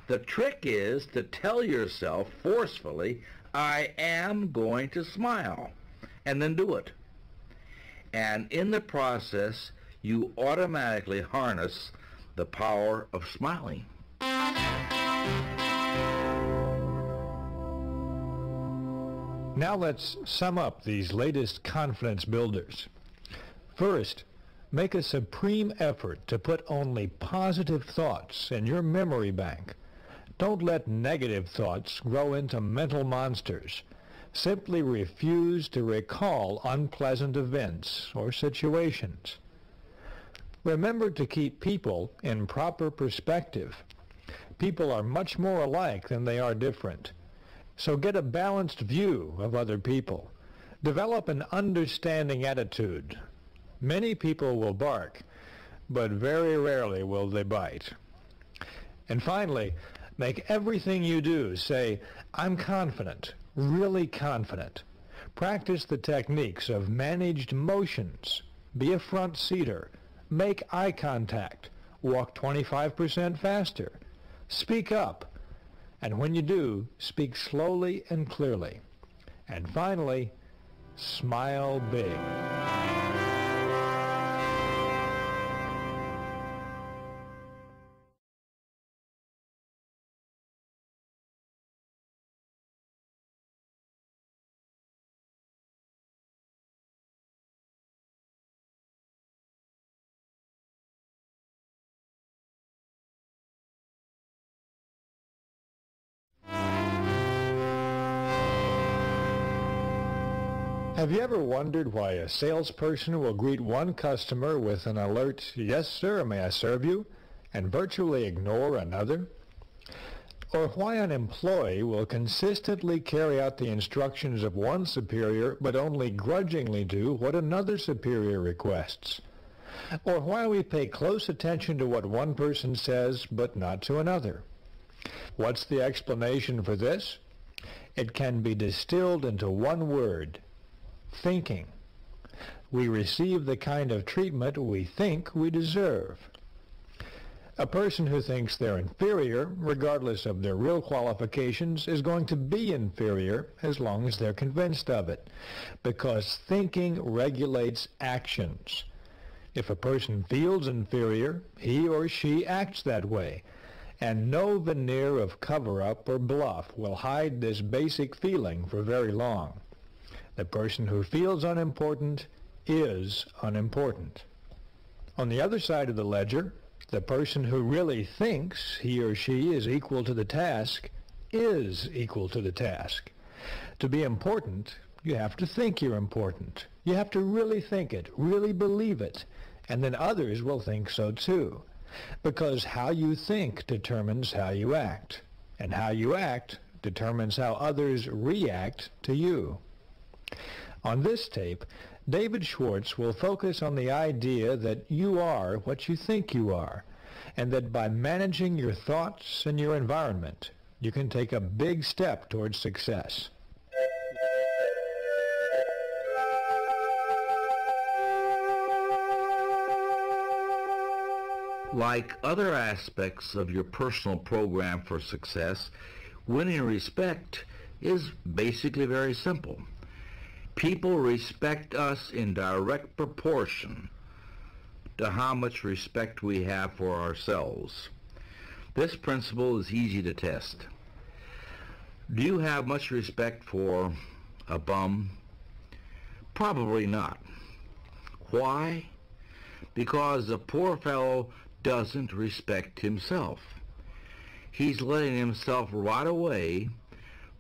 The trick is to tell yourself forcefully, "I am going to smile," and then do it. And in the process, you automatically harness the power of smiling. Now let's sum up these latest confidence builders. First, make a supreme effort to put only positive thoughts in your memory bank. Don't let negative thoughts grow into mental monsters. Simply refuse to recall unpleasant events or situations. Remember to keep people in proper perspective. People are much more alike than they are different. So get a balanced view of other people. Develop an understanding attitude. Many people will bark, but very rarely will they bite. And finally, make everything you do say, "I'm confident," really confident. Practice the techniques of managed motions. Be a front seater. Make eye contact. Walk 25% faster. Speak up. And when you do, speak slowly and clearly. And finally, smile big. Have you ever wondered why a salesperson will greet one customer with an alert, "Yes, sir, may I serve you?" and virtually ignore another? Or why an employee will consistently carry out the instructions of one superior but only grudgingly do what another superior requests? Or why we pay close attention to what one person says but not to another? What's the explanation for this? It can be distilled into one word: thinking. We receive the kind of treatment we think we deserve. A person who thinks they're inferior, regardless of their real qualifications, is going to be inferior as long as they're convinced of it, because thinking regulates actions. If a person feels inferior, he or she acts that way, and no veneer of cover-up or bluff will hide this basic feeling for very long. The person who feels unimportant is unimportant. On the other side of the ledger, the person who really thinks he or she is equal to the task is equal to the task. To be important, you have to think you're important. You have to really think it, really believe it, and then others will think so too. Because how you think determines how you act, and how you act determines how others react to you. On this tape, David Schwartz will focus on the idea that you are what you think you are, and that by managing your thoughts and your environment, you can take a big step towards success. Like other aspects of your personal program for success, winning respect is basically very simple. People respect us in direct proportion to how much respect we have for ourselves. This principle is easy to test. Do you have much respect for a bum? Probably not. Why? Because the poor fellow doesn't respect himself. He's letting himself rot away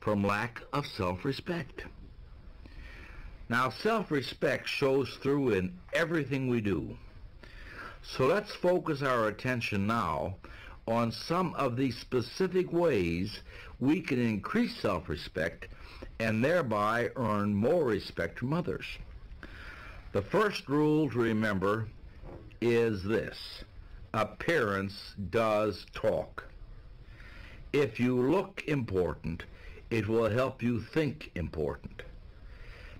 from lack of self-respect. Now, self-respect shows through in everything we do. So let's focus our attention now on some of the specific ways we can increase self-respect and thereby earn more respect from others. The first rule to remember is this: appearance does talk. If you look important, it will help you think important.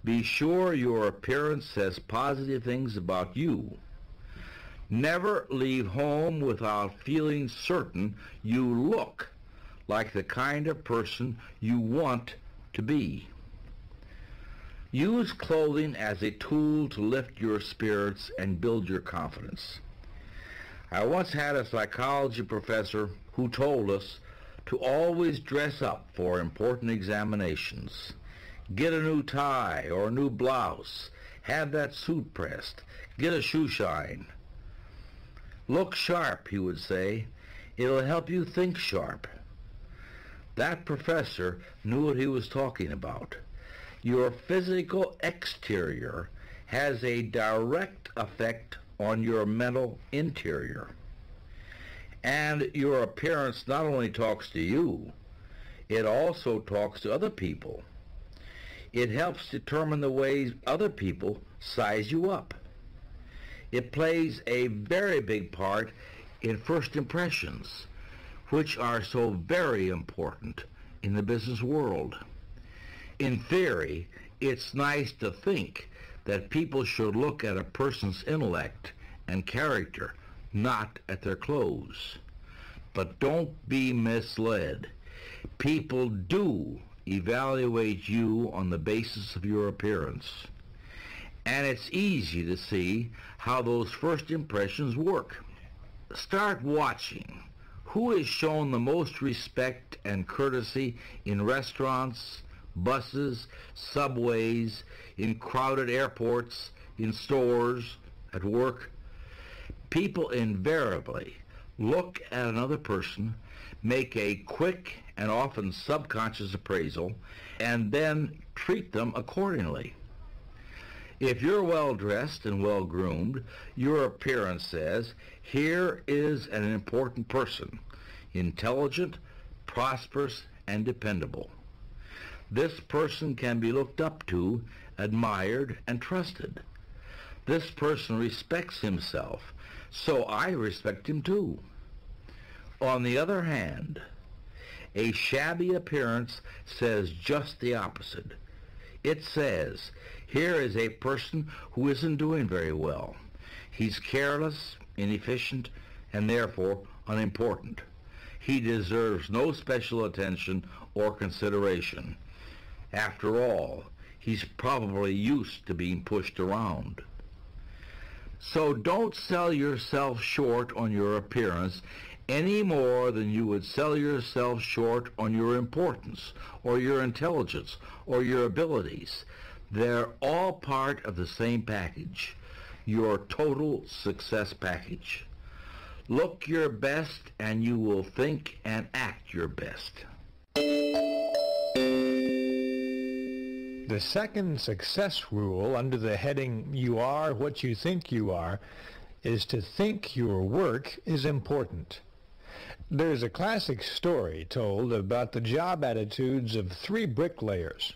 Be sure your appearance says positive things about you. Never leave home without feeling certain you look like the kind of person you want to be. Use clothing as a tool to lift your spirits and build your confidence. I once had a psychology professor who told us to always dress up for important examinations. Get a new tie or a new blouse. Have that suit pressed. Get a shoe shine. Look sharp, he would say. It'll help you think sharp. That professor knew what he was talking about. Your physical exterior has a direct effect on your mental interior. And your appearance not only talks to you, it also talks to other people. It helps determine the ways other people size you up. It plays a very big part in first impressions, which are so very important in the business world. In theory, it's nice to think that people should look at a person's intellect and character, not at their clothes. But don't be misled. People do evaluate you on the basis of your appearance. And it's easy to see how those first impressions work. Start watching. Who is shown the most respect and courtesy in restaurants, buses, subways, in crowded airports, in stores, at work? People invariably look at another person, make a quick and often subconscious appraisal, and then treat them accordingly. If you're well-dressed and well-groomed, your appearance says, here is an important person, intelligent, prosperous, and dependable. This person can be looked up to, admired, and trusted. This person respects himself, so I respect him too. On the other hand, a shabby appearance says just the opposite. It says, here is a person who isn't doing very well. He's careless, inefficient, and therefore unimportant. He deserves no special attention or consideration. After all, he's probably used to being pushed around. So don't sell yourself short on your appearance any more than you would sell yourself short on your importance or your intelligence or your abilities. They're all part of the same package, your total success package. Look your best and you will think and act your best. The second success rule under the heading "You are what you think you are" is to think your work is important. There's a classic story told about the job attitudes of 3 bricklayers.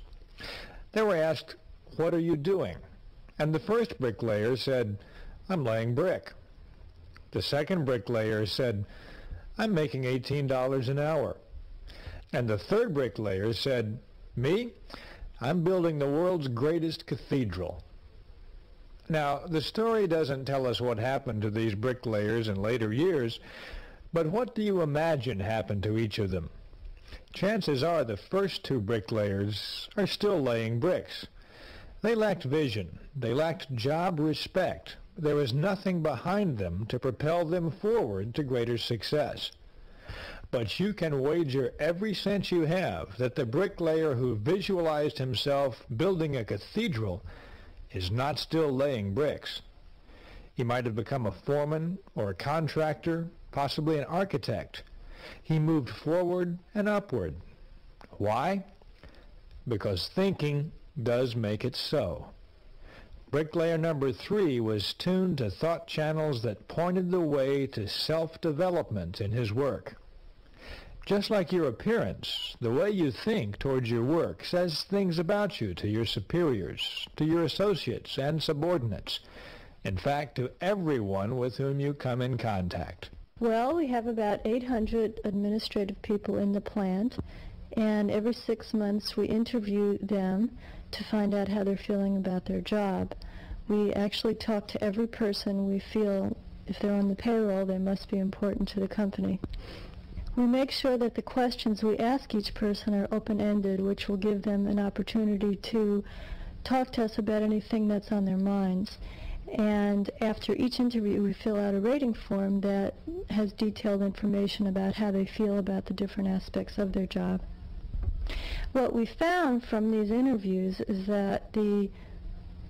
They were asked, "What are you doing?" And the first bricklayer said, "I'm laying brick." The second bricklayer said, "I'm making $18 an hour." And the third bricklayer said, "Me? I'm building the world's greatest cathedral." Now, the story doesn't tell us what happened to these bricklayers in later years, but what do you imagine happened to each of them? Chances are the first 2 bricklayers are still laying bricks. They lacked vision. They lacked job respect. There was nothing behind them to propel them forward to greater success. But you can wager every cent you have that the bricklayer who visualized himself building a cathedral is not still laying bricks. He might have become a foreman or a contractor, possibly an architect. He moved forward and upward. Why? Because thinking does make it so. Bricklayer number 3 was tuned to thought channels that pointed the way to self-development in his work. Just like your appearance, the way you think towards your work says things about you to your superiors, to your associates and subordinates, in fact, to everyone with whom you come in contact. Well, we have about 800 administrative people in the plant, and every 6 months we interview them to find out how they're feeling about their job. We actually talk to every person we feel if they're on the payroll, they must be important to the company. We make sure that the questions we ask each person are open-ended, which will give them an opportunity to talk to us about anything that's on their minds. And after each interview, we fill out a rating form that has detailed information about how they feel about the different aspects of their job. What we found from these interviews is that the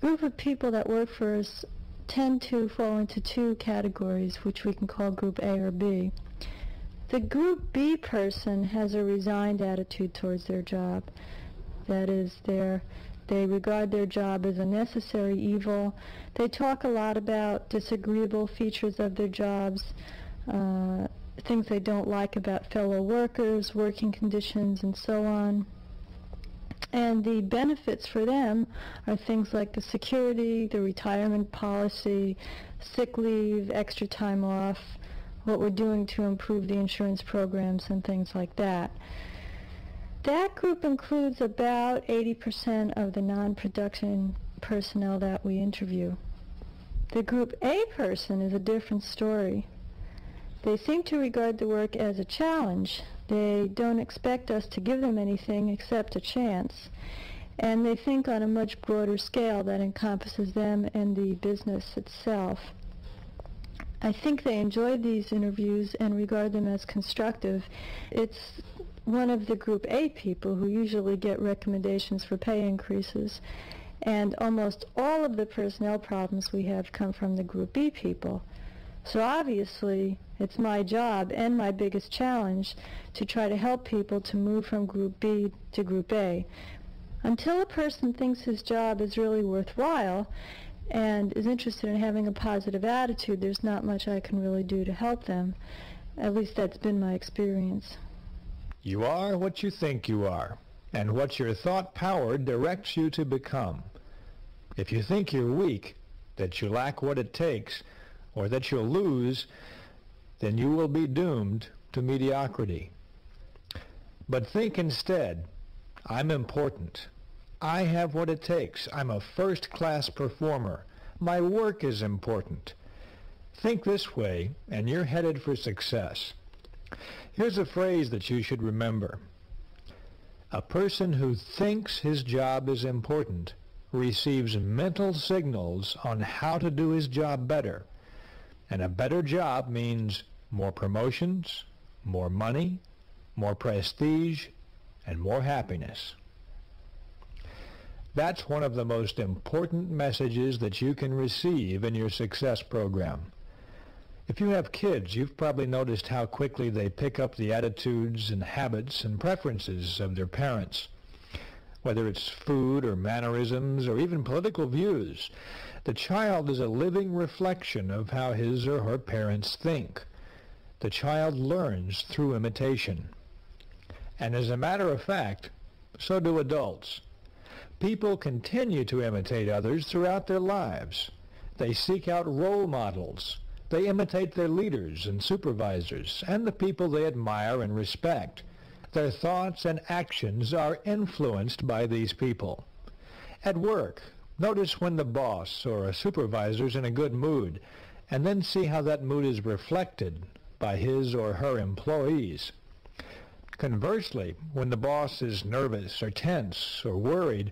group of people that work for us tend to fall into 2 categories, which we can call Group A or B. The Group B person has a resigned attitude towards their job. That is, they regard their job as a necessary evil. They talk a lot about disagreeable features of their jobs, things they don't like about fellow workers, working conditions, and so on. And the benefits for them are things like the security, the retirement policy, sick leave, extra time off, what we're doing to improve the insurance programs, and things like that. That group includes about 80% of the non-production personnel that we interview. The Group A person is a different story. They seem to regard the work as a challenge. They don't expect us to give them anything except a chance. And they think on a much broader scale that encompasses them and the business itself. I think they enjoy these interviews and regard them as constructive. It's one of the Group A people who usually get recommendations for pay increases. And almost all of the personnel problems we have come from the Group B people. So obviously, it's my job and my biggest challenge to try to help people to move from Group B to Group A. Until a person thinks his job is really worthwhile and is interested in having a positive attitude, there's not much I can really do to help them. At least that's been my experience. You are what you think you are, and what your thought power directs you to become. If you think you're weak, that you lack what it takes, or that you'll lose, then you will be doomed to mediocrity. But think instead, I'm important. I have what it takes. I'm a first-class performer. My work is important. Think this way, and you're headed for success. Here's a phrase that you should remember. A person who thinks his job is important receives mental signals on how to do his job better. And a better job means more promotions, more money, more prestige, and more happiness. That's one of the most important messages that you can receive in your success program. If you have kids, you've probably noticed how quickly they pick up the attitudes and habits and preferences of their parents. Whether it's food or mannerisms or even political views, the child is a living reflection of how his or her parents think. The child learns through imitation. And as a matter of fact, so do adults. People continue to imitate others throughout their lives. They seek out role models. They imitate their leaders and supervisors and the people they admire and respect. Their thoughts and actions are influenced by these people. At work, notice when the boss or a supervisor is in a good mood, and then see how that mood is reflected by his or her employees. Conversely, when the boss is nervous or tense or worried,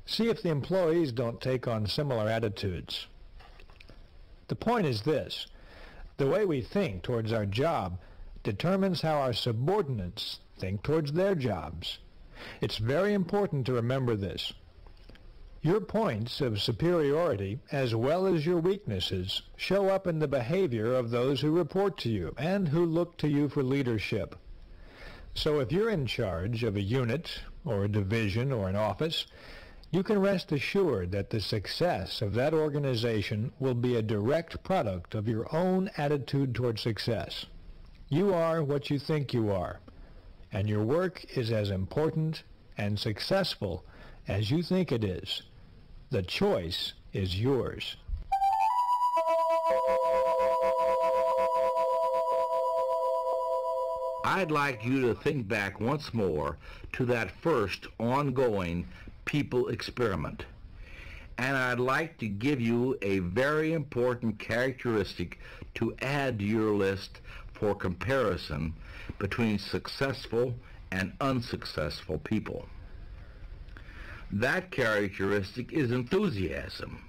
see if the employees don't take on similar attitudes. The point is this: the way we think towards our job determines how our subordinates think towards their jobs. It's very important to remember this. Your points of superiority, as well as your weaknesses, show up in the behavior of those who report to you and who look to you for leadership. So if you're in charge of a unit or a division or an office, you can rest assured that the success of that organization will be a direct product of your own attitude toward success. You are what you think you are, and your work is as important and successful as you think it is. The choice is yours. I'd like you to think back once more to that first ongoing people experiment. And I'd like to give you a very important characteristic to add to your list for comparison between successful and unsuccessful people. That characteristic is enthusiasm,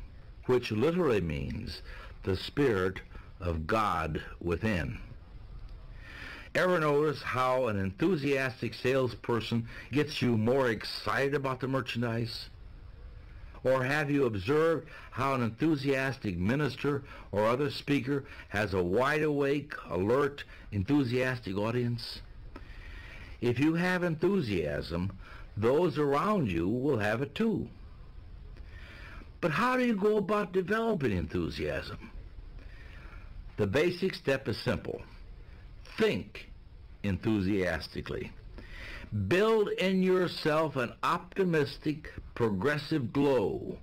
which literally means the Spirit of God within. Ever notice how an enthusiastic salesperson gets you more excited about the merchandise? Or have you observed how an enthusiastic minister or other speaker has a wide-awake, alert, enthusiastic audience? If you have enthusiasm, those around you will have it too. But how do you go about developing enthusiasm? The basic step is simple. Think enthusiastically. Build in yourself an optimistic, progressive glow,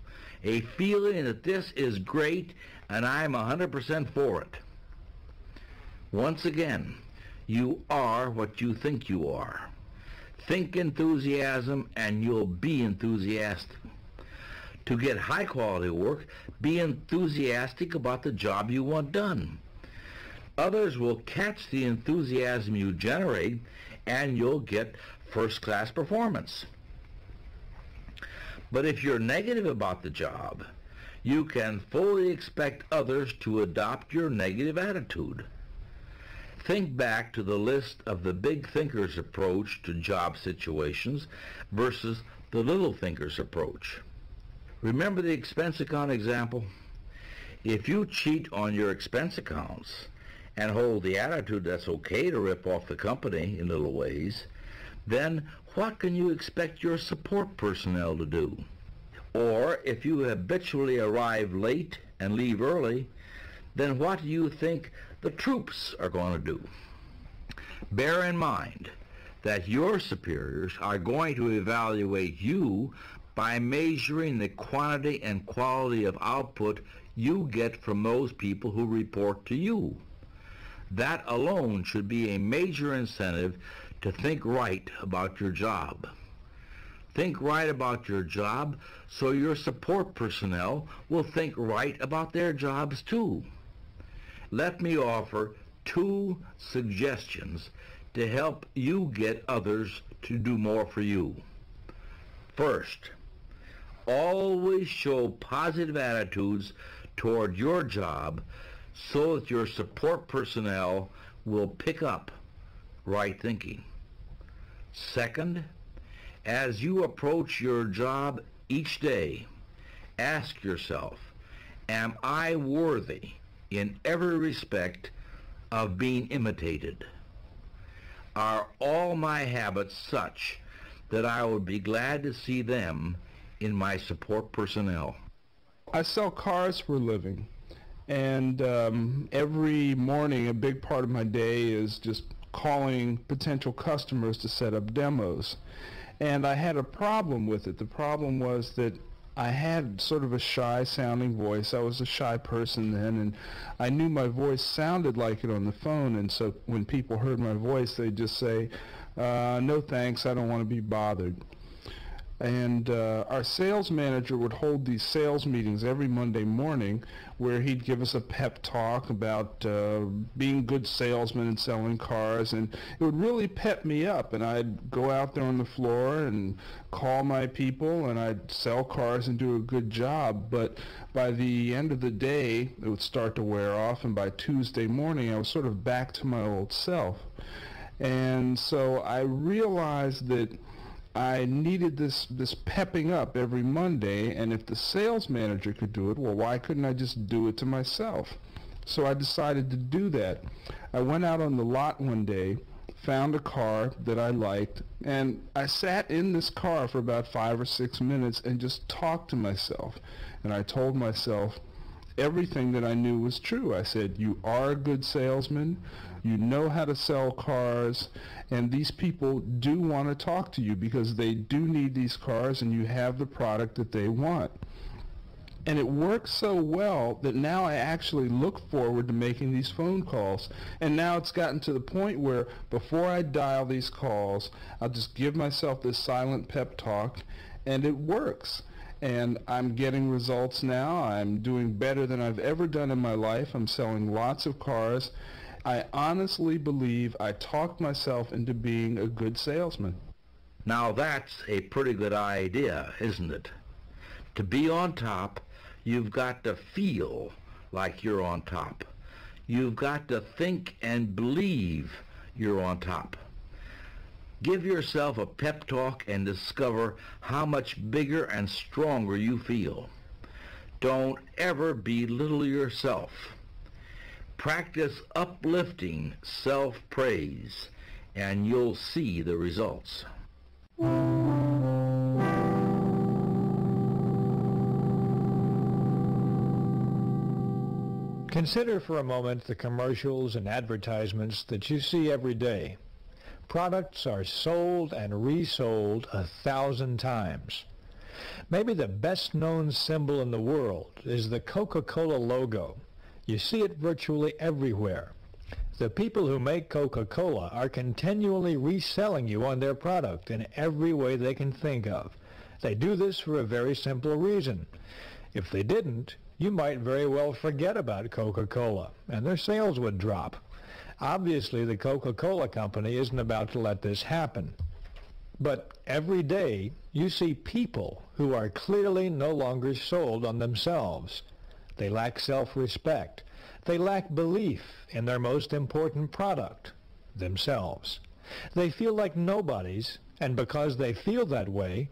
a feeling that this is great and I'm 100% for it. Once again, you are what you think you are. Think enthusiasm and you'll be enthusiastic. To get high-quality work, be enthusiastic about the job you want done. Others will catch the enthusiasm you generate, and you'll get first-class performance. But if you're negative about the job, you can fully expect others to adopt your negative attitude. Think back to the list of the big thinkers' approach to job situations versus the little thinkers' approach. Remember the expense account example? If you cheat on your expense accounts and hold the attitude that's okay to rip off the company in little ways, then what can you expect your support personnel to do? Or if you habitually arrive late and leave early, then what do you think the troops are going to do? Bear in mind that your superiors are going to evaluate you by measuring the quantity and quality of output you get from those people who report to you. That alone should be a major incentive to think right about your job. Think right about your job so your support personnel will think right about their jobs too. Let me offer 2 suggestions to help you get others to do more for you. First, always show positive attitudes toward your job so that your support personnel will pick up right thinking. Second, as you approach your job each day, ask yourself, am I worthy in every respect of being imitated? Are all my habits such that I would be glad to see them in my support personnel? I sell cars for a living, and every morning a big part of my day is just calling potential customers to set up demos. And I had a problem with it. The problem was that I had sort of a shy sounding voice. I was a shy person then, and I knew my voice sounded like it on the phone, and so when people heard my voice, they'd just say, no thanks, I don't want to be bothered. And our sales manager would hold these sales meetings every Monday morning where he'd give us a pep talk about being good salesmen and selling cars, and it would really pep me up, and I'd go out there on the floor and call my people, and I'd sell cars and do a good job. But by the end of the day, it would start to wear off, and by Tuesday morning, I was sort of back to my old self. And so I realized that I needed this pepping up every Monday, and if the sales manager could do it, well, why couldn't I just do it to myself? So I decided to do that. I went out on the lot one day, found a car that I liked, and I sat in this car for about 5 or 6 minutes and just talked to myself. And I told myself everything that I knew was true. I said, you are a good salesman, you know how to sell cars, and these people do want to talk to you because they do need these cars and you have the product that they want. And it works so well that now I actually look forward to making these phone calls. And now it's gotten to the point where before I dial these calls, I'll just give myself this silent pep talk, and it works. And I'm getting results now. I'm doing better than I've ever done in my life. I'm selling lots of cars. I honestly believe I talked myself into being a good salesman. Now that's a pretty good idea, isn't it? To be on top, you've got to feel like you're on top. You've got to think and believe you're on top. Give yourself a pep talk and discover how much bigger and stronger you feel. Don't ever belittle yourself. Practice uplifting self-praise, and you'll see the results. Consider for a moment the commercials and advertisements that you see every day. Products are sold and resold 1,000 times. Maybe the best-known symbol in the world is the Coca-Cola logo. You see it virtually everywhere. The people who make Coca-Cola are continually reselling you on their product in every way they can think of. They do this for a very simple reason. If they didn't, you might very well forget about Coca-Cola, and their sales would drop. Obviously, the Coca-Cola company isn't about to let this happen. But every day, you see people who are clearly no longer sold on themselves. They lack self-respect. They lack belief in their most important product, themselves. They feel like nobodies, and because they feel that way,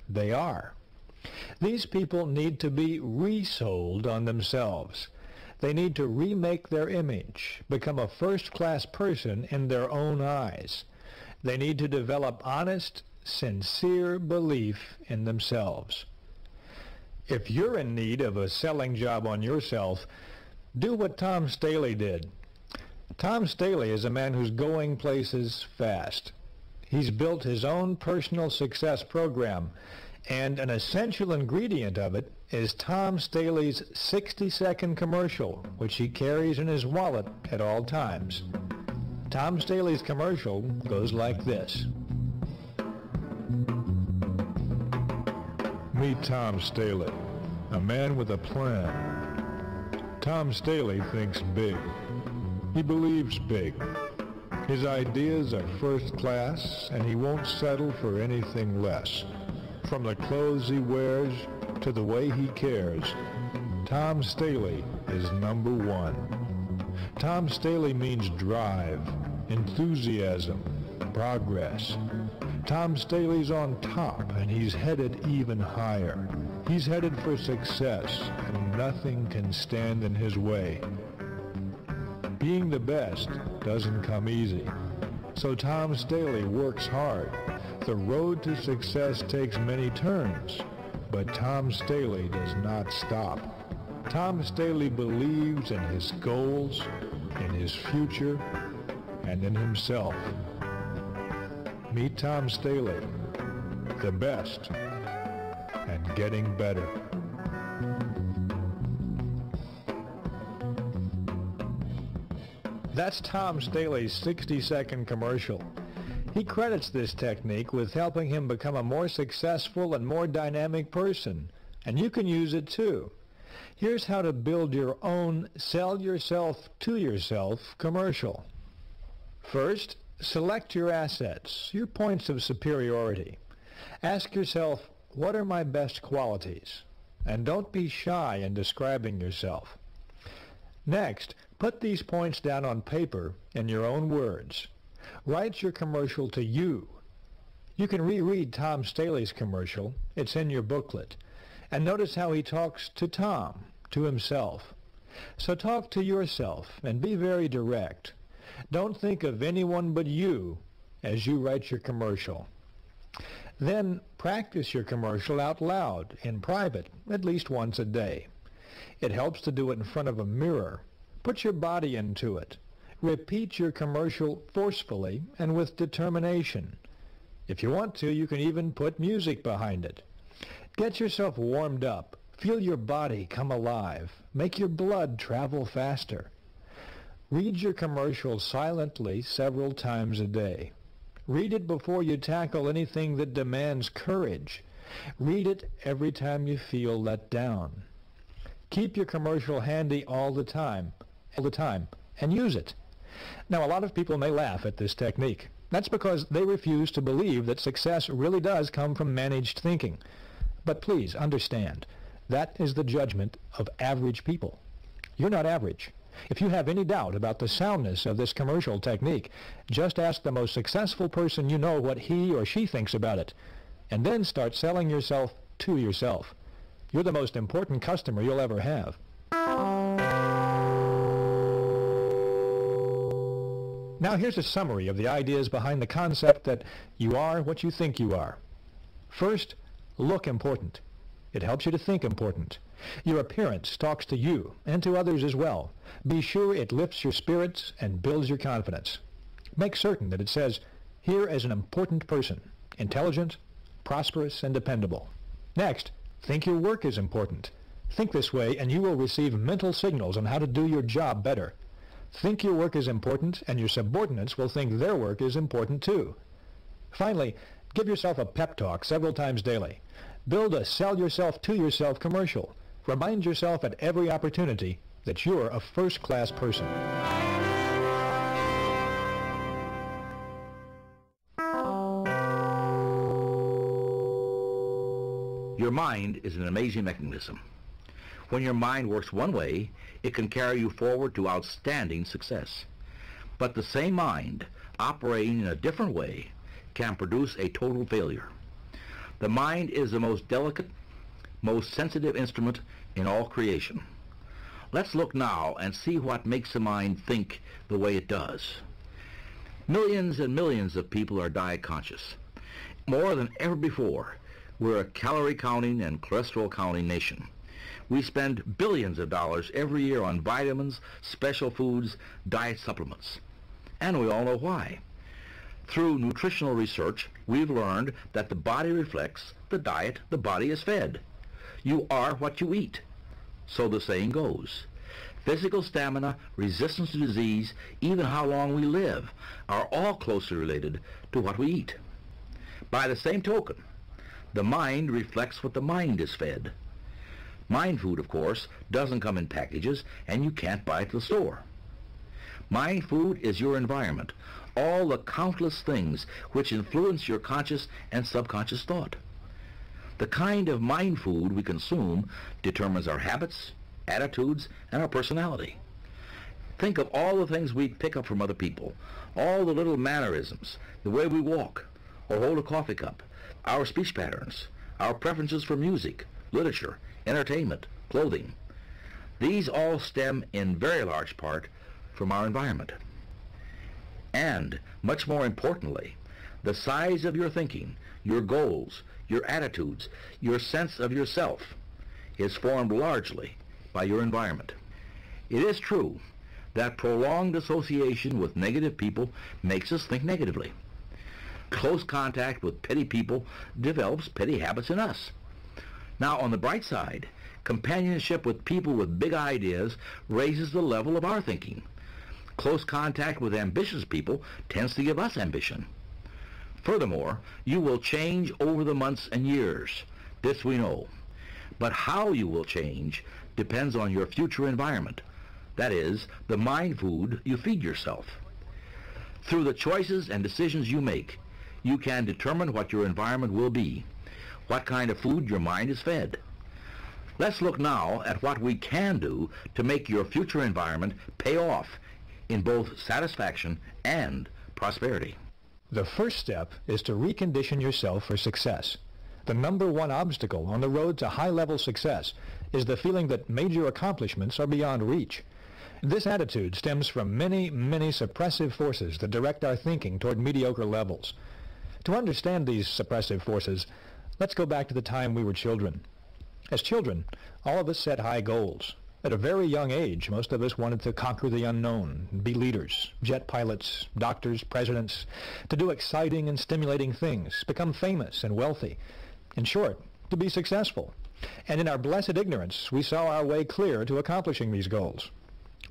they are. These people need to be resold on themselves. They need to remake their image, become a first-class person in their own eyes. They need to develop honest, sincere belief in themselves. If you're in need of a selling job on yourself, do what Tom Staley did. Tom Staley is a man who's going places fast. He's built his own personal success program, and an essential ingredient of it is Tom Staley's 60-second commercial, which he carries in his wallet at all times. Tom Staley's commercial goes like this. Meet Tom Staley, a man with a plan. Tom Staley thinks big. He believes big. His ideas are first class, and he won't settle for anything less. From the clothes he wears to the way he cares, Tom Staley is number one. Tom Staley means drive, enthusiasm, progress. Tom Staley's on top, and he's headed even higher. He's headed for success, and nothing can stand in his way. Being the best doesn't come easy, so Tom Staley works hard. The road to success takes many turns, but Tom Staley does not stop. Tom Staley believes in his goals, in his future, and in himself. Meet Tom Staley, the best, and getting better. That's Tom Staley's 60-second commercial. He credits this technique with helping him become a more successful and more dynamic person, and you can use it too. Here's how to build your own sell yourself to yourself commercial. First, select your assets, your points of superiority. Ask yourself, what are my best qualities? And don't be shy in describing yourself. Next, put these points down on paper in your own words. Write your commercial to you. You can reread Tom Staley's commercial. It's in your booklet. And notice how he talks to Tom, to himself. So talk to yourself and be very direct. Don't think of anyone but you as you write your commercial. Then practice your commercial out loud, in private, at least once a day. It helps to do it in front of a mirror. Put your body into it. Repeat your commercial forcefully and with determination. If you want to, you can even put music behind it. Get yourself warmed up. Feel your body come alive. Make your blood travel faster. Read your commercial silently several times a day. Read it before you tackle anything that demands courage. Read it every time you feel let down. Keep your commercial handy all the time, and use it. Now, a lot of people may laugh at this technique. That's because they refuse to believe that success really does come from managed thinking. But please understand, that is the judgment of average people. You're not average. If you have any doubt about the soundness of this commercial technique, just ask the most successful person you know what he or she thinks about it, and then start selling yourself to yourself. You're the most important customer you'll ever have. Now here's a summary of the ideas behind the concept that you are what you think you are. First, look important. It helps you to think important. Your appearance talks to you and to others as well. Be sure it lifts your spirits and builds your confidence. Make certain that it says, here is an important person, intelligent, prosperous, and dependable. Next, think your work is important. Think this way and you will receive mental signals on how to do your job better. Think your work is important, and your subordinates will think their work is important too. Finally, give yourself a pep talk several times daily. Build a sell yourself to yourself commercial. Remind yourself at every opportunity that you're a first-class person. Your mind is an amazing mechanism. When your mind works one way, it can carry you forward to outstanding success. But the same mind, operating in a different way, can produce a total failure. The mind is the most delicate, most sensitive instrument in all creation. Let's look now and see what makes the mind think the way it does. Millions and millions of people are diet conscious. More than ever before, we're a calorie-counting and cholesterol-counting nation. We spend billions of dollars every year on vitamins, special foods, diet supplements. And we all know why. Through nutritional research, we've learned that the body reflects the diet the body is fed. You are what you eat. So the saying goes. Physical stamina, resistance to disease, even how long we live, are all closely related to what we eat. By the same token, the mind reflects what the mind is fed. Mind food, of course, doesn't come in packages, and you can't buy it at the store. Mind food is your environment, all the countless things which influence your conscious and subconscious thought. The kind of mind food we consume determines our habits, attitudes, and our personality. Think of all the things we pick up from other people, all the little mannerisms, the way we walk or hold a coffee cup, our speech patterns, our preferences for music, literature, entertainment, clothing. These all stem in very large part from our environment. And, much more importantly, the size of your thinking, your goals, your attitudes, your sense of yourself is formed largely by your environment. It is true that prolonged association with negative people makes us think negatively. Close contact with petty people develops petty habits in us. Now, on the bright side, companionship with people with big ideas raises the level of our thinking. Close contact with ambitious people tends to give us ambition. Furthermore, you will change over the months and years. This we know. But how you will change depends on your future environment. That is, the mind food you feed yourself. Through the choices and decisions you make, you can determine what your environment will be, what kind of food your mind is fed. Let's look now at what we can do to make your future environment pay off in both satisfaction and prosperity. The first step is to recondition yourself for success. The number one obstacle on the road to high-level success is the feeling that major accomplishments are beyond reach. This attitude stems from many, many suppressive forces that direct our thinking toward mediocre levels. To understand these suppressive forces, let's go back to the time we were children. As children, all of us set high goals. At a very young age, most of us wanted to conquer the unknown, be leaders, jet pilots, doctors, presidents, to do exciting and stimulating things, become famous and wealthy. In short, to be successful. And in our blessed ignorance, we saw our way clear to accomplishing these goals.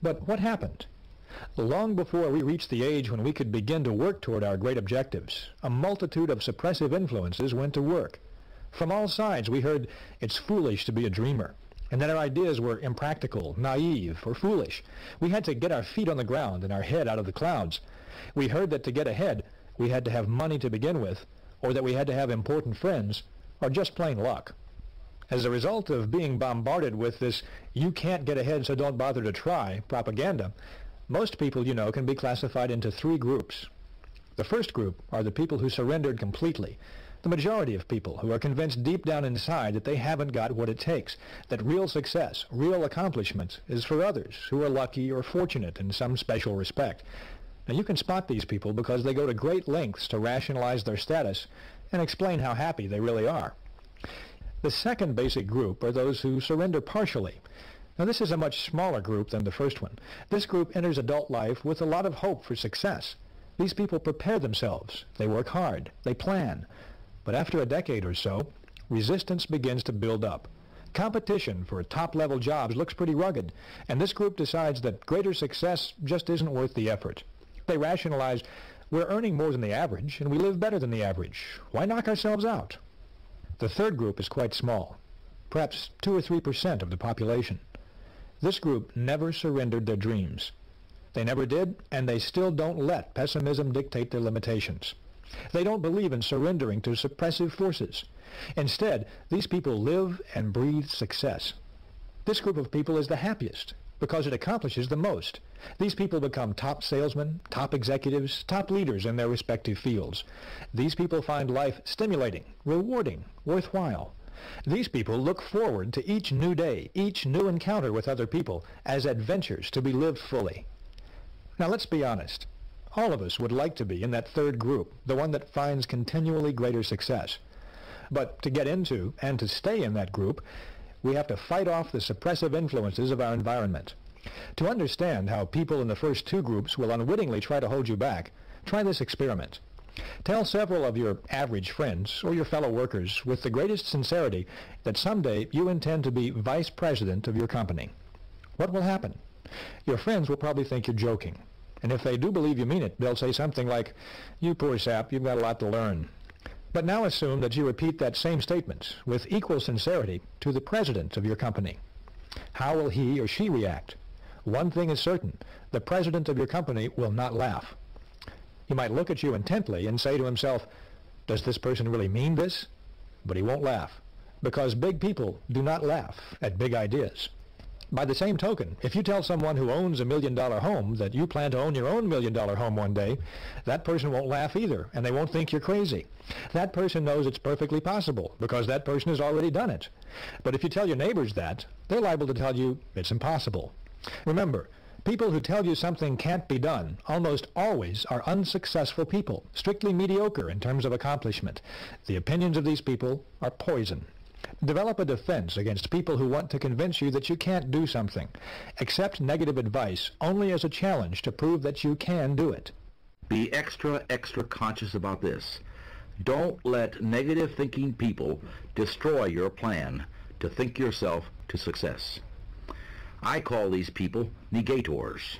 But what happened? Long before we reached the age when we could begin to work toward our great objectives, a multitude of suppressive influences went to work. From all sides, we heard it's foolish to be a dreamer, and that our ideas were impractical, naive, or foolish. We had to get our feet on the ground and our head out of the clouds. We heard that to get ahead, we had to have money to begin with, or that we had to have important friends, or just plain luck. As a result of being bombarded with this "you can't get ahead so don't bother to try" propaganda, most people, you know, can be classified into three groups. The first group are the people who surrendered completely. The majority of people who are convinced deep down inside that they haven't got what it takes, that real success, real accomplishment is for others who are lucky or fortunate in some special respect. Now you can spot these people because they go to great lengths to rationalize their status and explain how happy they really are. The second basic group are those who surrender partially. Now this is a much smaller group than the first one. This group enters adult life with a lot of hope for success. These people prepare themselves, they work hard, they plan. But after a decade or so, resistance begins to build up. Competition for top-level jobs looks pretty rugged, and this group decides that greater success just isn't worth the effort. They rationalize, we're earning more than the average, and we live better than the average. Why knock ourselves out? The third group is quite small, perhaps 2 or 3% of the population. This group never surrendered their dreams. They never did, and they still don't let pessimism dictate their limitations. They don't believe in surrendering to suppressive forces. Instead, these people live and breathe success. This group of people is the happiest because it accomplishes the most. These people become top salesmen, top executives, top leaders in their respective fields. These people find life stimulating, rewarding, worthwhile. These people look forward to each new day, each new encounter with other people as adventures to be lived fully. Now let's be honest. All of us would like to be in that third group, the one that finds continually greater success. But to get into and to stay in that group, we have to fight off the suppressive influences of our environment. To understand how people in the first two groups will unwittingly try to hold you back, try this experiment. Tell several of your average friends or your fellow workers with the greatest sincerity that someday you intend to be vice president of your company. What will happen? Your friends will probably think you're joking. And if they do believe you mean it, they'll say something like, "You poor sap, you've got a lot to learn." But now assume that you repeat that same statement with equal sincerity to the president of your company. How will he or she react? One thing is certain, the president of your company will not laugh. He might look at you intently and say to himself, "Does this person really mean this?" But he won't laugh, because big people do not laugh at big ideas. By the same token, if you tell someone who owns $1 million home that you plan to own your own $1 million home one day, that person won't laugh either, and they won't think you're crazy. That person knows it's perfectly possible, because that person has already done it. But if you tell your neighbors that, they're liable to tell you it's impossible. Remember, people who tell you something can't be done almost always are unsuccessful people, strictly mediocre in terms of accomplishment. The opinions of these people are poison. Develop a defense against people who want to convince you that you can't do something. Accept negative advice only as a challenge to prove that you can do it. Be extra conscious about this. Don't let negative thinking people destroy your plan to think yourself to success. I call these people negators.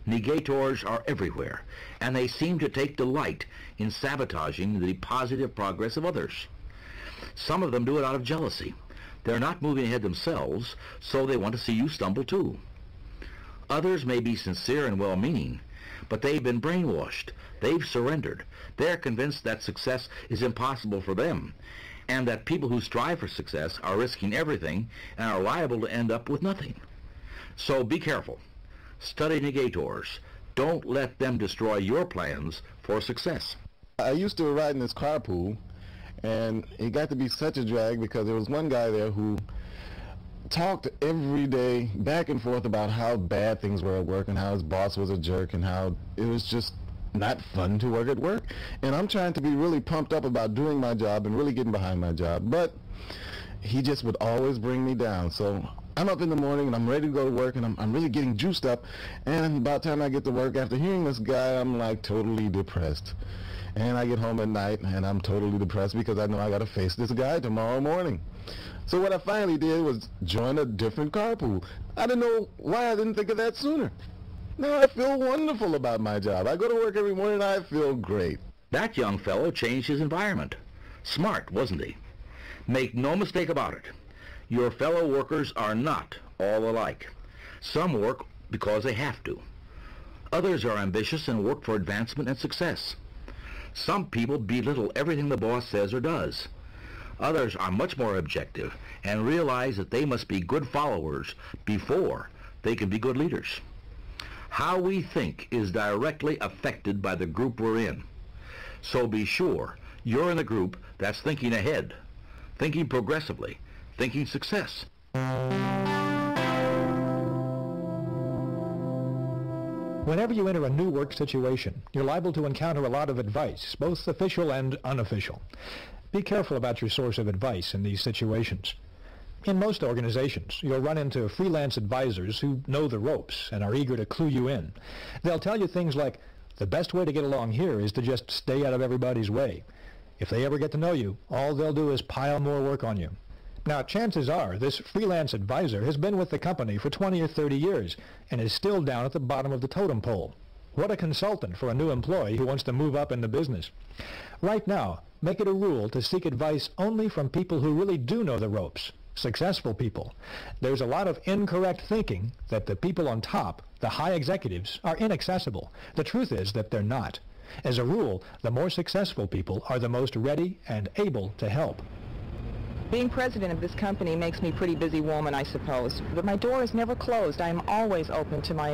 Negators are everywhere, and they seem to take delight in sabotaging the positive progress of others. Some of them do it out of jealousy. They're not moving ahead themselves, so they want to see you stumble too. Others may be sincere and well-meaning, but they've been brainwashed. They've surrendered. They're convinced that success is impossible for them, and that people who strive for success are risking everything and are liable to end up with nothing. So be careful. Study negators. Don't let them destroy your plans for success. I used to ride in this carpool, and it got to be such a drag because there was one guy there who talked every day back and forth about how bad things were at work and how his boss was a jerk and how it was just not fun to work at work. And I'm trying to be really pumped up about doing my job and really getting behind my job, but he just would always bring me down. So I'm up in the morning and I'm ready to go to work, and I'm really getting juiced up, and about the time I get to work, after hearing this guy, I'm like totally depressed. And I get home at night and I'm totally depressed because I know I got to face this guy tomorrow morning. So what I finally did was join a different carpool. I didn't know why I didn't think of that sooner. Now I feel wonderful about my job. I go to work every morning and I feel great. That young fellow changed his environment. Smart, wasn't he? Make no mistake about it. Your fellow workers are not all alike. Some work because they have to. Others are ambitious and work for advancement and success. Some people belittle everything the boss says or does. Others are much more objective and realize that they must be good followers before they can be good leaders. How we think is directly affected by the group we're in. So be sure you're in the group that's thinking ahead, thinking progressively, thinking success. Whenever you enter a new work situation, you're liable to encounter a lot of advice, both official and unofficial. Be careful about your source of advice in these situations. In most organizations, you'll run into freelance advisors who know the ropes and are eager to clue you in. They'll tell you things like, the best way to get along here is to just stay out of everybody's way. If they ever get to know you, all they'll do is pile more work on you. Now, chances are this freelance advisor has been with the company for 20 or 30 years and is still down at the bottom of the totem pole. What a consultant for a new employee who wants to move up in the business. Right now, make it a rule to seek advice only from people who really do know the ropes, successful people. There's a lot of incorrect thinking that the people on top, the high executives, are inaccessible. The truth is that they're not. As a rule, the more successful people are the most ready and able to help. Being president of this company makes me a pretty busy woman, I suppose. But my door is never closed. I am always open to my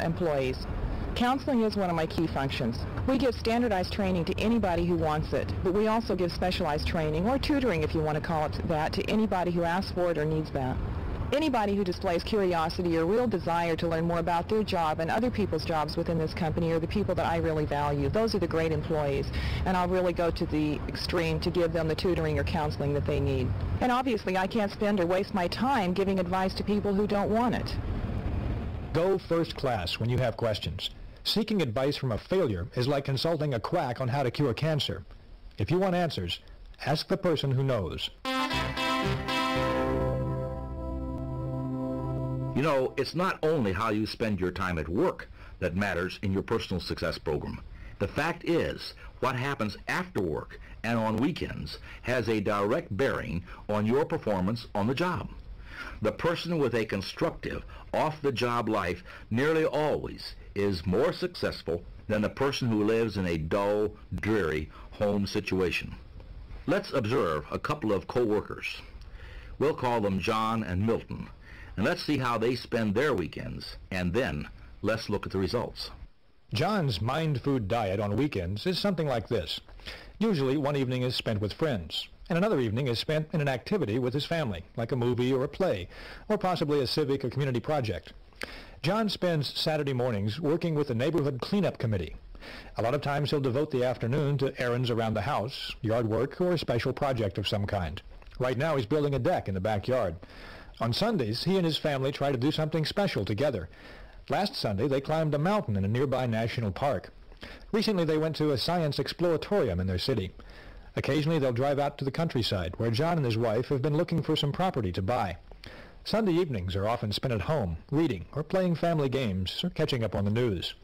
employees. Counseling is one of my key functions. We give standardized training to anybody who wants it, but we also give specialized training, or tutoring if you want to call it that, to anybody who asks for it or needs that. Anybody who displays curiosity or real desire to learn more about their job and other people's jobs within this company are the people that I really value. Those are the great employees, and I'll really go to the extreme to give them the tutoring or counseling that they need. And obviously I can't spend or waste my time giving advice to people who don't want it. Go first class when you have questions. Seeking advice from a failure is like consulting a quack on how to cure cancer. If you want answers, ask the person who knows. You know, it's not only how you spend your time at work that matters in your personal success program. The fact is, what happens after work and on weekends has a direct bearing on your performance on the job. The person with a constructive, off-the-job life nearly always is more successful than the person who lives in a dull, dreary home situation. Let's observe a couple of co-workers. We'll call them John and Milton, and let's see how they spend their weekends, and then let's look at the results. John's mind food diet on weekends is something like this. Usually one evening is spent with friends, and another evening is spent in an activity with his family, like a movie or a play, or possibly a civic or community project. John spends Saturday mornings working with the neighborhood cleanup committee. A lot of times he'll devote the afternoon to errands around the house, yard work, or a special project of some kind. Right now he's building a deck in the backyard. On Sundays, he and his family try to do something special together. Last Sunday, they climbed a mountain in a nearby national park. Recently, they went to a science exploratorium in their city. Occasionally, they'll drive out to the countryside, where John and his wife have been looking for some property to buy. Sunday evenings are often spent at home, reading or playing family games or catching up on the news.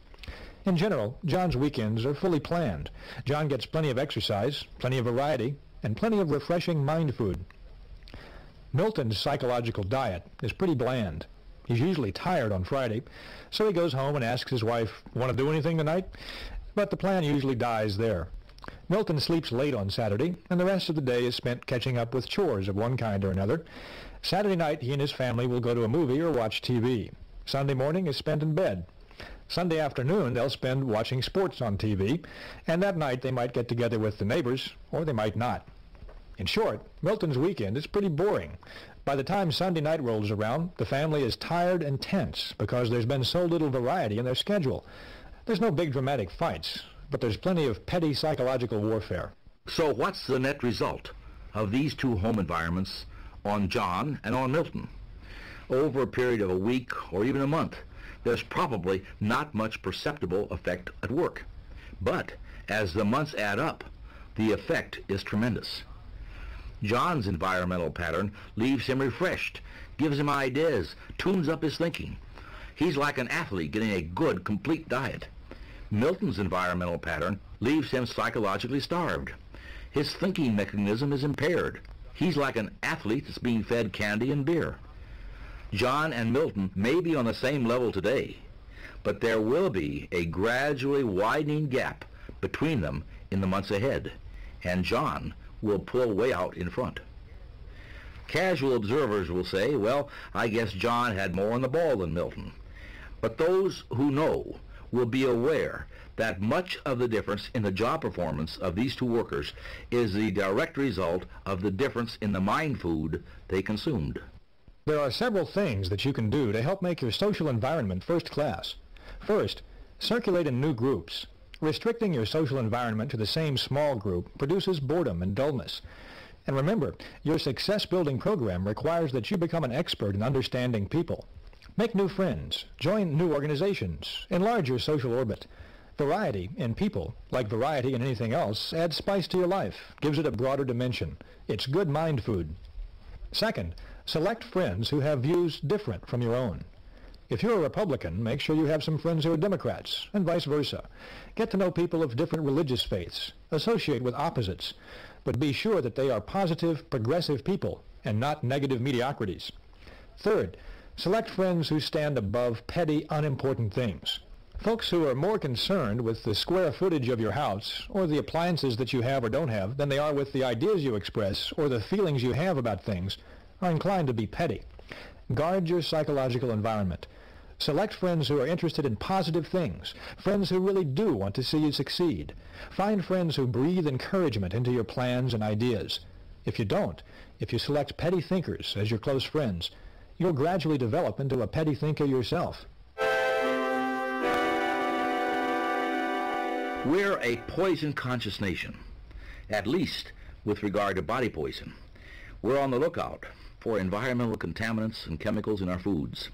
In general, John's weekends are fully planned. John gets plenty of exercise, plenty of variety, and plenty of refreshing mind food. Milton's psychological diet is pretty bland. He's usually tired on Friday, so he goes home and asks his wife, "Want to do anything tonight?" But the plan usually dies there. Milton sleeps late on Saturday, and the rest of the day is spent catching up with chores of one kind or another. Saturday night, he and his family will go to a movie or watch TV. Sunday morning is spent in bed. Sunday afternoon, they'll spend watching sports on TV, and that night they might get together with the neighbors, or they might not. In short, Milton's weekend is pretty boring. By the time Sunday night rolls around, the family is tired and tense because there's been so little variety in their schedule. There's no big dramatic fights, but there's plenty of petty psychological warfare. So what's the net result of these two home environments on John and on Milton? Over a period of a week or even a month, there's probably not much perceptible effect at work. But as the months add up, the effect is tremendous. John's environmental pattern leaves him refreshed, gives him ideas, tunes up his thinking. He's like an athlete getting a good, complete diet. Milton's environmental pattern leaves him psychologically starved. His thinking mechanism is impaired. He's like an athlete that's being fed candy and beer. John and Milton may be on the same level today, but there will be a gradually widening gap between them in the months ahead, and John will pull way out in front. Casual observers will say, well, I guess John had more on the ball than Milton. But those who know will be aware that much of the difference in the job performance of these two workers is the direct result of the difference in the mind food they consumed. There are several things that you can do to help make your social environment first class. First, circulate in new groups. Restricting your social environment to the same small group produces boredom and dullness. And remember, your success-building program requires that you become an expert in understanding people. Make new friends, join new organizations, enlarge your social orbit. Variety in people, like variety in anything else, adds spice to your life, gives it a broader dimension. It's good mind food. Second, select friends who have views different from your own. If you're a Republican, make sure you have some friends who are Democrats, and vice versa. Get to know people of different religious faiths. Associate with opposites. But be sure that they are positive, progressive people, and not negative mediocrities. Third, select friends who stand above petty, unimportant things. Folks who are more concerned with the square footage of your house, or the appliances that you have or don't have, than they are with the ideas you express, or the feelings you have about things, are inclined to be petty. Guard your psychological environment. Select friends who are interested in positive things, friends who really do want to see you succeed. Find friends who breathe encouragement into your plans and ideas. If you don't, if you select petty thinkers as your close friends, you'll gradually develop into a petty thinker yourself. We're a poison-conscious nation, at least with regard to body poison. We're on the lookout for environmental contaminants and chemicals in our foods.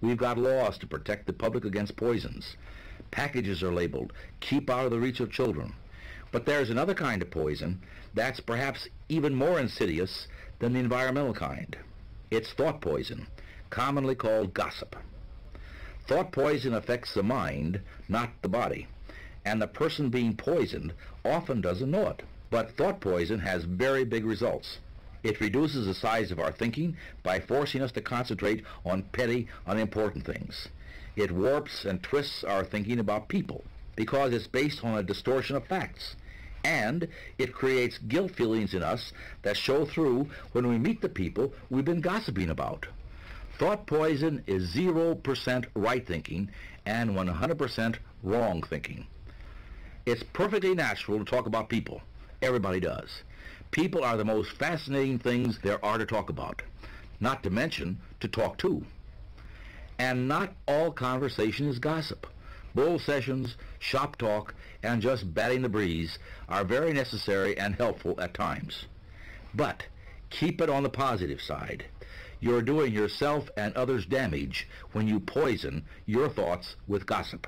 We've got laws to protect the public against poisons. Packages are labeled, keep out of the reach of children. But there's another kind of poison that's perhaps even more insidious than the environmental kind. It's thought poison, commonly called gossip. Thought poison affects the mind, not the body, and the person being poisoned often doesn't know it. But thought poison has very big results. It reduces the size of our thinking by forcing us to concentrate on petty, unimportant things. It warps and twists our thinking about people because it's based on a distortion of facts. And it creates guilt feelings in us that show through when we meet the people we've been gossiping about. Thought poison is 0% right thinking and 100% wrong thinking. It's perfectly natural to talk about people. Everybody does. People are the most fascinating things there are to talk about, not to mention to talk to. And not all conversation is gossip. Bull sessions, shop talk, and just batting the breeze are very necessary and helpful at times. But keep it on the positive side. You're doing yourself and others damage when you poison your thoughts with gossip.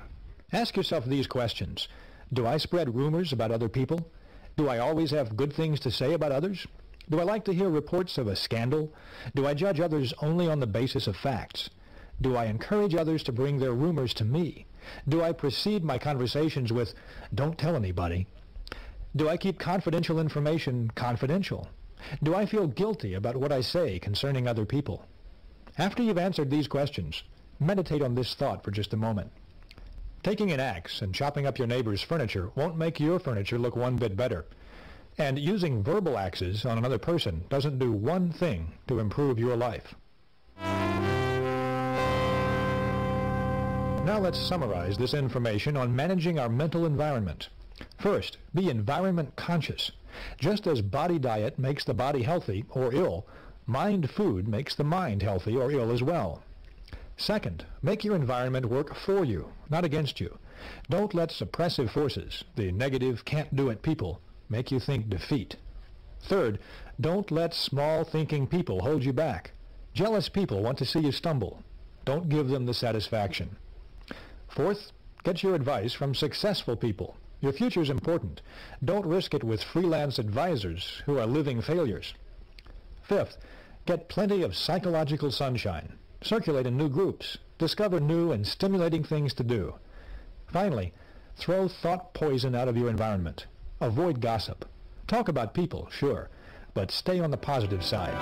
Ask yourself these questions. Do I spread rumors about other people? Do I always have good things to say about others? Do I like to hear reports of a scandal? Do I judge others only on the basis of facts? Do I encourage others to bring their rumors to me? Do I precede my conversations with, "Don't tell anybody"? Do I keep confidential information confidential? Do I feel guilty about what I say concerning other people? After you've answered these questions, meditate on this thought for just a moment. Taking an axe and chopping up your neighbor's furniture won't make your furniture look one bit better. And using verbal axes on another person doesn't do one thing to improve your life. Now let's summarize this information on managing our mental environment. First, be environment conscious. Just as body diet makes the body healthy or ill, mind food makes the mind healthy or ill as well. Second, make your environment work for you, not against you. Don't let suppressive forces, the negative, can't-do-it people, make you think defeat. Third, don't let small-thinking people hold you back. Jealous people want to see you stumble. Don't give them the satisfaction. Fourth, get your advice from successful people. Your future's important. Don't risk it with freelance advisors who are living failures. Fifth, get plenty of psychological sunshine. Circulate in new groups. Discover new and stimulating things to do. Finally, throw thought poison out of your environment. Avoid gossip. Talk about people, sure, but stay on the positive side.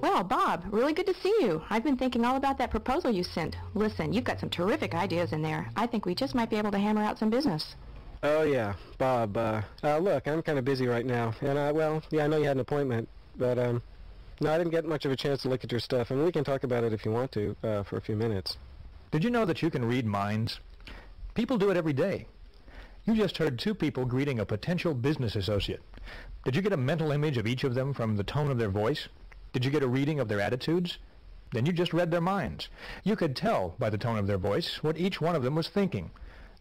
Well, Bob, really good to see you. I've been thinking all about that proposal you sent. Listen, you've got some terrific ideas in there. I think we just might be able to hammer out some business. Oh, yeah, Bob. Look, I'm kind of busy right now. And, I know you had an appointment. But, no, I didn't get much of a chance to look at your stuff. And we can talk about it if you want to, for a few minutes. Did you know that you can read minds? People do it every day. You just heard two people greeting a potential business associate. Did you get a mental image of each of them from the tone of their voice? Did you get a reading of their attitudes? Then you just read their minds. You could tell by the tone of their voice what each one of them was thinking.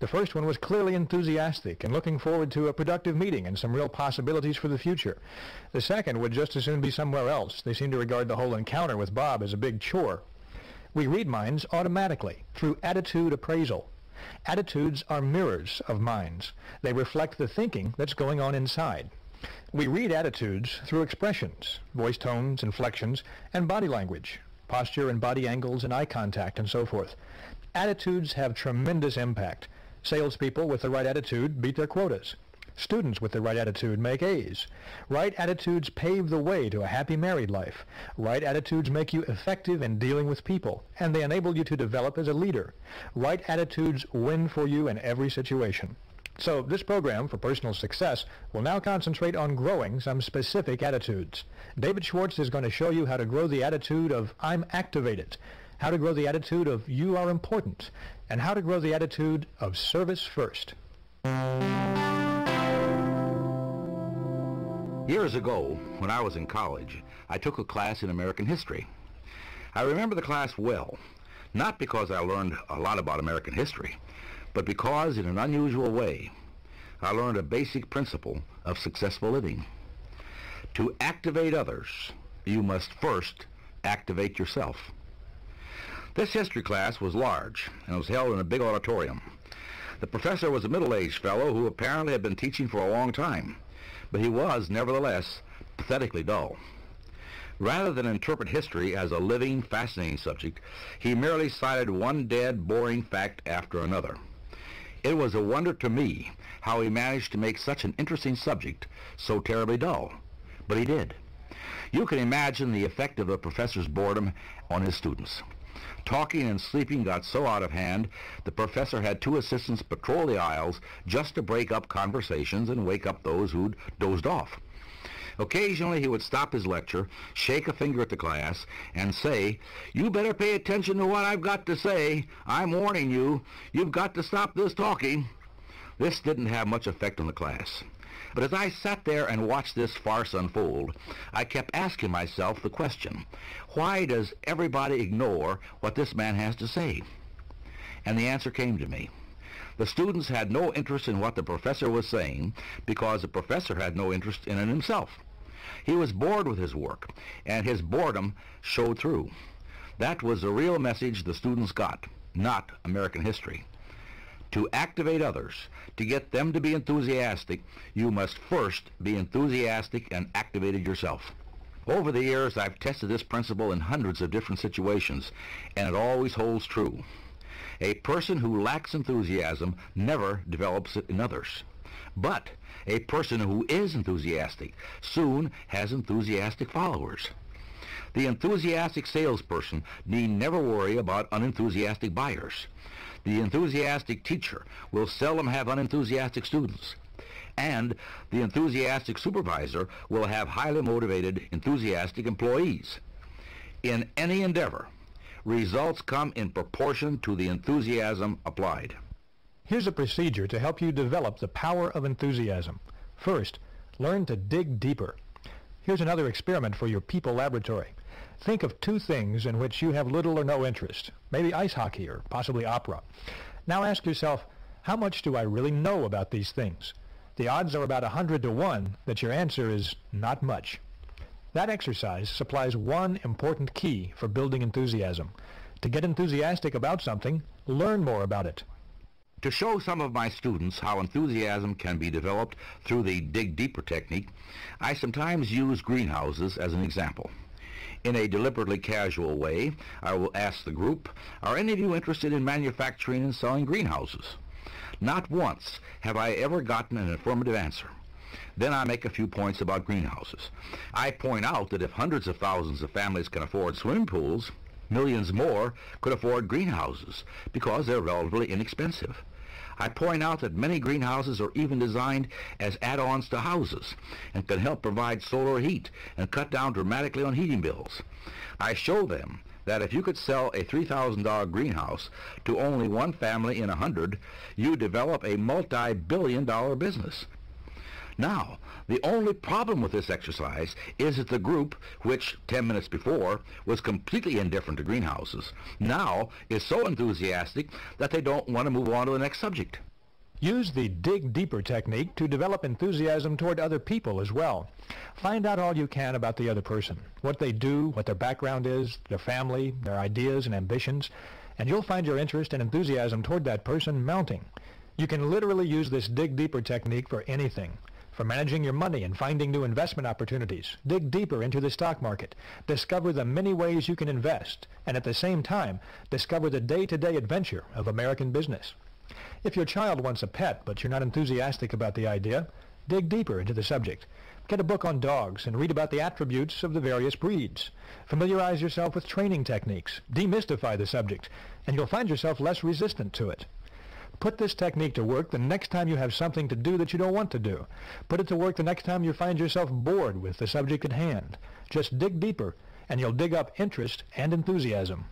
The first one was clearly enthusiastic and looking forward to a productive meeting and some real possibilities for the future. The second would just as soon be somewhere else. They seemed to regard the whole encounter with Bob as a big chore. We read minds automatically through attitude appraisal. Attitudes are mirrors of minds. They reflect the thinking that's going on inside. We read attitudes through expressions, voice tones, inflections, and body language, posture and body angles and eye contact and so forth. Attitudes have tremendous impact. Salespeople with the right attitude beat their quotas. Students with the right attitude make A's. Right attitudes pave the way to a happy married life. Right attitudes make you effective in dealing with people, and they enable you to develop as a leader. Right attitudes win for you in every situation. So this program for personal success will now concentrate on growing some specific attitudes. David Schwartz is going to show you how to grow the attitude of I'm activated, how to grow the attitude of you are important, and how to grow the attitude of service first. Years ago, when I was in college, I took a class in American history. I remember the class well, not because I learned a lot about American history, but because in an unusual way, I learned a basic principle of successful living. To activate others, you must first activate yourself. This history class was large and was held in a big auditorium. The professor was a middle-aged fellow who apparently had been teaching for a long time, but he was, nevertheless, pathetically dull. Rather than interpret history as a living, fascinating subject, he merely cited one dead, boring fact after another. It was a wonder to me how he managed to make such an interesting subject so terribly dull, but he did. You can imagine the effect of the professor's boredom on his students. Talking and sleeping got so out of hand, the professor had two assistants patrol the aisles just to break up conversations and wake up those who'd dozed off. Occasionally he would stop his lecture, shake a finger at the class, and say, "You better pay attention to what I've got to say. I'm warning you. You've got to stop this talking." This didn't have much effect on the class. But as I sat there and watched this farce unfold, I kept asking myself the question, why does everybody ignore what this man has to say? And the answer came to me. The students had no interest in what the professor was saying because the professor had no interest in it himself. He was bored with his work, and his boredom showed through. That was the real message the students got, not American history. To activate others, to get them to be enthusiastic, you must first be enthusiastic and activated yourself. Over the years, I've tested this principle in hundreds of different situations, and it always holds true. A person who lacks enthusiasm never develops it in others. But a person who is enthusiastic soon has enthusiastic followers. The enthusiastic salesperson need never worry about unenthusiastic buyers. The enthusiastic teacher will seldom have unenthusiastic students. And the enthusiastic supervisor will have highly motivated, enthusiastic employees. In any endeavor, results come in proportion to the enthusiasm applied. Here's a procedure to help you develop the power of enthusiasm. First, learn to dig deeper. Here's another experiment for your people laboratory. Think of two things in which you have little or no interest, maybe ice hockey or possibly opera. Now ask yourself, how much do I really know about these things? The odds are about 100 to 1 that your answer is not much. That exercise supplies one important key for building enthusiasm. To get enthusiastic about something, learn more about it. To show some of my students how enthusiasm can be developed through the dig deeper technique, I sometimes use greenhouses as an example. In a deliberately casual way, I will ask the group, are any of you interested in manufacturing and selling greenhouses? Not once have I ever gotten an affirmative answer. Then I make a few points about greenhouses. I point out that if hundreds of thousands of families can afford swimming pools, millions more could afford greenhouses because they're relatively inexpensive. I point out that many greenhouses are even designed as add-ons to houses and can help provide solar heat and cut down dramatically on heating bills. I show them that if you could sell a $3,000 greenhouse to only one family in 100, you develop a multi-billion-dollar business. Now, the only problem with this exercise is that the group, which 10 minutes before was completely indifferent to greenhouses, now is so enthusiastic that they don't want to move on to the next subject. Use the dig deeper technique to develop enthusiasm toward other people as well. Find out all you can about the other person, what they do, what their background is, their family, their ideas and ambitions, and you'll find your interest and enthusiasm toward that person mounting. You can literally use this dig deeper technique for anything. For managing your money and finding new investment opportunities, dig deeper into the stock market, discover the many ways you can invest, and at the same time, discover the day-to-day adventure of American business. If your child wants a pet, but you're not enthusiastic about the idea, dig deeper into the subject. Get a book on dogs and read about the attributes of the various breeds. Familiarize yourself with training techniques, demystify the subject, and you'll find yourself less resistant to it. Put this technique to work the next time you have something to do that you don't want to do. Put it to work the next time you find yourself bored with the subject at hand. Just dig deeper, and you'll dig up interest and enthusiasm.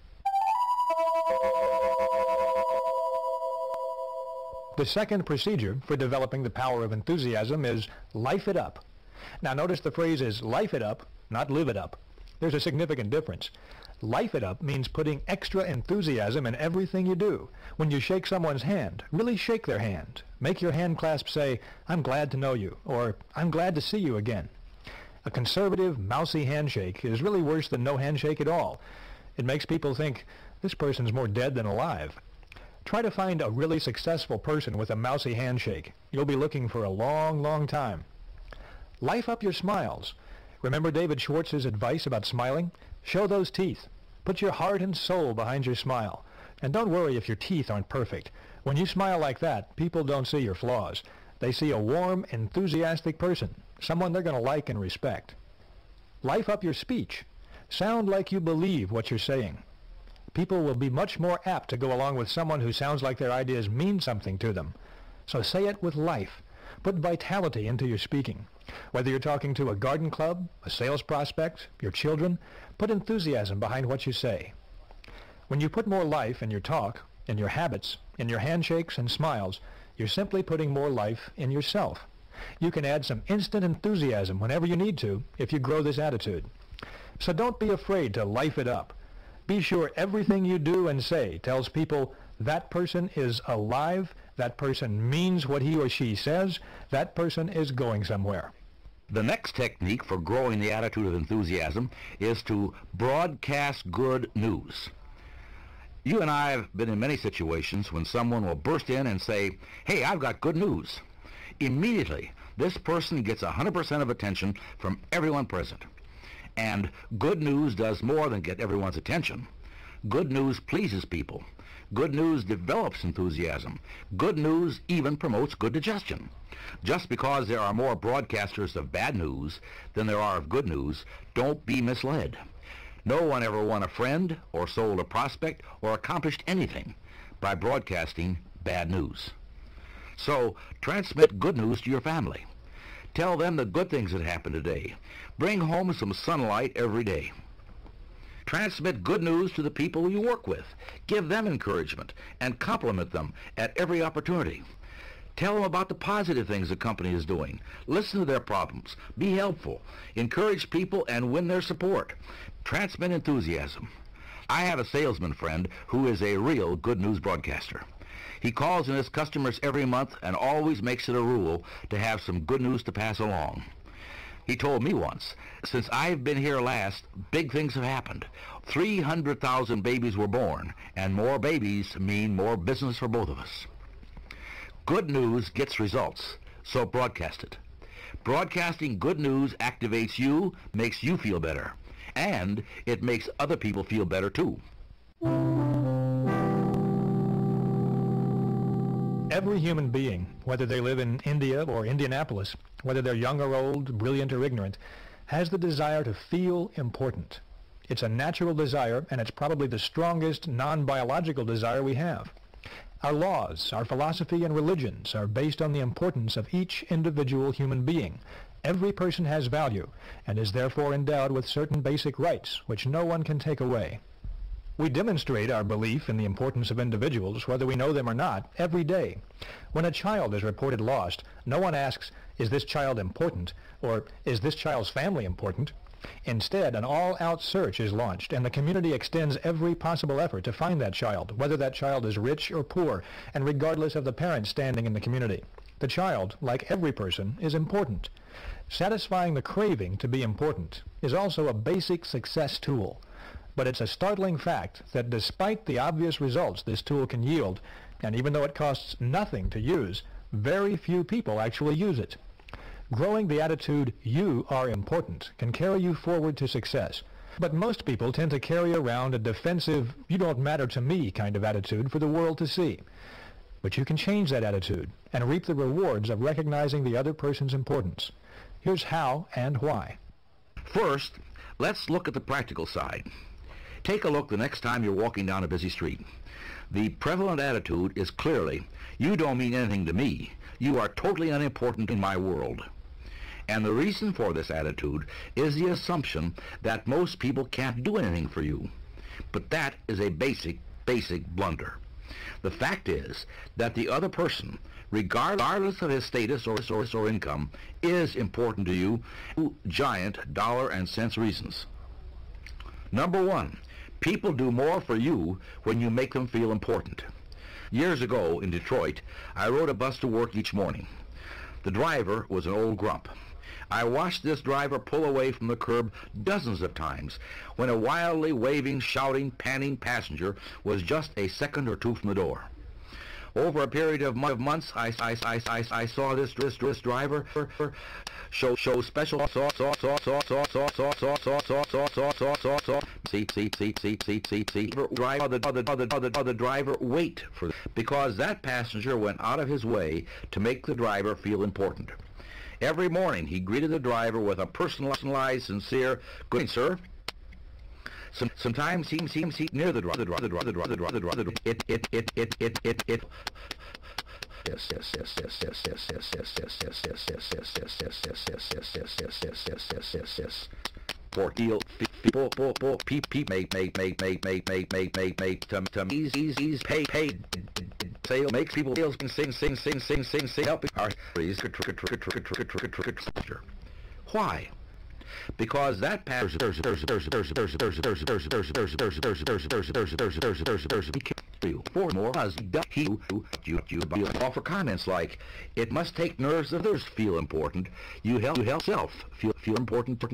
The second procedure for developing the power of enthusiasm is life it up. Now notice the phrase is life it up, not live it up. There's a significant difference. Life it up means putting extra enthusiasm in everything you do. When you shake someone's hand, really shake their hand. Make your hand clasp say, "I'm glad to know you," or "I'm glad to see you again." A conservative, mousy handshake is really worse than no handshake at all. It makes people think, this person's more dead than alive. Try to find a really successful person with a mousy handshake. You'll be looking for a long, long time. Life up your smiles. Remember David Schwartz's advice about smiling? Show those teeth. Put your heart and soul behind your smile. And don't worry if your teeth aren't perfect. When you smile like that, people don't see your flaws. They see a warm, enthusiastic person, someone they're going to like and respect. Life up your speech. Sound like you believe what you're saying. People will be much more apt to go along with someone who sounds like their ideas mean something to them. So say it with life. Put vitality into your speaking. Whether you're talking to a garden club, a sales prospect, your children, put enthusiasm behind what you say. When you put more life in your talk, in your habits, in your handshakes and smiles, you're simply putting more life in yourself. You can add some instant enthusiasm whenever you need to if you grow this attitude. So don't be afraid to life it up. Be sure everything you do and say tells people that person is alive, that person means what he or she says, that person is going somewhere. The next technique for growing the attitude of enthusiasm is to broadcast good news. You and I have been in many situations when someone will burst in and say, "Hey, I've got good news." Immediately, this person gets 100% of attention from everyone present. And good news does more than get everyone's attention. Good news pleases people. Good news develops enthusiasm. Good news even promotes good digestion. Just because there are more broadcasters of bad news than there are of good news, don't be misled. No one ever won a friend or sold a prospect or accomplished anything by broadcasting bad news. So transmit good news to your family. Tell them the good things that happened today. Bring home some sunlight every day. Transmit good news to the people you work with. Give them encouragement and compliment them at every opportunity. Tell them about the positive things the company is doing. Listen to their problems. Be helpful. Encourage people and win their support. Transmit enthusiasm. I have a salesman friend who is a real good news broadcaster. He calls in his customers every month and always makes it a rule to have some good news to pass along. He told me once, "Since I've been here last, big things have happened. 300,000 babies were born, and more babies mean more business for both of us." Good news gets results, so broadcast it. Broadcasting good news activates you, makes you feel better, and it makes other people feel better too. Every human being, whether they live in India or Indianapolis, whether they're young or old, brilliant or ignorant, has the desire to feel important. It's a natural desire, and it's probably the strongest non-biological desire we have. Our laws, our philosophy, and religions are based on the importance of each individual human being. Every person has value, and is therefore endowed with certain basic rights, which no one can take away. We demonstrate our belief in the importance of individuals, whether we know them or not, every day. When a child is reported lost, no one asks, "Is this child important?" or "Is this child's family important?" Instead, an all-out search is launched, and the community extends every possible effort to find that child, whether that child is rich or poor, and regardless of the parents standing in the community. The child, like every person, is important. Satisfying the craving to be important is also a basic success tool. But it's a startling fact that despite the obvious results this tool can yield, and even though it costs nothing to use, very few people actually use it. Growing the attitude, "you are important," can carry you forward to success. But most people tend to carry around a defensive, "you don't matter to me" kind of attitude for the world to see. But you can change that attitude and reap the rewards of recognizing the other person's importance. Here's how and why. First, let's look at the practical side. Take a look the next time you're walking down a busy street. The prevalent attitude is clearly, "you don't mean anything to me. You are totally unimportant in my world." And the reason for this attitude is the assumption that most people can't do anything for you. But that is a basic blunder. The fact is that the other person, regardless of his status or income, is important to you for giant dollar and cents reasons. Number one, people do more for you when you make them feel important. Years ago in Detroit, I rode a bus to work each morning. The driver was an old grump. I watched this driver pull away from the curb dozens of times when a wildly waving, shouting, panting passenger was just a second or two from the door. Over a period of months, I saw this driver show special other driver wait for, because that passenger went out of his way to make the driver feel important. Every morning he greeted the driver with a personalized, sincere, "Good morning, sir." Sometimes he near the driver. For deal people pay sale makes people sing helping our why? Because that passes for more he offer comments like, "It must take nerves of others feel important. You help self feel important too."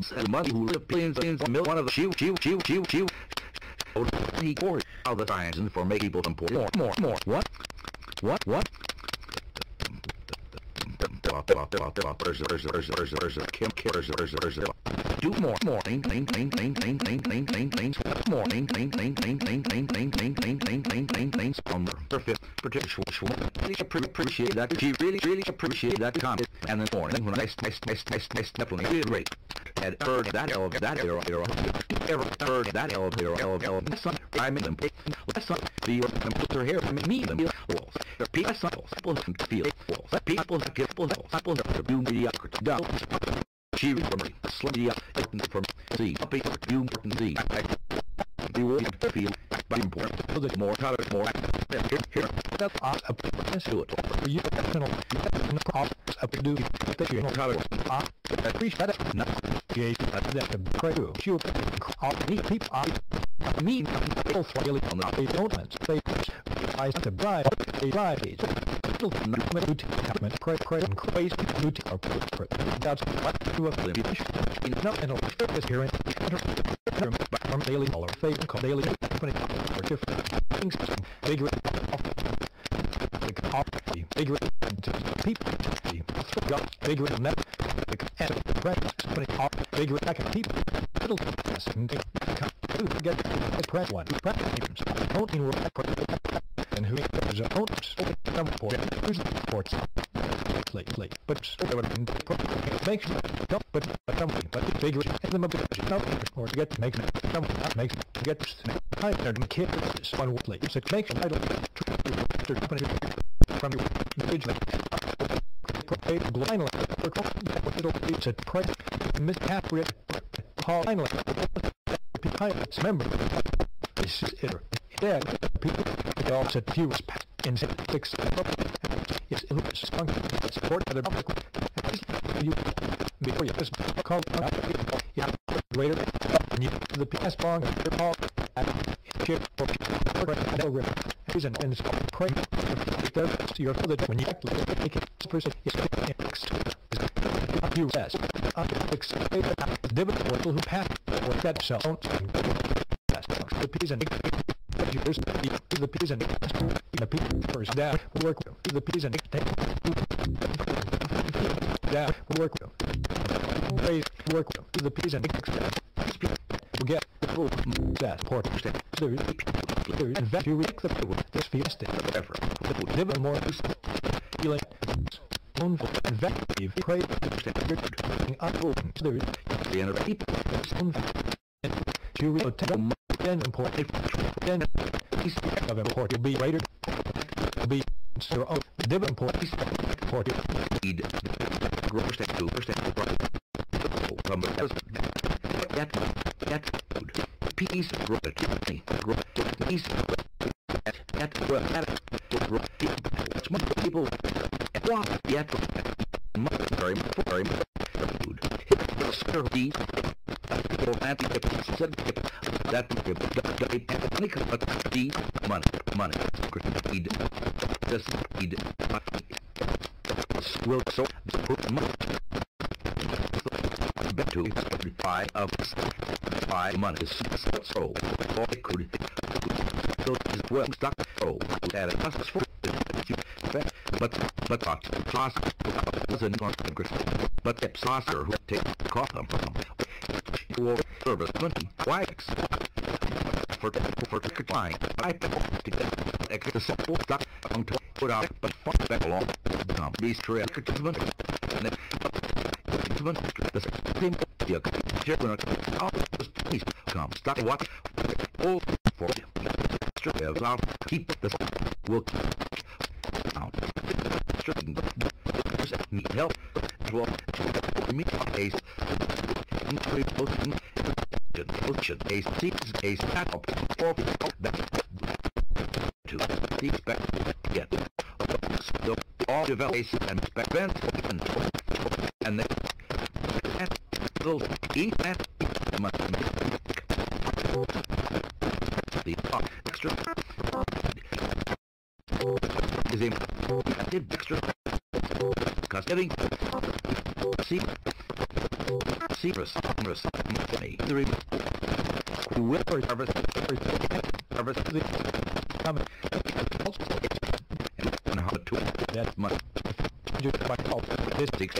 After money who live billions of one of the he poured out the science for making people important. More. What? Do more. Appreciate that. She really appreciate that comment. And then morning when I definitely reiterate. Had heard that elevator. I'm in them. Let's not feel them put their hair and me them walls. People feel walls. People do mediocrity. She from me. Slowly from see. You see. You will feel by important. More color, more here. That's let's do it. You up to do the color. Appreciate it. Not that pray to you. People me really on the don't say I to bribe a bribe comment pray and crazy or that's what to a not in a is here from daily dollar fake call daily company or different things bigger bigger people bigger than that and bigger people little get the press one don't even and who is a host come for sports lately but makes don't but something but figure them up or to get to make them makes get I don't care one weekly so it makes I don't from your individual blindly it's a price misappropriate finally remember this is it dead people all said few in 6 it's support for the you before you just call greater than you the past long all reason and pray your father when you make it person is next you rest David who passed or that so the peas and the peas and the peas first down work the peas and down work raise work the peas and get that port in fact you react this fiesta ever live more feeling effective pray the inner people you will take then important then piece of important be greater be so different important need grow step to from that food piece grow piece people yet very food these people that money need just need will so bet to buy of buy money so it could well stock oh at a cost for but sauce wasn't but that saucer who take coffee from will service 20 wax for decline I to get extra simple stock on to put out but back along these three advertisement and the same all this come stock what all for strip out keep the will out need help well me case increase function a setup for that to expect get so all developers and spend and then will eat that the extra is a extra because getting Cephas, me, the will harvest the coming and how to that much by all statistics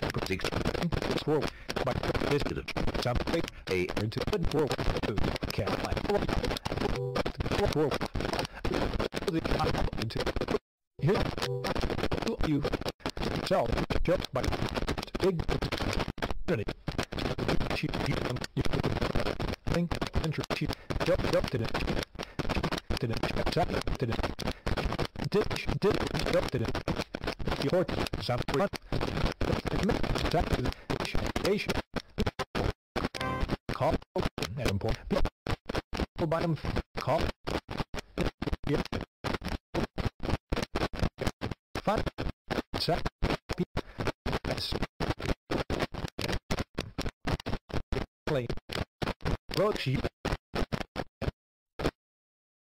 this world by this to something a into good world to count like world into here you sell just by big she think she jumped up to the the horse something call and important people by them call fun play well she